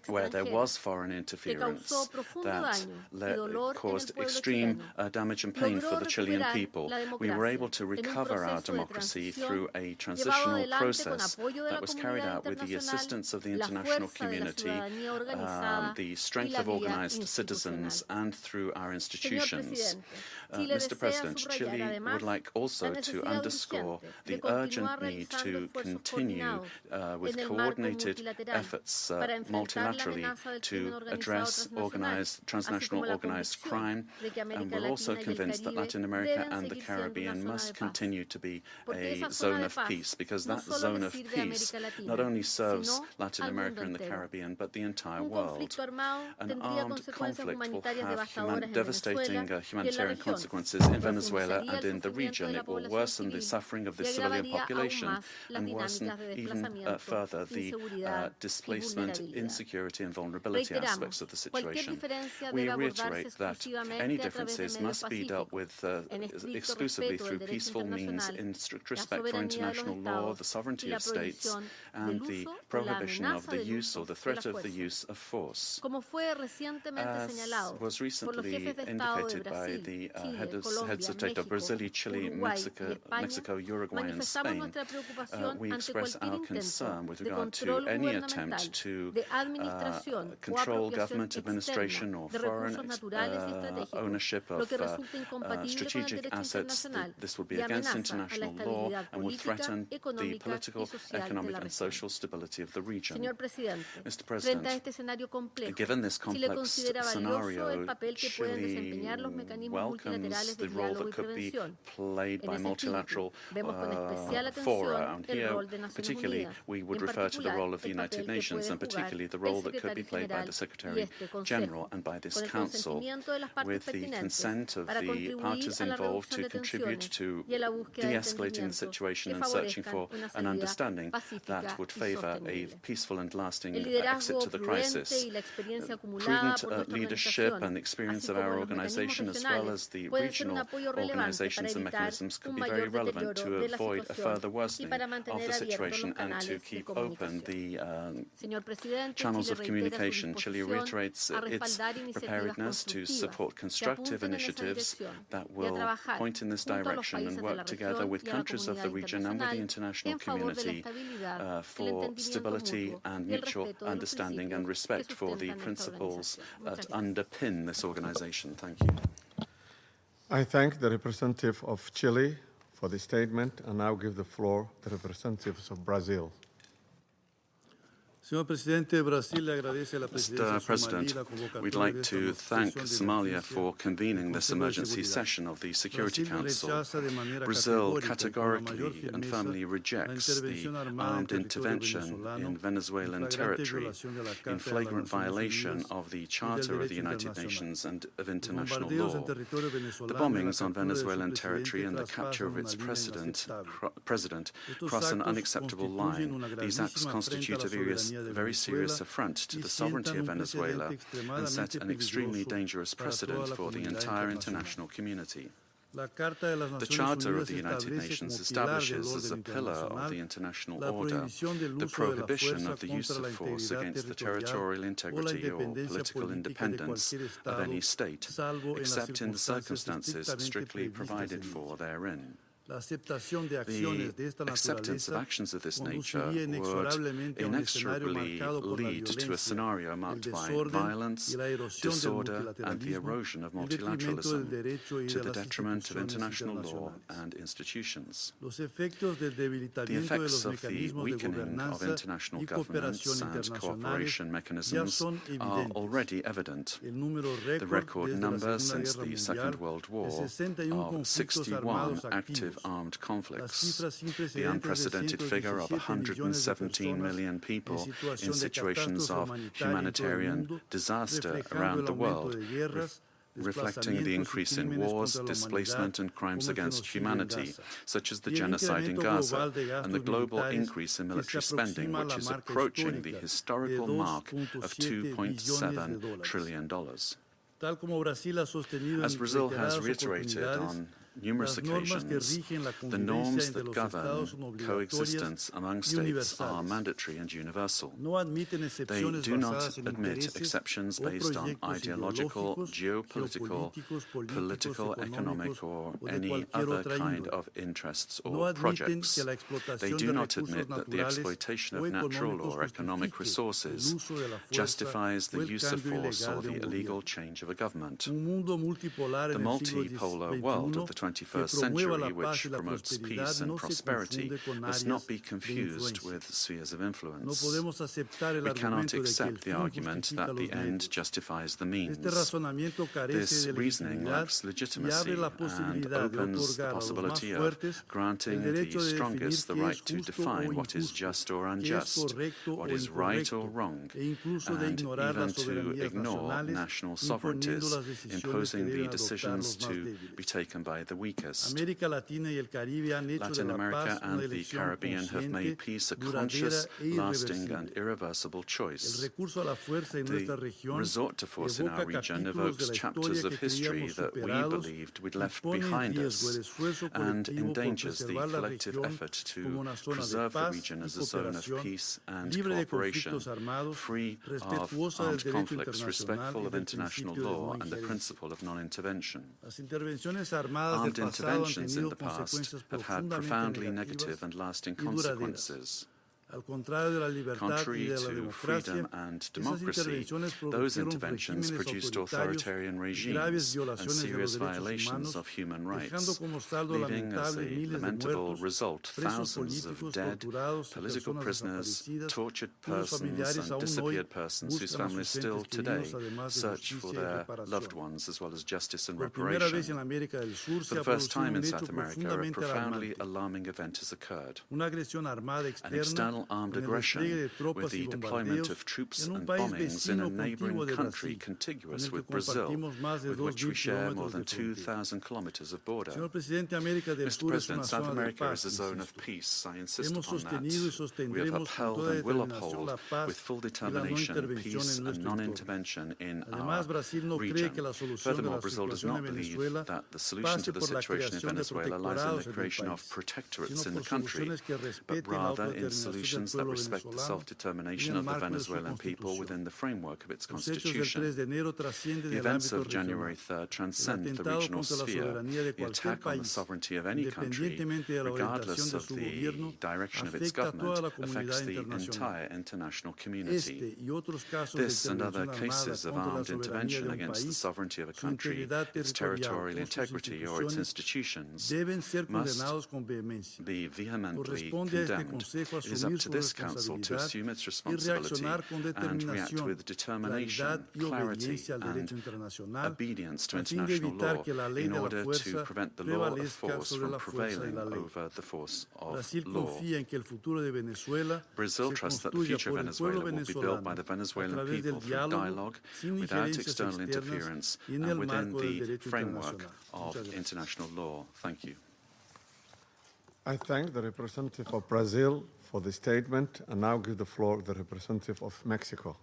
Speaker 18: where there was foreign interference that caused extreme damage and pain for the Chilean people, we were able to recover our democracy through a transitional process that was carried out with the assistance of the international community, the strength of organized citizens, and through our institutions. Mr. President, Chile would like also to underscore the urgent need to continue with coordinated efforts multilaterally to address transnational organized crime, and we're also convinced that Latin America and the Caribbean must continue to be a zone of peace, because that zone of peace not only serves Latin America and the Caribbean, but the entire world. An armed conflict will have devastating humanitarian consequences in Venezuela and in the region. It will worsen the suffering of the civilian population and worsen even further the displacement, insecurity and vulnerability aspects of the situation. We reiterate that any differences must be dealt with exclusively through peaceful means in strict respect for international law, the sovereignty of states, and the prohibition of the use or the threat of the use of force. As was recently
Speaker 5: recently indicated by the heads of state of Brazil, Chile, Mexico, Uruguay, and Spain, we express our concern with regard to any attempt to control government administration or foreign ownership of strategic assets. This would be against international law and would threaten the political, economic, and social stability of the region. Mr. President, given this complex scenario, Chile welcomes the role that could be played by multilateral fora. And here, particularly, we would refer to the role of the United Nations, and particularly the role that could be played by the Secretary General and by this Council, with the consent of the parties involved to contribute to de-escalating the situation and searching for an understanding that would favour a peaceful and lasting exit to the crisis. Prudent leadership and experience of our organisation, as well as the regional organisations and mechanisms, could be very relevant to avoid a further worsening of the situation and to keep open the channels of communication. Chile reiterates its preparedness to support constructive initiatives that will point in this direction and work together with countries of the region and with the international community for stability and mutual understanding and respect for the principles that underpin this organisation. Thank you.
Speaker 1: I thank the representative of Chile for the statement and now give the floor to the representatives of Brazil.
Speaker 5: Mr. President, we'd like to thank Somalia for convening this emergency session of the Security Council. Brazil categorically and firmly rejects the armed intervention in Venezuelan territory in flagrant violation of the Charter of the United Nations and of international law. The bombings on Venezuelan territory and the capture of its president cross an unacceptable line. These acts constitute a very serious affront to the sovereignty of Venezuela and set an extremely dangerous precedent for the entire international community. The Charter of the United Nations establishes as a pillar of the international order the prohibition of the use of force against the territorial integrity or political independence of any state, except in the circumstances strictly provided for therein. The acceptance of actions of this nature would inexorably lead to a scenario marked by violence, disorder, and the erosion of multilateralism to the detriment of international law and institutions. The effects of the weakening of international governance and cooperation mechanisms are already evident. The record number since the Second World War of 61 active armed conflicts, the unprecedented figure of 117 million people in situations of humanitarian disaster around the world, reflecting the increase in wars, displacement, and crimes against humanity, such as the genocide in Gaza, and the global increase in military spending, which is approaching the historical mark of $2.7 trillion. As Brazil has reiterated on numerous occasions, the norms that govern coexistence among states are mandatory and universal. They do not admit exceptions based on ideological, geopolitical, political, economic, or any other kind of interests or projects. They do not admit that the exploitation of natural or economic resources justifies the use of force or the illegal change of a government. The multipolar world of the 21st century, which promotes peace and prosperity, must not be confused with spheres of influence. We cannot accept the argument that the end justifies the means. This reasoning lacks legitimacy and opens the possibility of granting the strongest the right to define what is just or unjust, what is right or wrong, and even to ignore national sovereignties, imposing the decisions to be taken by the weakest. Latin America and the Caribbean have made peace a conscious, lasting and irreversible choice. The resort to force in our region evokes chapters of history that we believed we'd left behind us and endangers the collective effort to preserve the region as a zone of peace and cooperation, free of armed conflicts, respectful of international law and the principle of non-intervention. Armed interventions in the past have had profoundly negative and lasting consequences. Contrary to freedom and democracy, those interventions produced authoritarian regimes and serious violations of human rights, leaving as a lamentable result thousands of dead, political prisoners, tortured persons and disappeared persons whose families still today search for their loved ones as well as justice and reparation. For the first time in South America, a profoundly alarming event has occurred. An external armed aggression with the deployment of troops and bombings in a neighboring country contiguous with Brazil, with which we share more than 2,000 kilometers of border. Mr. President, South America is a zone of peace. I insist upon that. We have upheld and will uphold with full determination peace and non-intervention in our region. Furthermore, Brazil does not believe that the solution to the situation in Venezuela lies in the creation of protectorates in the country, but rather in solutions that respect the self-determination of the Venezuelan people within the framework of its constitution. The events of January 3rd transcend the regional sphere. The attack on the sovereignty of any country, regardless of the direction of its government, affects the entire international community. This and other cases of armed intervention against the sovereignty of a country, its territorial integrity or its institutions must be vehemently condemned. It is up to this Council to assume its responsibility and react with determination, clarity and obedience to international law in order to prevent the law of force from prevailing over the force of law. Brazil trusts that the future of Venezuela will be built by the Venezuelan people through dialogue, without external interference and within the framework of international law. Thank you.
Speaker 1: I thank the representative of Brazil for the statement and now give the floor to the representative of Mexico.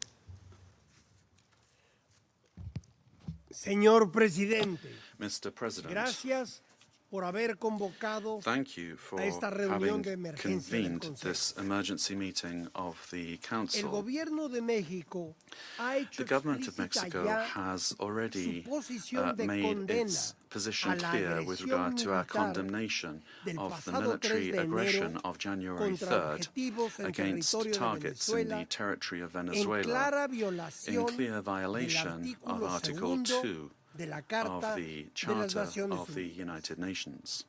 Speaker 19: Señor Presidente,
Speaker 5: Mr. President,
Speaker 19: gracias por haber convocado
Speaker 5: thank you for
Speaker 19: a esta reunión de
Speaker 5: having
Speaker 19: emergencia del
Speaker 5: convened
Speaker 19: Consejo.
Speaker 5: this emergency meeting of the
Speaker 19: El
Speaker 5: Council.
Speaker 19: gobierno de México ha hecho
Speaker 5: The government of
Speaker 19: explícita
Speaker 5: Mexico
Speaker 19: ya
Speaker 5: has already
Speaker 19: su posición de
Speaker 5: made
Speaker 19: condena
Speaker 5: its position
Speaker 19: a la
Speaker 5: clear with regard to our
Speaker 19: agresión
Speaker 5: condemnation
Speaker 19: del
Speaker 5: of the
Speaker 19: pasado
Speaker 5: military
Speaker 19: 3 de
Speaker 5: aggression
Speaker 19: enero
Speaker 5: of January
Speaker 19: contra
Speaker 5: 3rd
Speaker 19: objetivos en
Speaker 5: against
Speaker 19: territorio de
Speaker 5: targets in
Speaker 19: Venezuela
Speaker 5: the territory of
Speaker 19: en
Speaker 5: Venezuela,
Speaker 19: clara
Speaker 5: in
Speaker 19: violación
Speaker 5: clear
Speaker 19: del
Speaker 5: violation of
Speaker 19: artículo
Speaker 5: Article
Speaker 19: segundo
Speaker 5: 2
Speaker 19: de la
Speaker 5: of
Speaker 19: Carta
Speaker 5: the
Speaker 19: de las
Speaker 5: Charter
Speaker 19: Naciones
Speaker 5: of the
Speaker 19: Unidas.
Speaker 5: United Nations.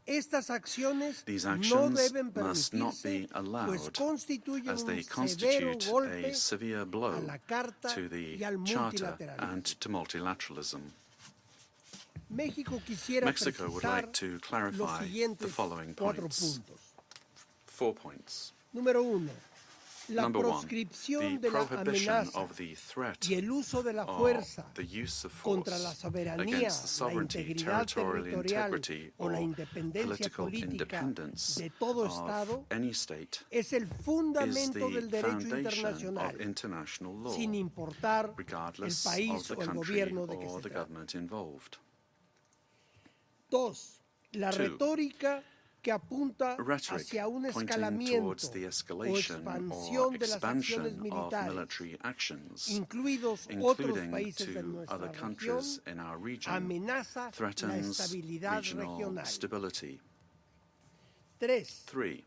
Speaker 19: Estas acciones
Speaker 5: These
Speaker 19: no
Speaker 5: actions
Speaker 19: deben
Speaker 5: must not be
Speaker 19: permitirse, pues
Speaker 5: allowed,
Speaker 19: constituyen
Speaker 5: as they
Speaker 19: un severo
Speaker 5: constitute
Speaker 19: golpe
Speaker 5: a severe blow
Speaker 19: a la Carta
Speaker 5: to the
Speaker 19: y al
Speaker 5: Charter
Speaker 19: multilateralismo.
Speaker 5: and to multilateralism.
Speaker 19: Mexico quisiera
Speaker 5: Mexico would
Speaker 19: precisar
Speaker 5: like to
Speaker 19: los
Speaker 5: clarify the
Speaker 19: siguientes
Speaker 5: following
Speaker 19: 4
Speaker 5: points.
Speaker 19: puntos.
Speaker 5: 4 points.
Speaker 19: Número 1. La
Speaker 5: Number 1,
Speaker 19: proscripción
Speaker 5: the
Speaker 19: de la
Speaker 5: prohibition
Speaker 19: amenaza
Speaker 5: of the threat
Speaker 19: y el uso de la
Speaker 5: or
Speaker 19: fuerza
Speaker 5: the use of
Speaker 19: contra la
Speaker 5: force
Speaker 19: soberanía,
Speaker 5: against the
Speaker 19: la
Speaker 5: sovereignty,
Speaker 19: integridad
Speaker 5: territorial
Speaker 19: territorial
Speaker 5: integrity
Speaker 19: o la
Speaker 5: or
Speaker 19: independencia
Speaker 5: political
Speaker 19: política
Speaker 5: independence
Speaker 19: de todo
Speaker 5: of
Speaker 19: Estado
Speaker 5: any state
Speaker 19: es el
Speaker 5: is
Speaker 19: fundamento
Speaker 5: the
Speaker 19: del derecho
Speaker 5: foundation
Speaker 19: internacional,
Speaker 5: of international law,
Speaker 19: sin importar el
Speaker 5: regardless
Speaker 19: país
Speaker 5: of the
Speaker 19: o el
Speaker 5: country
Speaker 19: gobierno de que
Speaker 5: or
Speaker 19: se
Speaker 5: the
Speaker 19: trate.
Speaker 5: government involved.
Speaker 19: 2. La
Speaker 5: 2.
Speaker 19: retórica que apunta
Speaker 5: Rhetoric
Speaker 19: hacia un
Speaker 5: pointing
Speaker 19: escalamiento
Speaker 5: towards the
Speaker 19: o
Speaker 5: escalation
Speaker 19: expansión
Speaker 5: or
Speaker 19: de las acciones
Speaker 5: expansion of
Speaker 19: militares,
Speaker 5: military actions,
Speaker 19: incluidos otros
Speaker 5: including
Speaker 19: países de
Speaker 5: to
Speaker 19: nuestra
Speaker 5: other
Speaker 19: región,
Speaker 5: countries in our region,
Speaker 19: amenaza la
Speaker 5: threatens
Speaker 19: estabilidad
Speaker 5: regional
Speaker 19: regional.
Speaker 5: stability.
Speaker 19: 3.
Speaker 5: 3.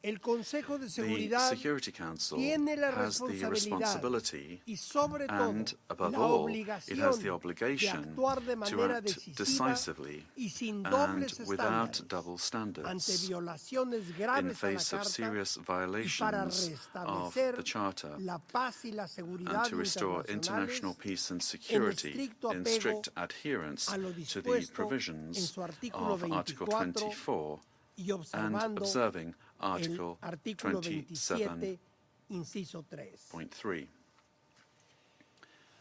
Speaker 19: El Consejo de
Speaker 5: The
Speaker 19: Seguridad
Speaker 5: Security Council
Speaker 19: tiene la
Speaker 5: has the
Speaker 19: responsabilidad
Speaker 5: responsibility
Speaker 19: y sobre todo
Speaker 5: and, above
Speaker 19: la
Speaker 5: all, it has
Speaker 19: obligación
Speaker 5: the obligation
Speaker 19: de actuar de
Speaker 5: to
Speaker 19: manera
Speaker 5: act
Speaker 19: decisiva
Speaker 5: decisively
Speaker 19: y sin
Speaker 5: and
Speaker 19: dobles
Speaker 5: without
Speaker 19: estándares
Speaker 5: double
Speaker 19: ante
Speaker 5: standards
Speaker 19: violaciones
Speaker 5: in
Speaker 19: graves a la
Speaker 5: face of
Speaker 19: Carta
Speaker 5: serious
Speaker 19: y para
Speaker 5: violations of the
Speaker 19: restablecer
Speaker 5: Charter
Speaker 19: la paz y la
Speaker 5: and
Speaker 19: seguridad
Speaker 5: to restore international peace and security in strict adherence to the provisions of Article 24
Speaker 19: y
Speaker 5: and
Speaker 19: observando
Speaker 5: observing
Speaker 19: el
Speaker 5: Article
Speaker 19: artículo 27,
Speaker 5: 27.3.
Speaker 19: inciso 3.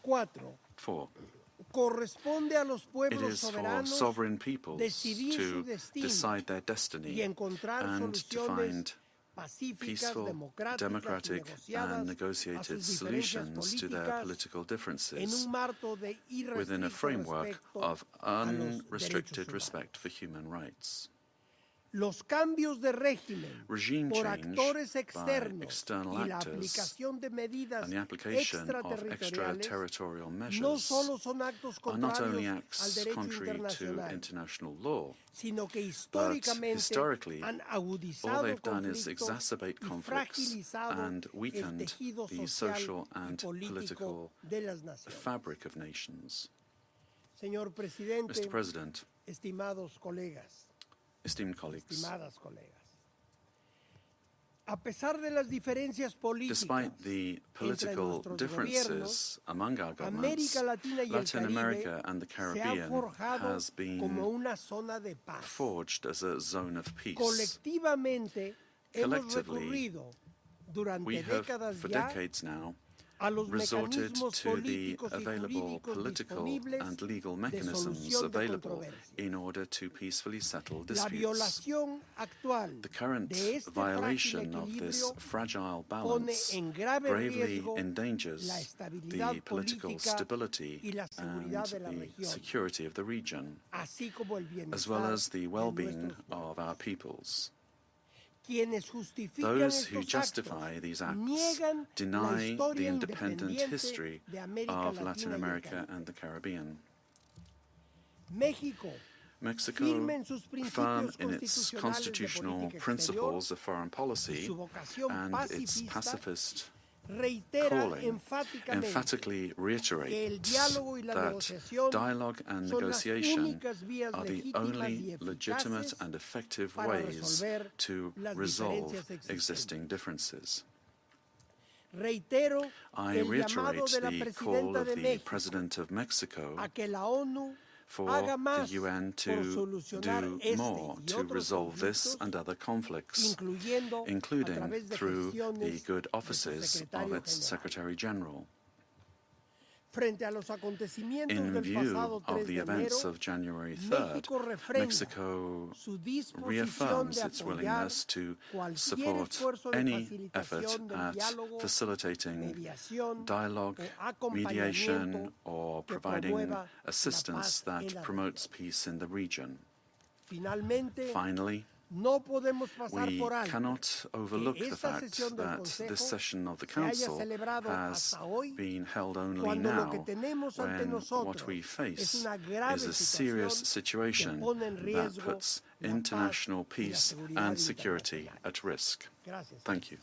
Speaker 19: 4.
Speaker 5: It is for sovereign peoples to decide their destiny and to find peaceful, democratic, and negotiated solutions to their political differences within a framework of unrestricted respect for human rights. Regime change by external actors and the application of extraterritorial measures are not only acts contrary to international law, but historically, all they've done is exacerbate conflicts and weakened the social and political fabric of nations. Mr. President, esteemed colleagues, despite the political differences among our governments, Latin America and the Caribbean has been forged as a zone of peace. Collectively, we have, for decades now, resorted to the available political and legal mechanisms available in order to peacefully settle disputes. The current violation of this fragile balance gravely endangers the political stability and the security of the region, as well as the well-being of our peoples. Those who justify these acts deny the independent history of Latin America and the Caribbean. Mexico, firm in its constitutional principles of foreign policy and its pacifist calling, emphatically reiterates that dialogue and negotiation are the only legitimate and effective ways to resolve existing differences. I reiterate the call of the President of Mexico for the UN to do more to resolve this and other conflicts, including through the good offices of its Secretary General. In view of the events of January 3rd, Mexico reaffirms its willingness to support any effort at facilitating dialogue, mediation, or providing assistance that promotes peace in the region. Finally, we cannot overlook the fact that this session of the Council has been held only now, when what we face is a serious situation that puts international peace and security at risk. Thank you.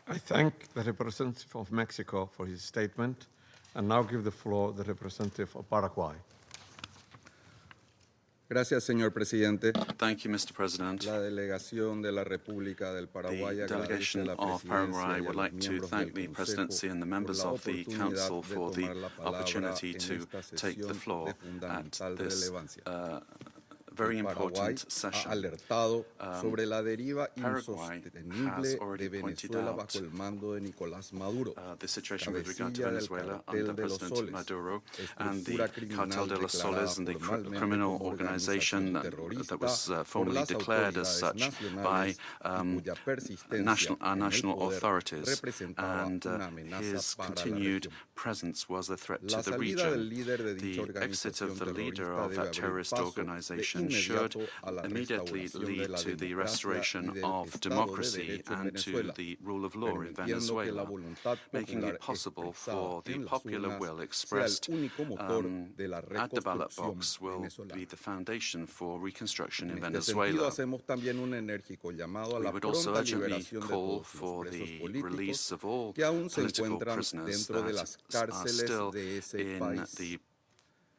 Speaker 1: I thank the representative of Mexico for his statement, and now give the floor to the representative of Paraguay.
Speaker 20: Gracias, señor presidente.
Speaker 5: Thank you, Mr. President.
Speaker 20: La delegación de la República del Paraguay
Speaker 5: the delegation of Paraguay would like to thank the Presidency and the members of the Council for the opportunity to take the floor at this very important session.
Speaker 20: Sobre la deriva
Speaker 5: Paraguay has already pointed out the situation with regard to Venezuela under President Maduro and the Cartel de los Soles and the criminal organization that was formally declared as such by our national authorities, and his continued presence was a threat to the region. The exit of the leader of that terrorist organization should immediately lead to the restoration of democracy and to the rule of law in Venezuela, making it possible for the popular will expressed at the ballot box will be the foundation for reconstruction in Venezuela. We would also urgently call for the release of all political prisoners that are still in the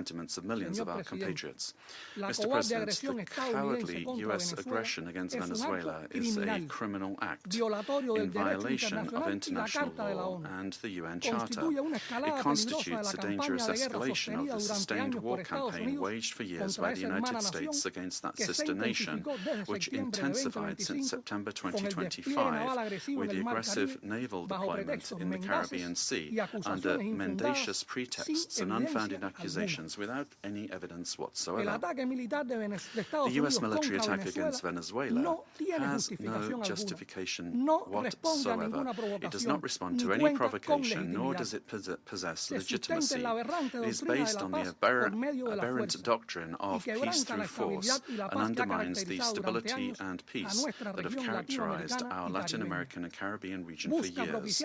Speaker 5: sentiments of millions of our compatriots. Mr. President, the cowardly U.S. aggression against Venezuela is a criminal act in violation of international law and the UN Charter. It constitutes a dangerous escalation of the sustained war campaign waged for years by the United States against that sister nation, which intensified since September 2025 with the aggressive naval deployment in the Caribbean Sea under mendacious pretexts and unfounded accusations without any evidence whatsoever. The US military attack against Venezuela has no justification whatsoever. It does not respond to any provocation, nor does it possess legitimacy. It is based on the aberrant doctrine of peace through force and undermines the stability and peace that have characterized our Latin American and Caribbean region for years.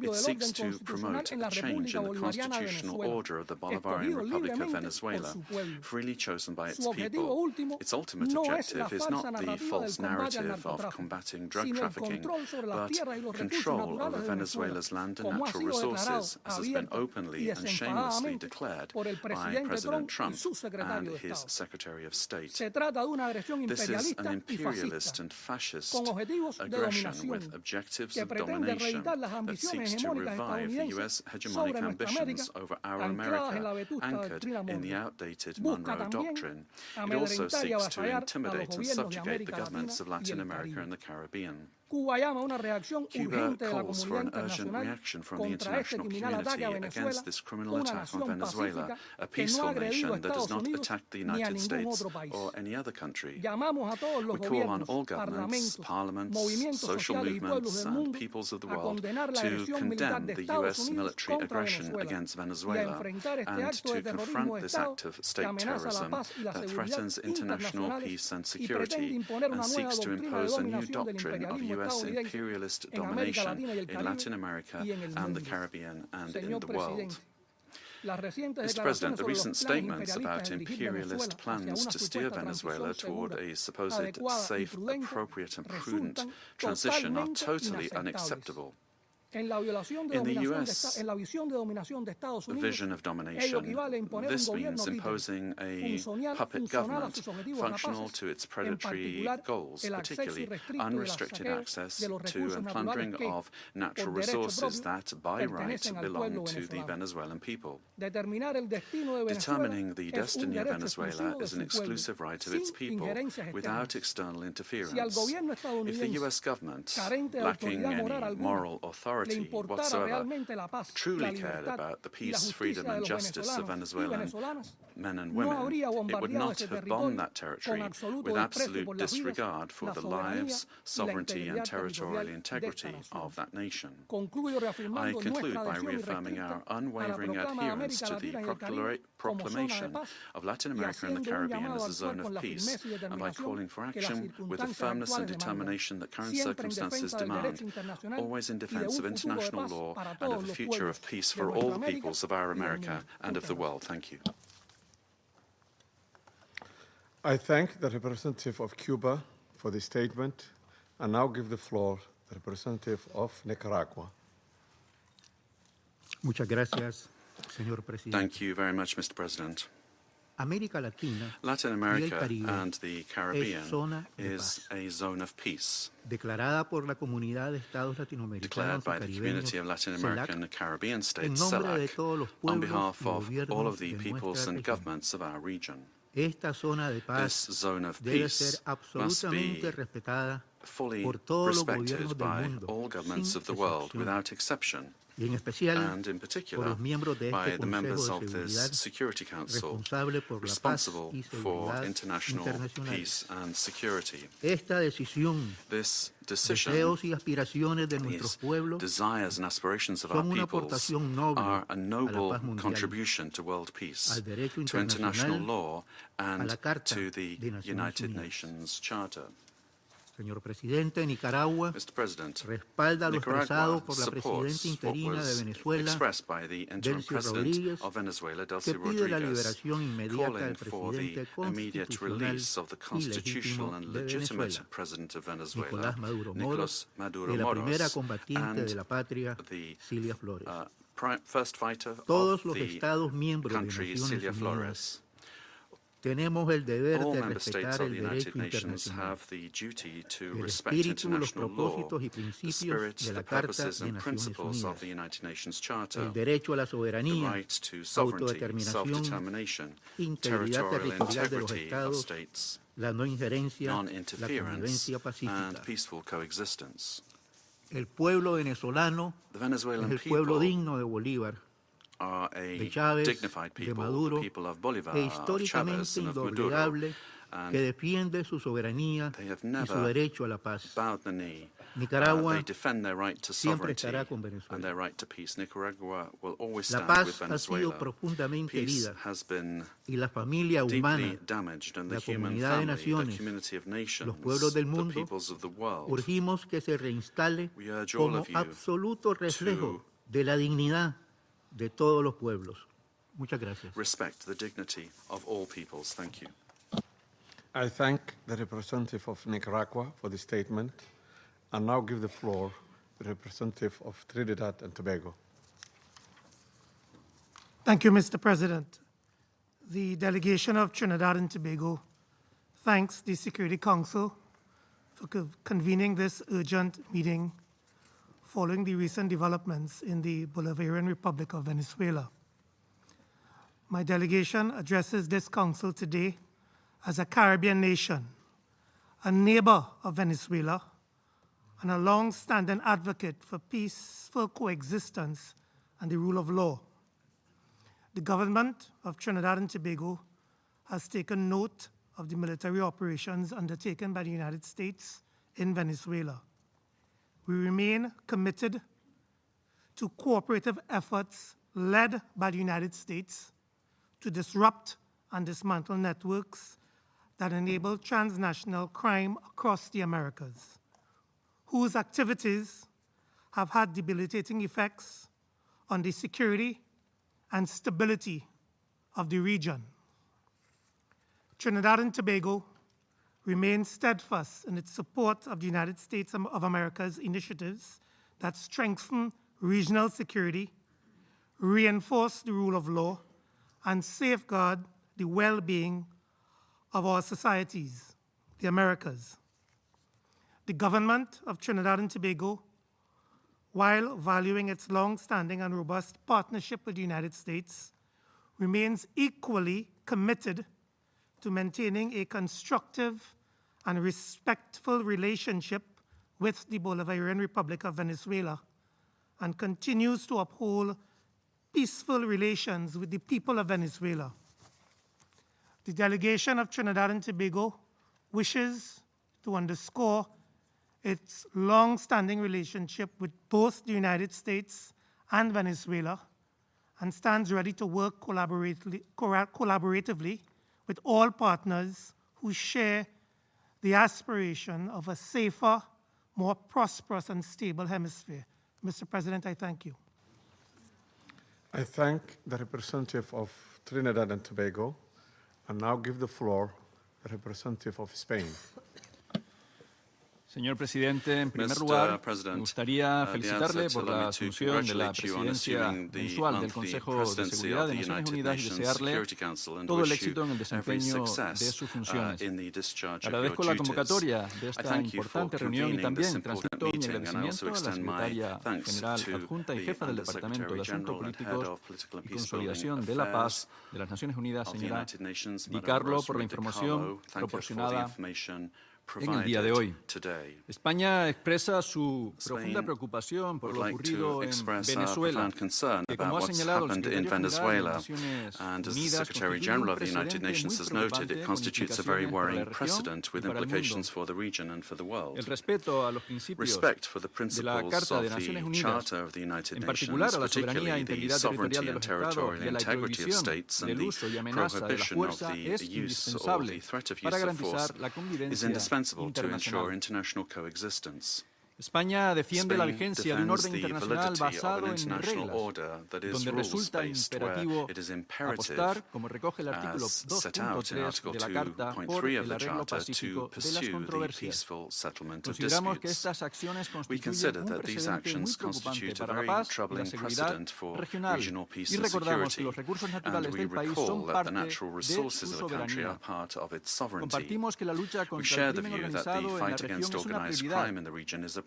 Speaker 5: It seeks to promote a change in the constitutional order of the Bolivarian Republic of Venezuela, freely chosen by its people. Its ultimate objective is not the false narrative of combating drug trafficking, but control over Venezuela's land and natural resources, as has been openly and shamelessly declared by President Trump and his Secretary of State. This is an imperialist and fascist aggression with objectives of domination that seeks to revive the U.S. hegemonic ambitions over our America, anchored in the outdated Monroe Doctrine. It also seeks to intimidate and subjugate the governments of Latin America and the Caribbean. Cuba calls for an urgent reaction from the international community against this criminal attack on Venezuela, a peaceful nation that does not attack the United States or any other country. We call on all governments, parliaments, social movements, and peoples of the world to condemn the U.S. military aggression against Venezuela and to confront this act of state terrorism that threatens international peace and security and seeks to impose a new doctrine of U.S. imperialist domination in Latin America and the Caribbean and in the world. Mr. President, the recent statements about imperialist plans to steer Venezuela toward a supposed safe, appropriate and prudent transition are totally unacceptable. In the U.S. vision of domination, this means imposing a puppet government functional to its predatory goals, particularly unrestricted access to and plundering of natural resources that, by right, belong to the Venezuelan people. Determining the destiny of Venezuela is an exclusive right of its people without external interference. If the U.S. government, lacking any moral authority whatsoever, truly cared about the peace, freedom and justice of Venezuelan men and women, it would not have bombed that territory with absolute disregard for the lives, sovereignty and territorial integrity of that nation. I conclude by reaffirming our unwavering adherence to the proclamation of Latin America and the Caribbean as a zone of peace, and by calling for action with the firmness and determination that current circumstances demand, always in defense of international law and of a future of peace for all the peoples of our America and of the world. Thank you.
Speaker 1: I thank the representative of Cuba for the statement and now give the floor to the representative of Nicaragua.
Speaker 2: Muchas gracias, señor presidente.
Speaker 5: Thank you very much, Mr. President. Latin America and the Caribbean is a zone of peace, declared by the Community of Latin American and Caribbean States, CELAC, on behalf of all of the peoples and governments of our region. This zone of peace must be fully respected by all governments of the world without exception, and in particular by the members of this Security Council responsible for international peace and security. This decision, these desires and aspirations of our peoples are a noble contribution to world peace, to international law and to the United Nations Charter.
Speaker 2: Señor Presidente, Nicaragua respalda lo expresado por la presidencia interina de Venezuela, Delcy Rodríguez, que pide la liberación inmediata del presidente constitucional y legítimo de Venezuela, Nicolás Maduro Moro, y la primera combatiente de la patria, Cilia Flores. Todos los Estados miembros de Naciones Unidas tenemos el deber de respetar el derecho internacional, el espíritu, los propósitos y principios de la Carta de Naciones Unidas, el derecho a la soberanía, autodeterminación, integridad territorial de los Estados, la no injerencia, la convivencia pacífica.
Speaker 20: El pueblo venezolano es el pueblo digno de Bolívar, de Chávez, de Maduro, e históricamente indoblegable que defiende su soberanía y su derecho a la paz. Nicaragua siempre estará con Venezuela. La paz ha sido profundamente herida y la familia humana, la comunidad de naciones, los pueblos del mundo, urgimos que se reinstale como absoluto reflejo de la dignidad de todos los pueblos. Muchas gracias.
Speaker 5: Respect the dignity of all peoples. Thank you.
Speaker 1: I thank the representative of Nicaragua for the statement, and now give the floor to the representative of Trinidad and Tobago.
Speaker 3: Thank you, Mr. President. The delegation of Trinidad and Tobago thanks the Security Council for convening this urgent meeting following the recent developments in the Bolivarian Republic of Venezuela. My delegation addresses this council today as a Caribbean nation, a neighbor of Venezuela, and a long-standing advocate for peaceful coexistence and the rule of law. The government of Trinidad and Tobago has taken note of the military operations undertaken by the United States in Venezuela. We remain committed to cooperative efforts led by the United States to disrupt and dismantle networks that enable transnational crime across the Americas, whose activities have had debilitating effects on the security and stability of the region. Trinidad and Tobago remains steadfast in its support of the United States of America's initiatives that strengthen regional security, reinforce the rule of law, and safeguard the well-being of our societies, the Americas. The government of Trinidad and Tobago, while valuing its long-standing and robust partnership with the United States, remains equally committed to maintaining a constructive and respectful relationship with the Bolivarian Republic of Venezuela, and continues to uphold peaceful relations with the people of Venezuela. The delegation of Trinidad and Tobago wishes to underscore its long-standing relationship with both the United States and Venezuela, and stands ready to work collaboratively with all partners who share the aspiration of a safer, more prosperous and stable hemisphere. Mr. President, I thank you.
Speaker 1: I thank the representative of Trinidad and Tobago, and now give the floor to the representative of Spain.
Speaker 21: Señor Presidente, en primer lugar, me gustaría felicitarle por la asunción de la presidencia mensual del Consejo de Seguridad de Naciones Unidas y desearle todo el éxito en el desempeño de sus funciones. Agradezco la convocatoria de esta importante reunión y también transmito mi agradecimiento a la secretaria general adjunta y jefa del Departamento de Asuntos Políticos y Consolidación de la Paz de las Naciones Unidas, señora Di Carlo, por la información proporcionada en el día de hoy. España expresa su profunda preocupación por lo ocurrido en Venezuela, que, como ha señalado el
Speaker 5: Secretary General of the United Nations has noted, it constitutes a very worrying precedent with implications for the region and for the world. Respect for the principles of the Charter of the United Nations, particularly the sovereignty and territorial integrity of states and the prohibition of the use or the threat of use of force, is indispensable to ensure international coexistence.
Speaker 21: España defiende la vigencia de un orden internacional basado en reglas, donde resulta imperativo apostar, como recoge el artículo 2.3 de la Carta, por el arreglo pacífico de las controversias. Consideramos que estas acciones constituyen un precedente muy preocupante para la paz y la seguridad regional, y recordamos que los recursos naturales del país son parte de su soberanía. Compartimos que la lucha contra el crimen organizado en la región es una prioridad,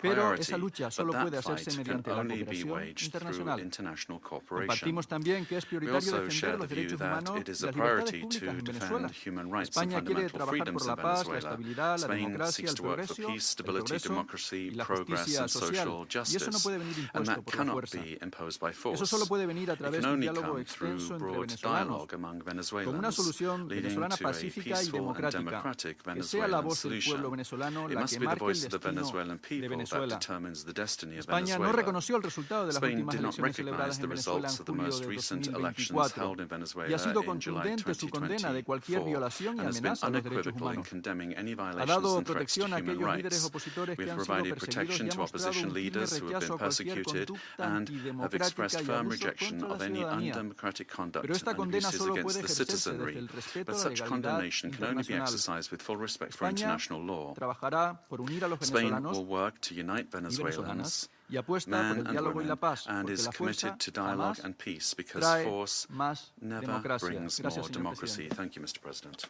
Speaker 21: Pero
Speaker 5: priority,
Speaker 21: esa lucha
Speaker 5: but
Speaker 21: solo puede
Speaker 5: that fight
Speaker 21: hacerse
Speaker 5: can
Speaker 21: mediante la
Speaker 5: only be
Speaker 21: cooperación
Speaker 5: waged through
Speaker 21: internacional.
Speaker 5: international cooperation.
Speaker 21: Compartimos también que es
Speaker 5: We
Speaker 21: prioritario
Speaker 5: also share
Speaker 21: defender
Speaker 5: the
Speaker 21: los
Speaker 5: view
Speaker 21: derechos
Speaker 5: that
Speaker 21: humanos
Speaker 5: it is
Speaker 21: y
Speaker 5: a
Speaker 21: las libertades
Speaker 5: priority
Speaker 21: públicas
Speaker 5: to
Speaker 21: en Venezuela.
Speaker 5: defend human rights and
Speaker 21: España quiere
Speaker 5: fundamental
Speaker 21: trabajar
Speaker 5: freedoms
Speaker 21: por la
Speaker 5: in
Speaker 21: paz, la
Speaker 5: Venezuela.
Speaker 21: estabilidad, la
Speaker 5: Spain
Speaker 21: democracia,
Speaker 5: seeks
Speaker 21: el
Speaker 5: to work for
Speaker 21: progreso,
Speaker 5: peace, stability,
Speaker 21: y
Speaker 5: democracy,
Speaker 21: la
Speaker 5: progress
Speaker 21: justicia
Speaker 5: and social
Speaker 21: social. Y eso no
Speaker 5: justice,
Speaker 21: puede venir
Speaker 5: and
Speaker 21: impuesto
Speaker 5: that
Speaker 21: por la
Speaker 5: cannot
Speaker 21: fuerza.
Speaker 5: be imposed by
Speaker 21: Eso
Speaker 5: force.
Speaker 21: solo puede venir a
Speaker 5: It
Speaker 21: través
Speaker 5: can
Speaker 21: de un
Speaker 5: only
Speaker 21: diálogo
Speaker 5: come
Speaker 21: extenso
Speaker 5: through
Speaker 21: entre
Speaker 5: broad
Speaker 21: venezolanos,
Speaker 5: dialogue among
Speaker 21: con una
Speaker 5: Venezuelans,
Speaker 21: solución
Speaker 5: leading
Speaker 21: venezolana
Speaker 5: to a
Speaker 21: pacífica y
Speaker 5: peaceful and
Speaker 21: democrática,
Speaker 5: democratic
Speaker 21: que sea la
Speaker 5: Venezuelan
Speaker 21: voz del pueblo
Speaker 5: solution.
Speaker 21: venezolano
Speaker 5: It
Speaker 21: la
Speaker 5: must
Speaker 21: que
Speaker 5: be the
Speaker 21: marque el
Speaker 5: voice of the
Speaker 21: destino
Speaker 5: Venezuelan
Speaker 21: de
Speaker 5: people that
Speaker 21: Venezuela.
Speaker 5: determines the destiny of
Speaker 21: España no
Speaker 5: Venezuela.
Speaker 21: reconoció el resultado de las
Speaker 5: Spain
Speaker 21: últimas
Speaker 5: did not
Speaker 21: elecciones celebradas
Speaker 5: recognize
Speaker 21: en
Speaker 5: the
Speaker 21: Venezuela
Speaker 5: results
Speaker 21: en
Speaker 5: of the
Speaker 21: julio
Speaker 5: most
Speaker 21: de
Speaker 5: recent elections
Speaker 21: 2024
Speaker 5: held in
Speaker 21: y ha
Speaker 5: Venezuela
Speaker 21: sido
Speaker 5: in July
Speaker 21: contundente su condena de cualquier
Speaker 5: 2024
Speaker 21: violación y
Speaker 5: and has been
Speaker 21: amenaza a los derechos
Speaker 5: unequivocal in
Speaker 21: humanos.
Speaker 5: condemning any
Speaker 21: Ha
Speaker 5: violations
Speaker 21: dado
Speaker 5: and threats to
Speaker 21: protección a
Speaker 5: human
Speaker 21: aquellos líderes
Speaker 5: rights.
Speaker 21: opositores
Speaker 5: We
Speaker 21: que
Speaker 5: have
Speaker 21: han sido
Speaker 5: provided
Speaker 21: perseguidos
Speaker 5: protection
Speaker 21: y ha
Speaker 5: to
Speaker 21: mostrado
Speaker 5: opposition
Speaker 21: un firme
Speaker 5: leaders who have
Speaker 21: rechazo
Speaker 5: been
Speaker 21: a cualquier
Speaker 5: persecuted
Speaker 21: conducta
Speaker 5: and have expressed
Speaker 21: antidemocrática y
Speaker 5: firm
Speaker 21: abuso
Speaker 5: rejection
Speaker 21: contra la
Speaker 5: of any
Speaker 21: ciudadanía.
Speaker 5: undemocratic conduct
Speaker 21: Pero esta
Speaker 5: and
Speaker 21: condena
Speaker 5: abuses
Speaker 21: solo
Speaker 5: against
Speaker 21: puede
Speaker 5: the
Speaker 21: ejercerse desde
Speaker 5: citizenry.
Speaker 21: el respeto
Speaker 5: But
Speaker 21: a la
Speaker 5: such
Speaker 21: legalidad
Speaker 5: condemnation can only be
Speaker 21: internacional.
Speaker 5: exercised with full respect for
Speaker 21: España
Speaker 5: international law.
Speaker 21: trabajará por unir a los
Speaker 5: Spain
Speaker 21: venezolanos
Speaker 5: will work to unite
Speaker 21: y venezolanas
Speaker 5: Venezuelans,
Speaker 21: y apuesta por
Speaker 5: men
Speaker 21: el
Speaker 5: and
Speaker 21: diálogo y la
Speaker 5: women,
Speaker 21: paz,
Speaker 5: and
Speaker 21: porque
Speaker 5: is
Speaker 21: la fuerza
Speaker 5: committed to dialogue
Speaker 21: jamás
Speaker 5: and peace because
Speaker 21: trae
Speaker 5: force
Speaker 21: más
Speaker 5: never
Speaker 21: democracia.
Speaker 5: brings
Speaker 21: Gracias,
Speaker 5: more
Speaker 21: señor
Speaker 5: democracy.
Speaker 21: presidente.
Speaker 5: Thank you, Mr. President.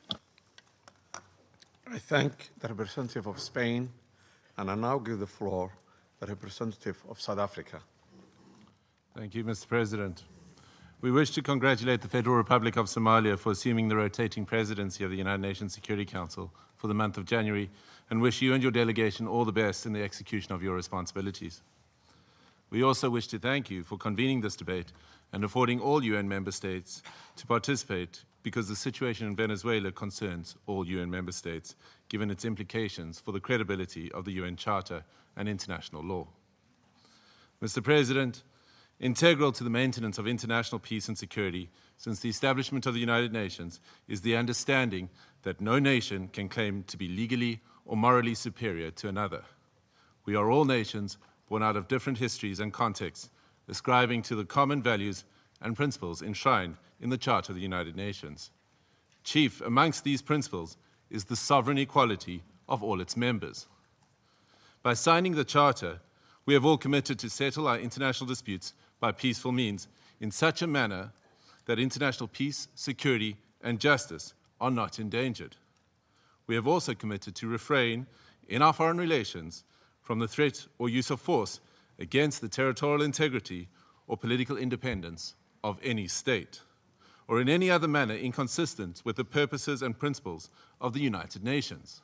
Speaker 1: I thank the representative of Spain, and I now give the floor to the representative of South Africa.
Speaker 4: Thank you, Mr. President. We wish to congratulate the Federal Republic of Somalia for assuming the rotating presidency of the United Nations Security Council for the month of January, and wish you and your delegation all the best in the execution of your responsibilities. We also wish to thank you for convening this debate and affording all UN member states to participate, because the situation in Venezuela concerns all UN member states, given its implications for the credibility of the UN Charter and international law. Mr. President, integral to the maintenance of international peace and security since the establishment of the United Nations is the understanding that no nation can claim to be legally or morally superior to another. We are all nations born out of different histories and contexts, ascribing to the common values and principles enshrined in the Charter of the United Nations. Chief amongst these principles is the sovereign equality of all its members. By signing the Charter, we have all committed to settle our international disputes by peaceful means in such a manner that international peace, security, and justice are not endangered. We have also committed to refrain in our foreign relations from the threat or use of force against the territorial integrity or political independence of any state, or in any other manner inconsistent with the purposes and principles of the United Nations.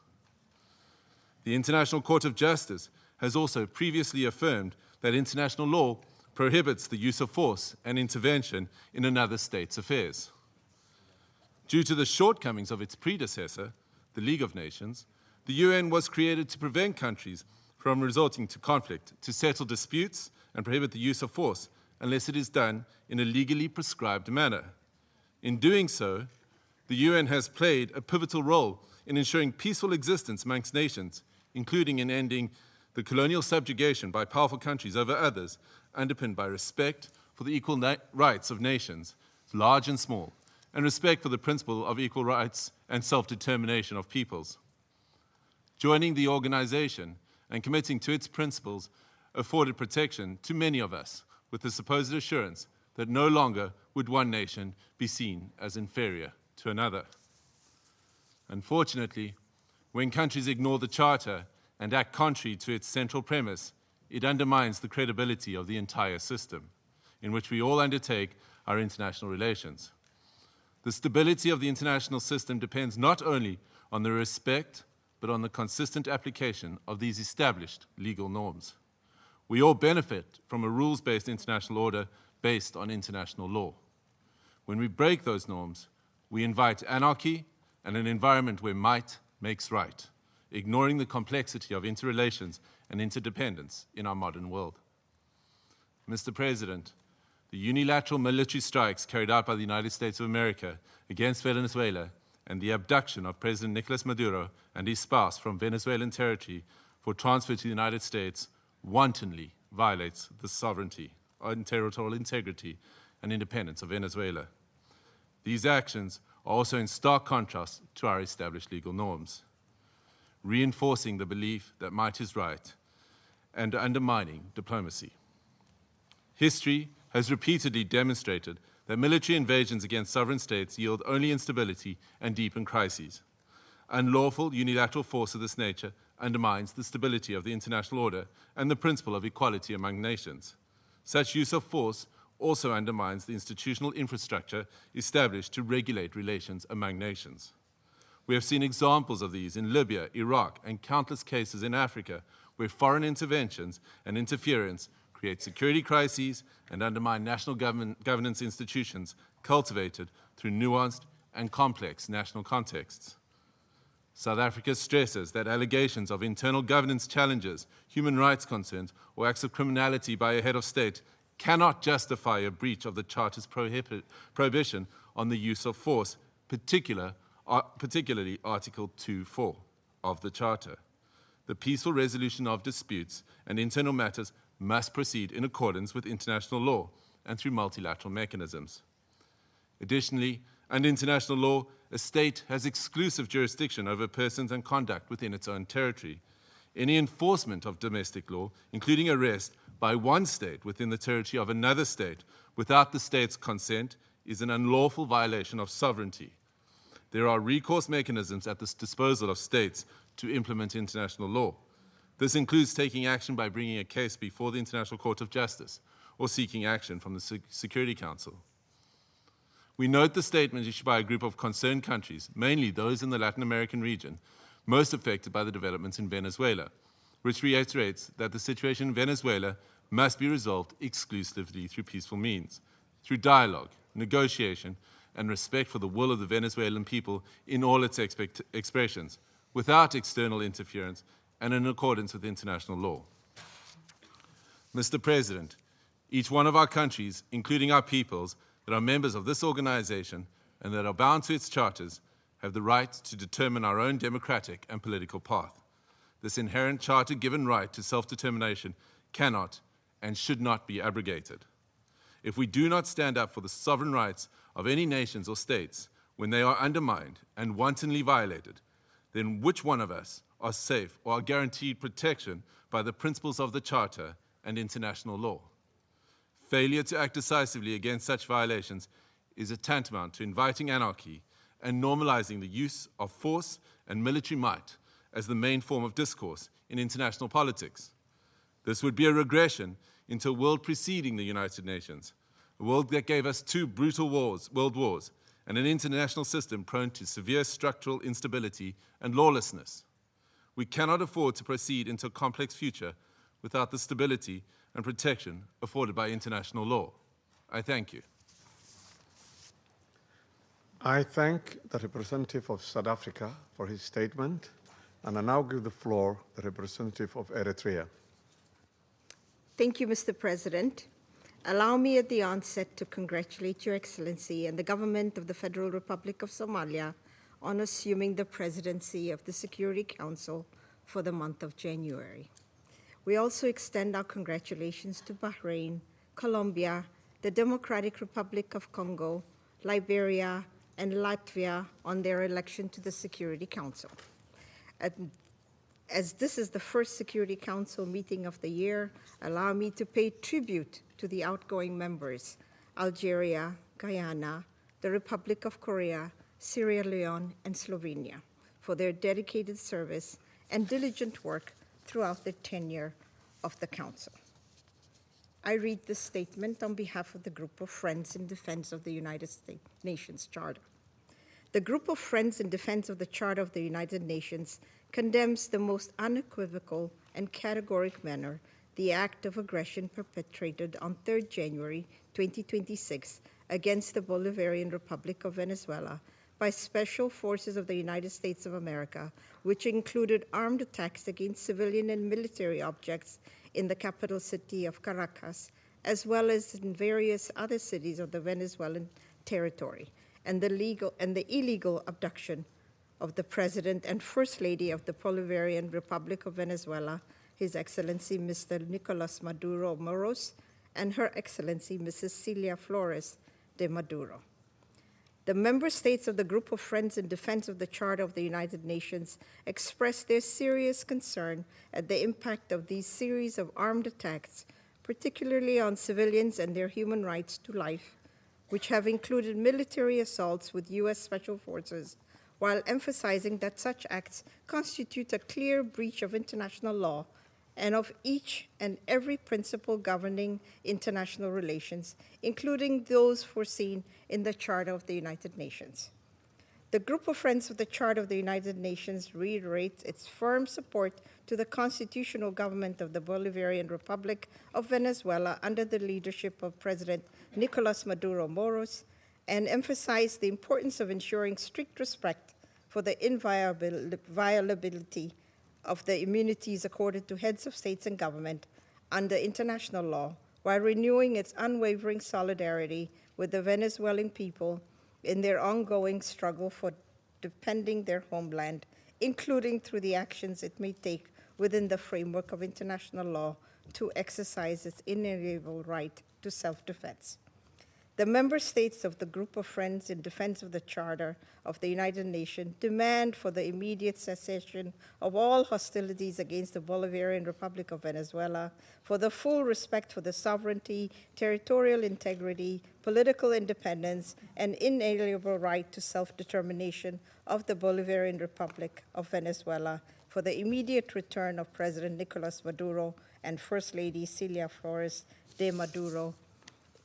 Speaker 4: The International Court of Justice has also previously affirmed that international law prohibits the use of force and intervention in another state's affairs. Due to the shortcomings of its predecessor, the League of Nations, the UN was created to prevent countries from resorting to conflict, to settle disputes and prohibit the use of force unless it is done in a legally prescribed manner. In doing so, the UN has played a pivotal role in ensuring peaceful existence amongst nations, including in ending the colonial subjugation by powerful countries over others, underpinned by respect for the equal rights of nations, large and small, and respect for the principle of equal rights and self-determination of peoples. Joining the organization and committing to its principles afforded protection to many of us, with the supposed assurance that no longer would one nation be seen as inferior to another. Unfortunately, when countries ignore the Charter and act contrary to its central premise, it undermines the credibility of the entire system in which we all undertake our international relations. The stability of the international system depends not only on the respect, but on the consistent application of these established legal norms. We all benefit from a rules-based international order based on international law. When we break those norms, we invite anarchy and an environment where might makes right, ignoring the complexity of interrelations and interdependence in our modern world. Mr. President, the unilateral military strikes carried out by the United States of America against Venezuela and the abduction of President Nicolas Maduro and his spouse from Venezuelan territory for transfer to the United States wantonly violates the sovereignty and territorial integrity and independence of Venezuela. These actions are also in stark contrast to our established legal norms, reinforcing the belief that might is right and undermining diplomacy. History has repeatedly demonstrated that military invasions against sovereign states yield only instability and deepen crises. Unlawful unilateral force of this nature undermines the stability of the international order and the principle of equality among nations. Such use of force also undermines the institutional infrastructure established to regulate relations among nations. We have seen examples of these in Libya, Iraq, and countless cases in Africa where foreign interventions and interference create security crises and undermine national governance institutions cultivated through nuanced and complex national contexts. South Africa stresses that allegations of internal governance challenges, human rights concerns, or acts of criminality by a head of state cannot justify a breach of the Charter's prohibition on the use of force, particularly Article 2.4 of the Charter. The peaceful resolution of disputes and internal matters must proceed in accordance with international law and through multilateral mechanisms. Additionally, under international law, a state has exclusive jurisdiction over persons and conduct within its own territory. Any enforcement of domestic law, including arrest by one state within the territory of another state without the state's consent, is an unlawful violation of sovereignty. There are recourse mechanisms at the disposal of states to implement international law. This includes taking action by bringing a case before the International Court of Justice or seeking action from the Security Council. We note the statement issued by a group of concerned countries, mainly those in the Latin American region, most affected by the developments in Venezuela, which reiterates that the situation in Venezuela must be resolved exclusively through peaceful means, through dialogue, negotiation, and respect for the will of the Venezuelan people in all its expressions, without external interference and in accordance with international law. Mr. President, each one of our countries, including our peoples, that are members of this organization and that are bound to its charters, have the right to determine our own democratic and political path. This inherent charter-given right to self-determination cannot and should not be abrogated. If we do not stand up for the sovereign rights of any nations or states when they are undermined and wantonly violated, then which one of us are safe or are guaranteed protection by the principles of the Charter and international law? Failure to act decisively against such violations is a tantamount to inviting anarchy and normalizing the use of force and military might as the main form of discourse in international politics. This would be a regression into a world preceding the United Nations, a world that gave us two brutal world wars, and an international system prone to severe structural instability and lawlessness. We cannot afford to proceed into a complex future without the stability and protection afforded by international law. I thank you.
Speaker 1: I thank the representative of South Africa for his statement, and I now give the floor to the representative of Eritrea.
Speaker 7: Thank you, Mr. President. Allow me at the onset to congratulate Your Excellency and the government of the Federal Republic of Somalia on assuming the presidency of the Security Council for the month of January. We also extend our congratulations to Bahrain, Colombia, the Democratic Republic of Congo, Liberia, and Latvia on their election to the Security Council. As this is the first Security Council meeting of the year, allow me to pay tribute to the outgoing members, Algeria, Guyana, the Republic of Korea, Sierra Leone, and Slovenia, for their dedicated service and diligent work throughout the tenure of the Council. I read this statement on behalf of the Group of Friends in Defense of the United Nations Charter. The Group of Friends in Defense of the Charter of the United Nations condemns the most unequivocal and categoric manner the act of aggression perpetrated on 3rd January 2026 against the Bolivarian Republic of Venezuela by special forces of the United States of America, which included armed attacks against civilian and military objects in the capital city of Caracas, as well as in various other cities of the Venezuelan territory, and the illegal abduction of the President and First Lady of the Bolivarian Republic of Venezuela, His Excellency Mr. Nicolas Maduro Moros, and Her Excellency Mrs. Celia Flores de Maduro. The member states of the Group of Friends in Defense of the Charter of the United Nations expressed their serious concern at the impact of these series of armed attacks, particularly on civilians and their human rights to life, which have included military assaults with U.S. Special Forces while emphasizing that such acts constitute a clear breach of international law and of each and every principle governing international relations, including those foreseen in the Charter of the United Nations. The Group of Friends of the Charter of the United Nations reiterates its firm support to the constitutional government of the Bolivarian Republic of Venezuela under the leadership of President Nicolas Maduro Moros, and emphasize the importance of ensuring strict respect for the inviolability of the immunities accorded to heads of states and government under international law, while renewing its unwavering solidarity with the Venezuelan people in their ongoing struggle for defending their homeland, including through the actions it may take within the framework of international law to exercise its inalienable right to self-defense. The member states of the Group of Friends in Defense of the Charter of the United Nations demand for the immediate cessation of all hostilities against the Bolivarian Republic of Venezuela, for the full respect for the sovereignty, territorial integrity, political independence, and inalienable right to self-determination of the Bolivarian Republic of Venezuela, for the immediate return of President Nicolas Maduro and First Lady Celia Flores de Maduro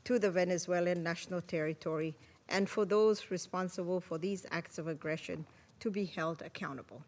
Speaker 7: to the Venezuelan national territory, and for those responsible for these acts of aggression to be held accountable.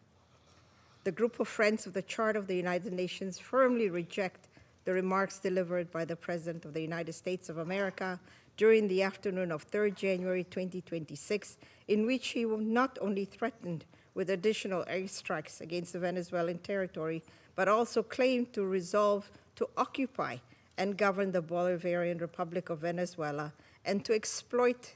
Speaker 7: The Group of Friends of the Charter of the United Nations firmly reject the remarks delivered by the President of the United States of America during the afternoon of 3rd January 2026, in which he not only threatened with additional airstrikes against the Venezuelan territory, but also claimed to resolve to occupy and govern the Bolivarian Republic of Venezuela, and to exploit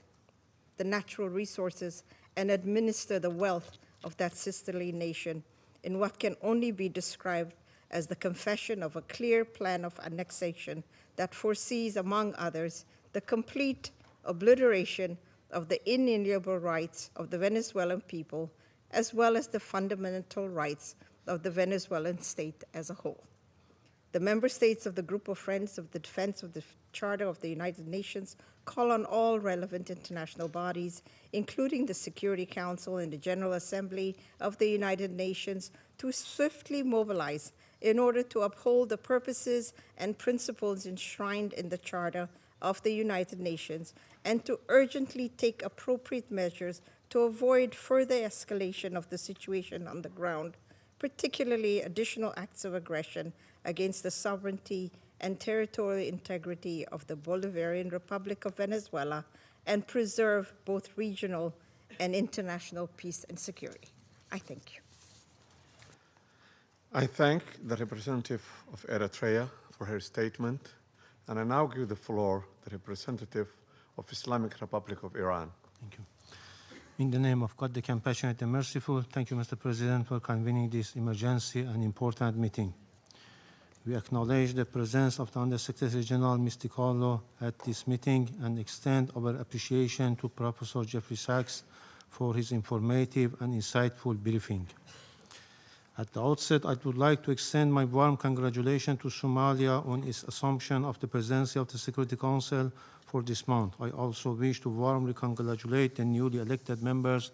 Speaker 7: the natural resources and administer the wealth of that sisterly nation in what can only be described as the confession of a clear plan of annexation that foresees, among others, the complete obliteration of the inalienable rights of the Venezuelan people, as well as the fundamental rights of the Venezuelan state as a whole. The member states of the Group of Friends of the Defense of the Charter of the United Nations call on all relevant international bodies, including the Security Council and the General Assembly of the United Nations, to swiftly mobilize in order to uphold the purposes and principles enshrined in the Charter of the United Nations, and to urgently take appropriate measures to avoid further escalation of the situation on the ground, particularly additional acts of aggression against the sovereignty and territorial integrity of the Bolivarian Republic of Venezuela, and preserve both regional and international peace and security. I thank you.
Speaker 1: I thank the representative of Eritrea for her statement, and I now give the floor to the representative of Islamic Republic of Iran.
Speaker 8: Thank you. In the name of God, the Compassionate and Merciful, thank you, Mr. President, for convening this emergency and important meeting. We acknowledge the presence of the Undersecretary General Misticolo at this meeting and extend our appreciation to Professor Jeffrey Sachs for his informative and insightful briefing. At the outset, I would like to extend my warm congratulations to Somalia on its assumption of the presidency of the Security Council for this month. I also wish to warmly congratulate the newly elected members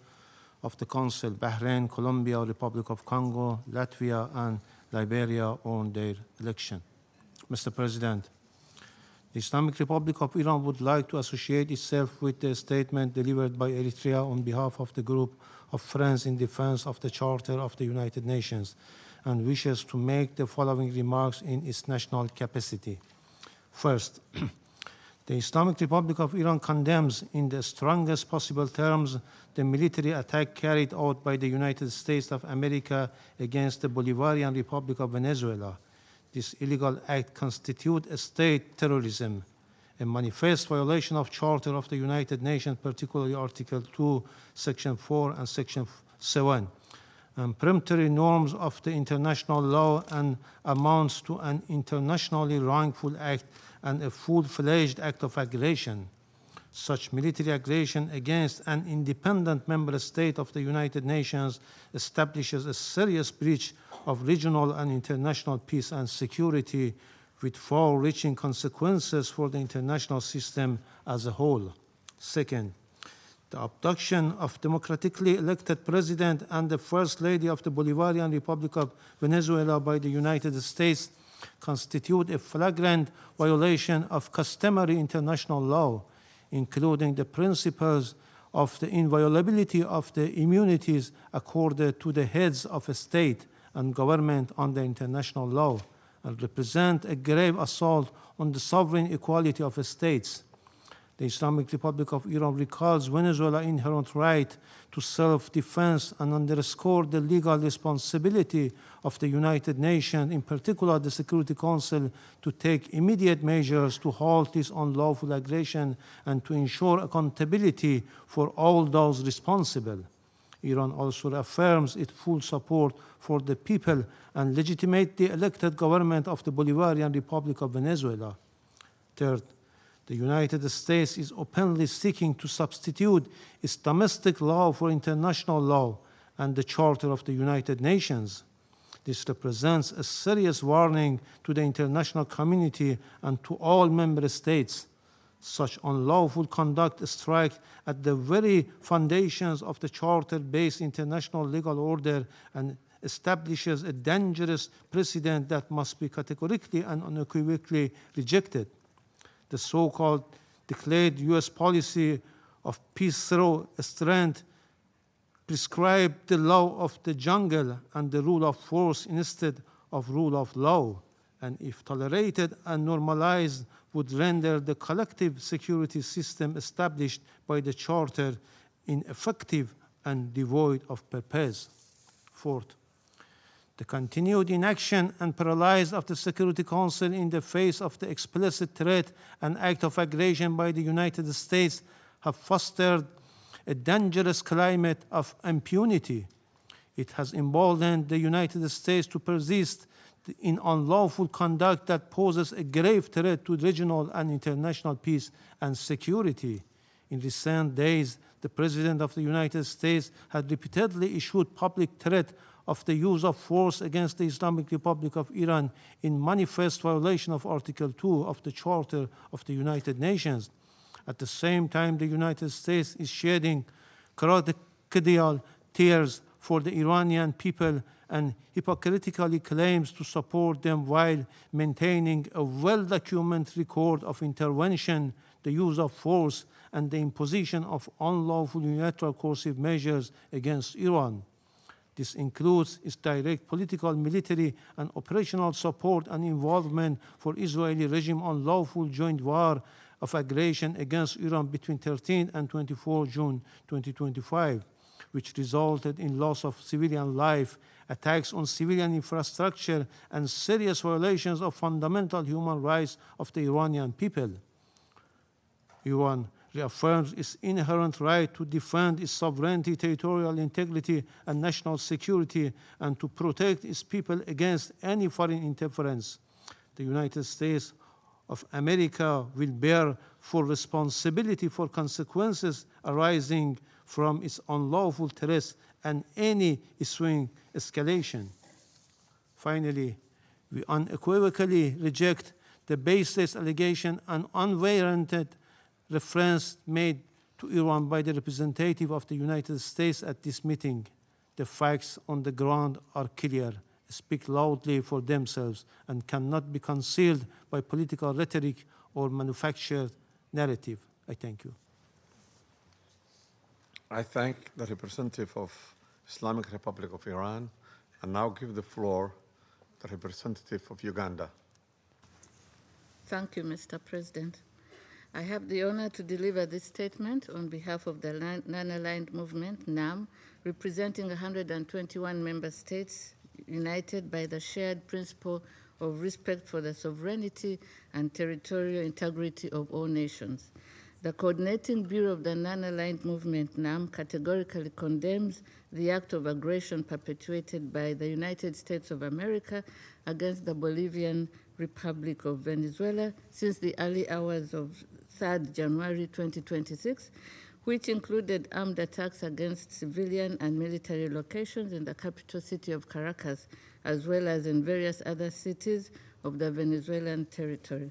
Speaker 8: of the Council, Bahrain, Colombia, Republic of Congo, Latvia, and Liberia on their election. Mr. President, the Islamic Republic of Iran would like to associate itself with the statement delivered by Eritrea on behalf of the Group of Friends in Defense of the Charter of the United Nations, and wishes to make the following remarks in its national capacity. First, the Islamic Republic of Iran condemns in the strongest possible terms the military attack carried out by the United States of America against the Bolivarian Republic of Venezuela. This illegal act constitutes a state terrorism, a manifest violation of Charter of the United Nations, particularly Article 2, Section 4 and Section 7, and preemptory norms of the international law, and amounts to an internationally wrongful act and a full-fledged act of aggression. Such military aggression against an independent member state of the United Nations establishes a serious breach of regional and international peace and security, with far-reaching consequences for the international system as a whole. Second, The abduction of democratically elected president and the First Lady of the Bolivarian Republic of Venezuela by the United States constitute a flagrant violation of customary international law, including the principles of the inviolability of the immunities accorded to the heads of a state and government under international law, and represent a grave assault on the sovereign equality of states. The Islamic Republic of Iran recalls Venezuela's inherent right to self-defense and underscores the legal responsibility of the United Nations, in particular the Security Council, to take immediate measures to halt this unlawful aggression and to ensure accountability for all those responsible. Iran also affirms its full support for the people and legitimates the elected government of the Bolivarian Republic of Venezuela. Third, the United States is openly seeking to substitute its domestic law for international law and the Charter of the United Nations. This represents a serious warning to the international community and to all member states. Such unlawful conduct strikes at the very foundations of the Charter-based international legal order and establishes a dangerous precedent that must be categorically and unequivocally rejected. The so-called declared U.S. policy of peace through strength prescribed the law of the jungle and the rule of force instead of rule of law, and if tolerated and normalized, would render the collective security system established by the Charter ineffective and devoid of purpose. Fourth, the continued inaction and paralysis of the Security Council in the face of the explicit threat and act of aggression by the United States have fostered a dangerous climate of impunity. It has emboldened the United States to persist in unlawful conduct that poses a grave threat to regional and international peace and security. In recent days, the President of the United States has repeatedly issued public threat of the use of force against the Islamic Republic of Iran in manifest violation of Article 2 of the Charter of the United Nations. At the same time, the United States is shedding crocodile tears for the Iranian people and hypocritically claims to support them while maintaining a well-documented record of intervention, the use of force, and the imposition of unlawful unilateral coercive measures against Iran. This includes its direct political, military, and operational support and involvement for Israeli regime unlawful joint war of aggression against Iran between 13 and 24 June 2025, which resulted in loss of civilian life, attacks on civilian infrastructure, and serious violations of fundamental human rights of the Iranian people. Iran reaffirms its inherent right to defend its sovereignty, territorial integrity, and national security, and to protect its people against any foreign interference. The United States of America will bear full responsibility for consequences arising from its unlawful threats and any ensuing escalation. Finally, we unequivocally reject the baseless allegation and unwarranted reference made to Iran by the representative of the United States at this meeting. The facts on the ground are clear, speak loudly for themselves, and cannot be concealed by political rhetoric or manufactured narrative. I thank you.
Speaker 1: I thank the representative of Islamic Republic of Iran and now give the floor to the representative of Uganda.
Speaker 10: Thank you, Mr. President. I have the honor to deliver this statement on behalf of the Non-Aligned Movement, NAM, representing 121 member states united by the shared principle of respect for the sovereignty and territorial integrity of all nations. The Coordinating Bureau of the Non-Aligned Movement, NAM, categorically condemns the act of aggression perpetuated by the United States of America against the Bolivian Republic of Venezuela since the early hours of 3rd January 2026, which included armed attacks against civilian and military locations in the capital city of Caracas, as well as in various other cities of the Venezuelan territory.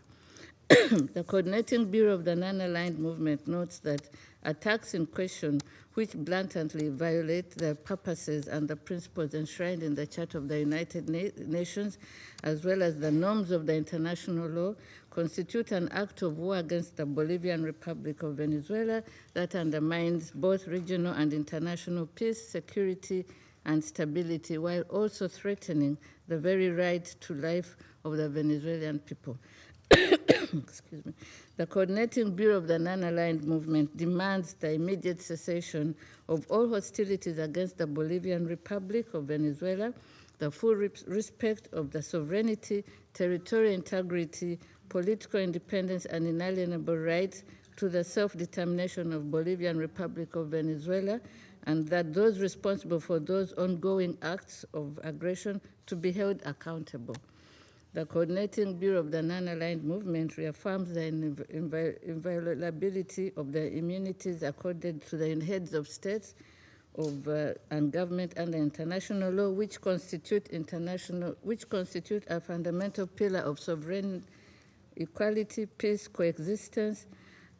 Speaker 10: The Coordinating Bureau of the Non-Aligned Movement notes that attacks in question, which blatantly violate the purposes and the principles enshrined in the Charter of the United Nations, as well as the norms of the international law, constitute an act of war against the Bolivian Republic of Venezuela that undermines both regional and international peace, security, and stability, while also threatening the very right to life of the Venezuelan people. Excuse me. The Coordinating Bureau of the Non-Aligned Movement demands the immediate cessation of all hostilities against the Bolivian Republic of Venezuela, the full respect of the sovereignty, territorial integrity, political independence, and inalienable rights to the self-determination of Bolivian Republic of Venezuela, and that those responsible for those ongoing acts of aggression to be held accountable. The Coordinating Bureau of the Non-Aligned Movement reaffirms the inviolability of the immunities accorded to the heads of states and government under international law, which constitute a fundamental pillar of sovereign equality, peace, coexistence,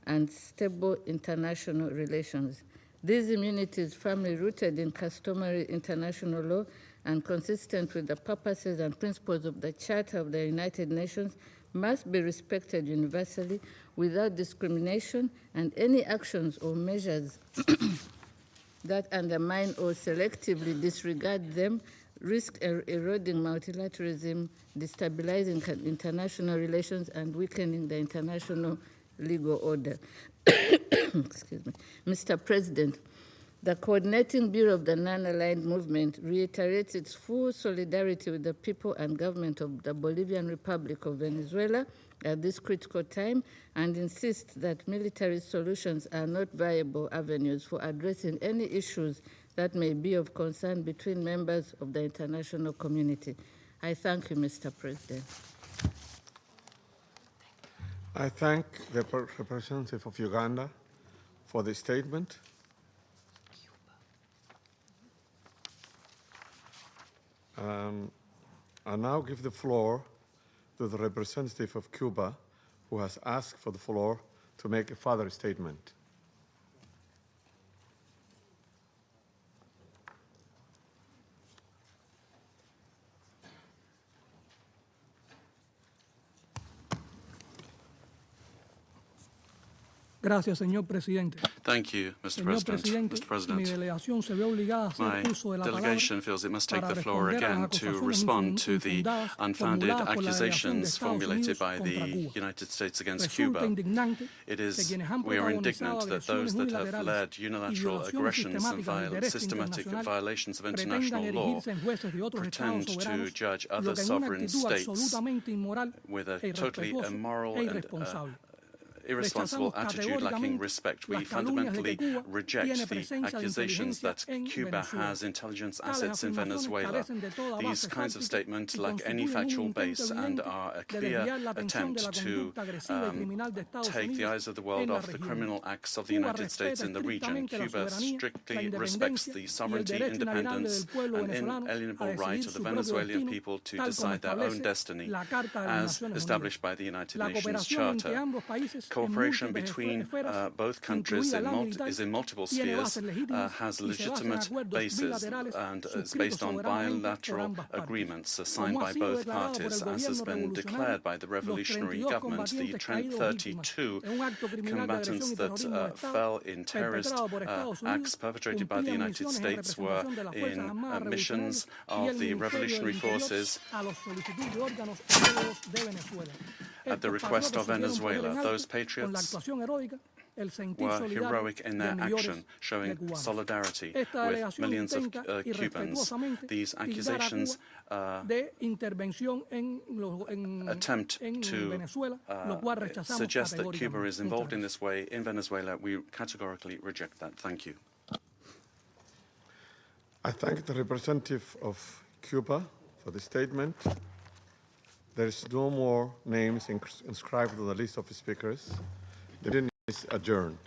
Speaker 10: and stable international relations. These immunities, firmly rooted in customary international law and consistent with the purposes and principles of the Charter of the United Nations, must be respected universally without discrimination, and any actions or measures that undermine or selectively disregard them risk eroding multilateralism, destabilizing international relations, and weakening the international legal order. Excuse me. Mr. President, the Coordinating Bureau of the Non-Aligned Movement reiterates its full solidarity with the people and government of the Bolivian Republic of Venezuela at this critical time, and insists that military solutions are not viable avenues for addressing any issues that may be of concern between members of the international community. I thank you, Mr. President.
Speaker 1: I thank the representative of Uganda for the statement. I now give the floor to the representative of Cuba, who has asked for the floor to make a further statement.
Speaker 22: Gracias, señor presidente.
Speaker 5: Thank you, Mr.
Speaker 22: Señor
Speaker 5: President.
Speaker 22: presidente,
Speaker 5: Mr. President,
Speaker 22: mi delegación se ve obligada a hacer uso de la
Speaker 5: my
Speaker 22: palabra
Speaker 5: delegation feels it must take
Speaker 22: para
Speaker 5: the floor
Speaker 22: responder a
Speaker 5: again
Speaker 22: las
Speaker 5: to
Speaker 22: acusaciones
Speaker 5: respond to the
Speaker 22: infundadas
Speaker 5: unfounded
Speaker 22: formuladas por la delegación de
Speaker 5: accusations
Speaker 22: Estados
Speaker 5: formulated
Speaker 22: Unidos
Speaker 5: by
Speaker 22: contra
Speaker 5: the
Speaker 22: Cuba.
Speaker 5: United States against
Speaker 22: Resulta
Speaker 5: Cuba.
Speaker 22: indignante
Speaker 5: It
Speaker 22: que
Speaker 5: is,
Speaker 22: quienes han
Speaker 5: we are
Speaker 22: protagonizado
Speaker 5: indignant that
Speaker 22: agresiones
Speaker 5: those that have
Speaker 22: unilaterales
Speaker 5: led
Speaker 22: y
Speaker 5: unilateral
Speaker 22: violaciones
Speaker 5: aggressions and
Speaker 22: sistemáticas del derecho
Speaker 5: systematic
Speaker 22: internacional
Speaker 5: violations of
Speaker 22: pretendan
Speaker 5: international law
Speaker 22: erigirse en jueces de otros estados
Speaker 5: pretend to
Speaker 22: soberanos,
Speaker 5: judge
Speaker 22: lo
Speaker 5: other
Speaker 22: que en una
Speaker 5: sovereign
Speaker 22: actitud
Speaker 5: states
Speaker 22: absolutamente inmoral
Speaker 5: with
Speaker 22: e
Speaker 5: a totally
Speaker 22: irrespetuoso
Speaker 5: immoral
Speaker 22: e
Speaker 5: and
Speaker 22: irresponsable.
Speaker 5: irresponsible
Speaker 22: Rechazamos
Speaker 5: attitude lacking
Speaker 22: categóricamente
Speaker 5: respect. We
Speaker 22: las calumnias de que
Speaker 5: fundamentally
Speaker 22: Cuba
Speaker 5: reject
Speaker 22: tiene
Speaker 5: the
Speaker 22: presencia de
Speaker 5: accusations that
Speaker 22: inteligencia en
Speaker 5: Cuba
Speaker 22: Venezuela.
Speaker 5: has intelligence
Speaker 22: Tales
Speaker 5: assets in
Speaker 22: afirmaciones
Speaker 5: Venezuela.
Speaker 22: carecen de toda
Speaker 5: These
Speaker 22: base
Speaker 5: kinds of
Speaker 22: fáctica
Speaker 5: statements
Speaker 22: y
Speaker 5: lack any
Speaker 22: constituyen un
Speaker 5: factual
Speaker 22: intento
Speaker 5: base and
Speaker 22: evidente
Speaker 5: are a
Speaker 22: de
Speaker 5: clear
Speaker 22: desviar la atención de la
Speaker 5: attempt to
Speaker 22: conducta agresiva y criminal de Estados
Speaker 5: take the
Speaker 22: Unidos
Speaker 5: eyes of the world
Speaker 22: en la
Speaker 5: off the
Speaker 22: región.
Speaker 5: criminal acts of the
Speaker 22: Cuba
Speaker 5: United States
Speaker 22: respeta
Speaker 5: in the region.
Speaker 22: estrictamente la
Speaker 5: Cuba
Speaker 22: soberanía, la
Speaker 5: strictly respects
Speaker 22: independencia
Speaker 5: the
Speaker 22: y el
Speaker 5: sovereignty,
Speaker 22: derecho inalienable
Speaker 5: independence,
Speaker 22: del pueblo
Speaker 5: and
Speaker 22: venezolano a
Speaker 5: inalienable
Speaker 22: decidir
Speaker 5: right of the
Speaker 22: su propio
Speaker 5: Venezuelan
Speaker 22: destino,
Speaker 5: people to
Speaker 22: tal como
Speaker 5: decide their own
Speaker 22: establece
Speaker 5: destiny,
Speaker 22: la Carta de las
Speaker 5: as
Speaker 22: Naciones Unidas.
Speaker 5: established by the United
Speaker 22: La
Speaker 5: Nations
Speaker 22: cooperación entre
Speaker 5: Charter.
Speaker 22: ambos países en
Speaker 5: Cooperation
Speaker 22: múltiples
Speaker 5: between
Speaker 22: esferas,
Speaker 5: both countries
Speaker 22: incluida la militar,
Speaker 5: is in multiple
Speaker 22: tiene
Speaker 5: spheres,
Speaker 22: bases legítimas
Speaker 5: has
Speaker 22: y se basa en
Speaker 5: legitimate
Speaker 22: acuerdos
Speaker 5: bases
Speaker 22: bilaterales
Speaker 5: and is
Speaker 22: suscritos
Speaker 5: based on
Speaker 22: soberanamente por
Speaker 5: bilateral
Speaker 22: ambas partes.
Speaker 5: agreements signed
Speaker 22: Como ha
Speaker 5: by
Speaker 22: sido
Speaker 5: both
Speaker 22: declarado por
Speaker 5: parties,
Speaker 22: el
Speaker 5: as has
Speaker 22: gobierno
Speaker 5: been
Speaker 22: revolucionario,
Speaker 5: declared by the
Speaker 22: los
Speaker 5: revolutionary
Speaker 22: 32
Speaker 5: government, the
Speaker 22: combatientes caídos o víctimas
Speaker 5: 32
Speaker 22: en un acto criminal de agresión
Speaker 5: combatants
Speaker 22: y
Speaker 5: that
Speaker 22: terrorismo de Estado
Speaker 5: fell in terrorist
Speaker 22: perpetrado por Estados
Speaker 5: acts
Speaker 22: Unidos
Speaker 5: perpetrated by the
Speaker 22: cumplían
Speaker 5: United
Speaker 22: misiones en
Speaker 5: States were
Speaker 22: representación de las Fuerzas
Speaker 5: in
Speaker 22: Armadas
Speaker 5: missions
Speaker 22: Revolucionarias y el
Speaker 5: of the
Speaker 22: Ministerio del
Speaker 5: revolutionary
Speaker 22: Interior
Speaker 5: forces
Speaker 22: a los solicitud de órganos heredos de Venezuela.
Speaker 5: at the
Speaker 22: Estos
Speaker 5: request of
Speaker 22: patriotas supieron poner
Speaker 5: Venezuela.
Speaker 22: en alto,
Speaker 5: Those
Speaker 22: con la
Speaker 5: patriots
Speaker 22: actuación heroica, el sentir
Speaker 5: were
Speaker 22: solidario
Speaker 5: heroic in
Speaker 22: de
Speaker 5: their
Speaker 22: millones
Speaker 5: action,
Speaker 22: de
Speaker 5: showing
Speaker 22: cubanos.
Speaker 5: solidarity
Speaker 22: Esta
Speaker 5: with
Speaker 22: delegación
Speaker 5: millions of
Speaker 22: intenta
Speaker 5: Cubans.
Speaker 22: irrespetuosamente
Speaker 5: These
Speaker 22: tildar a
Speaker 5: accusations
Speaker 22: Cuba de intervención en
Speaker 5: attempt to
Speaker 22: Venezuela, lo cual rechazamos
Speaker 5: suggest that Cuba
Speaker 22: categóricamente.
Speaker 5: is involved in this way in Venezuela. We categorically reject that. Thank you.
Speaker 1: I thank the representative of Cuba for the statement. There is no more names inscribed on the list of speakers. The meeting is adjourned.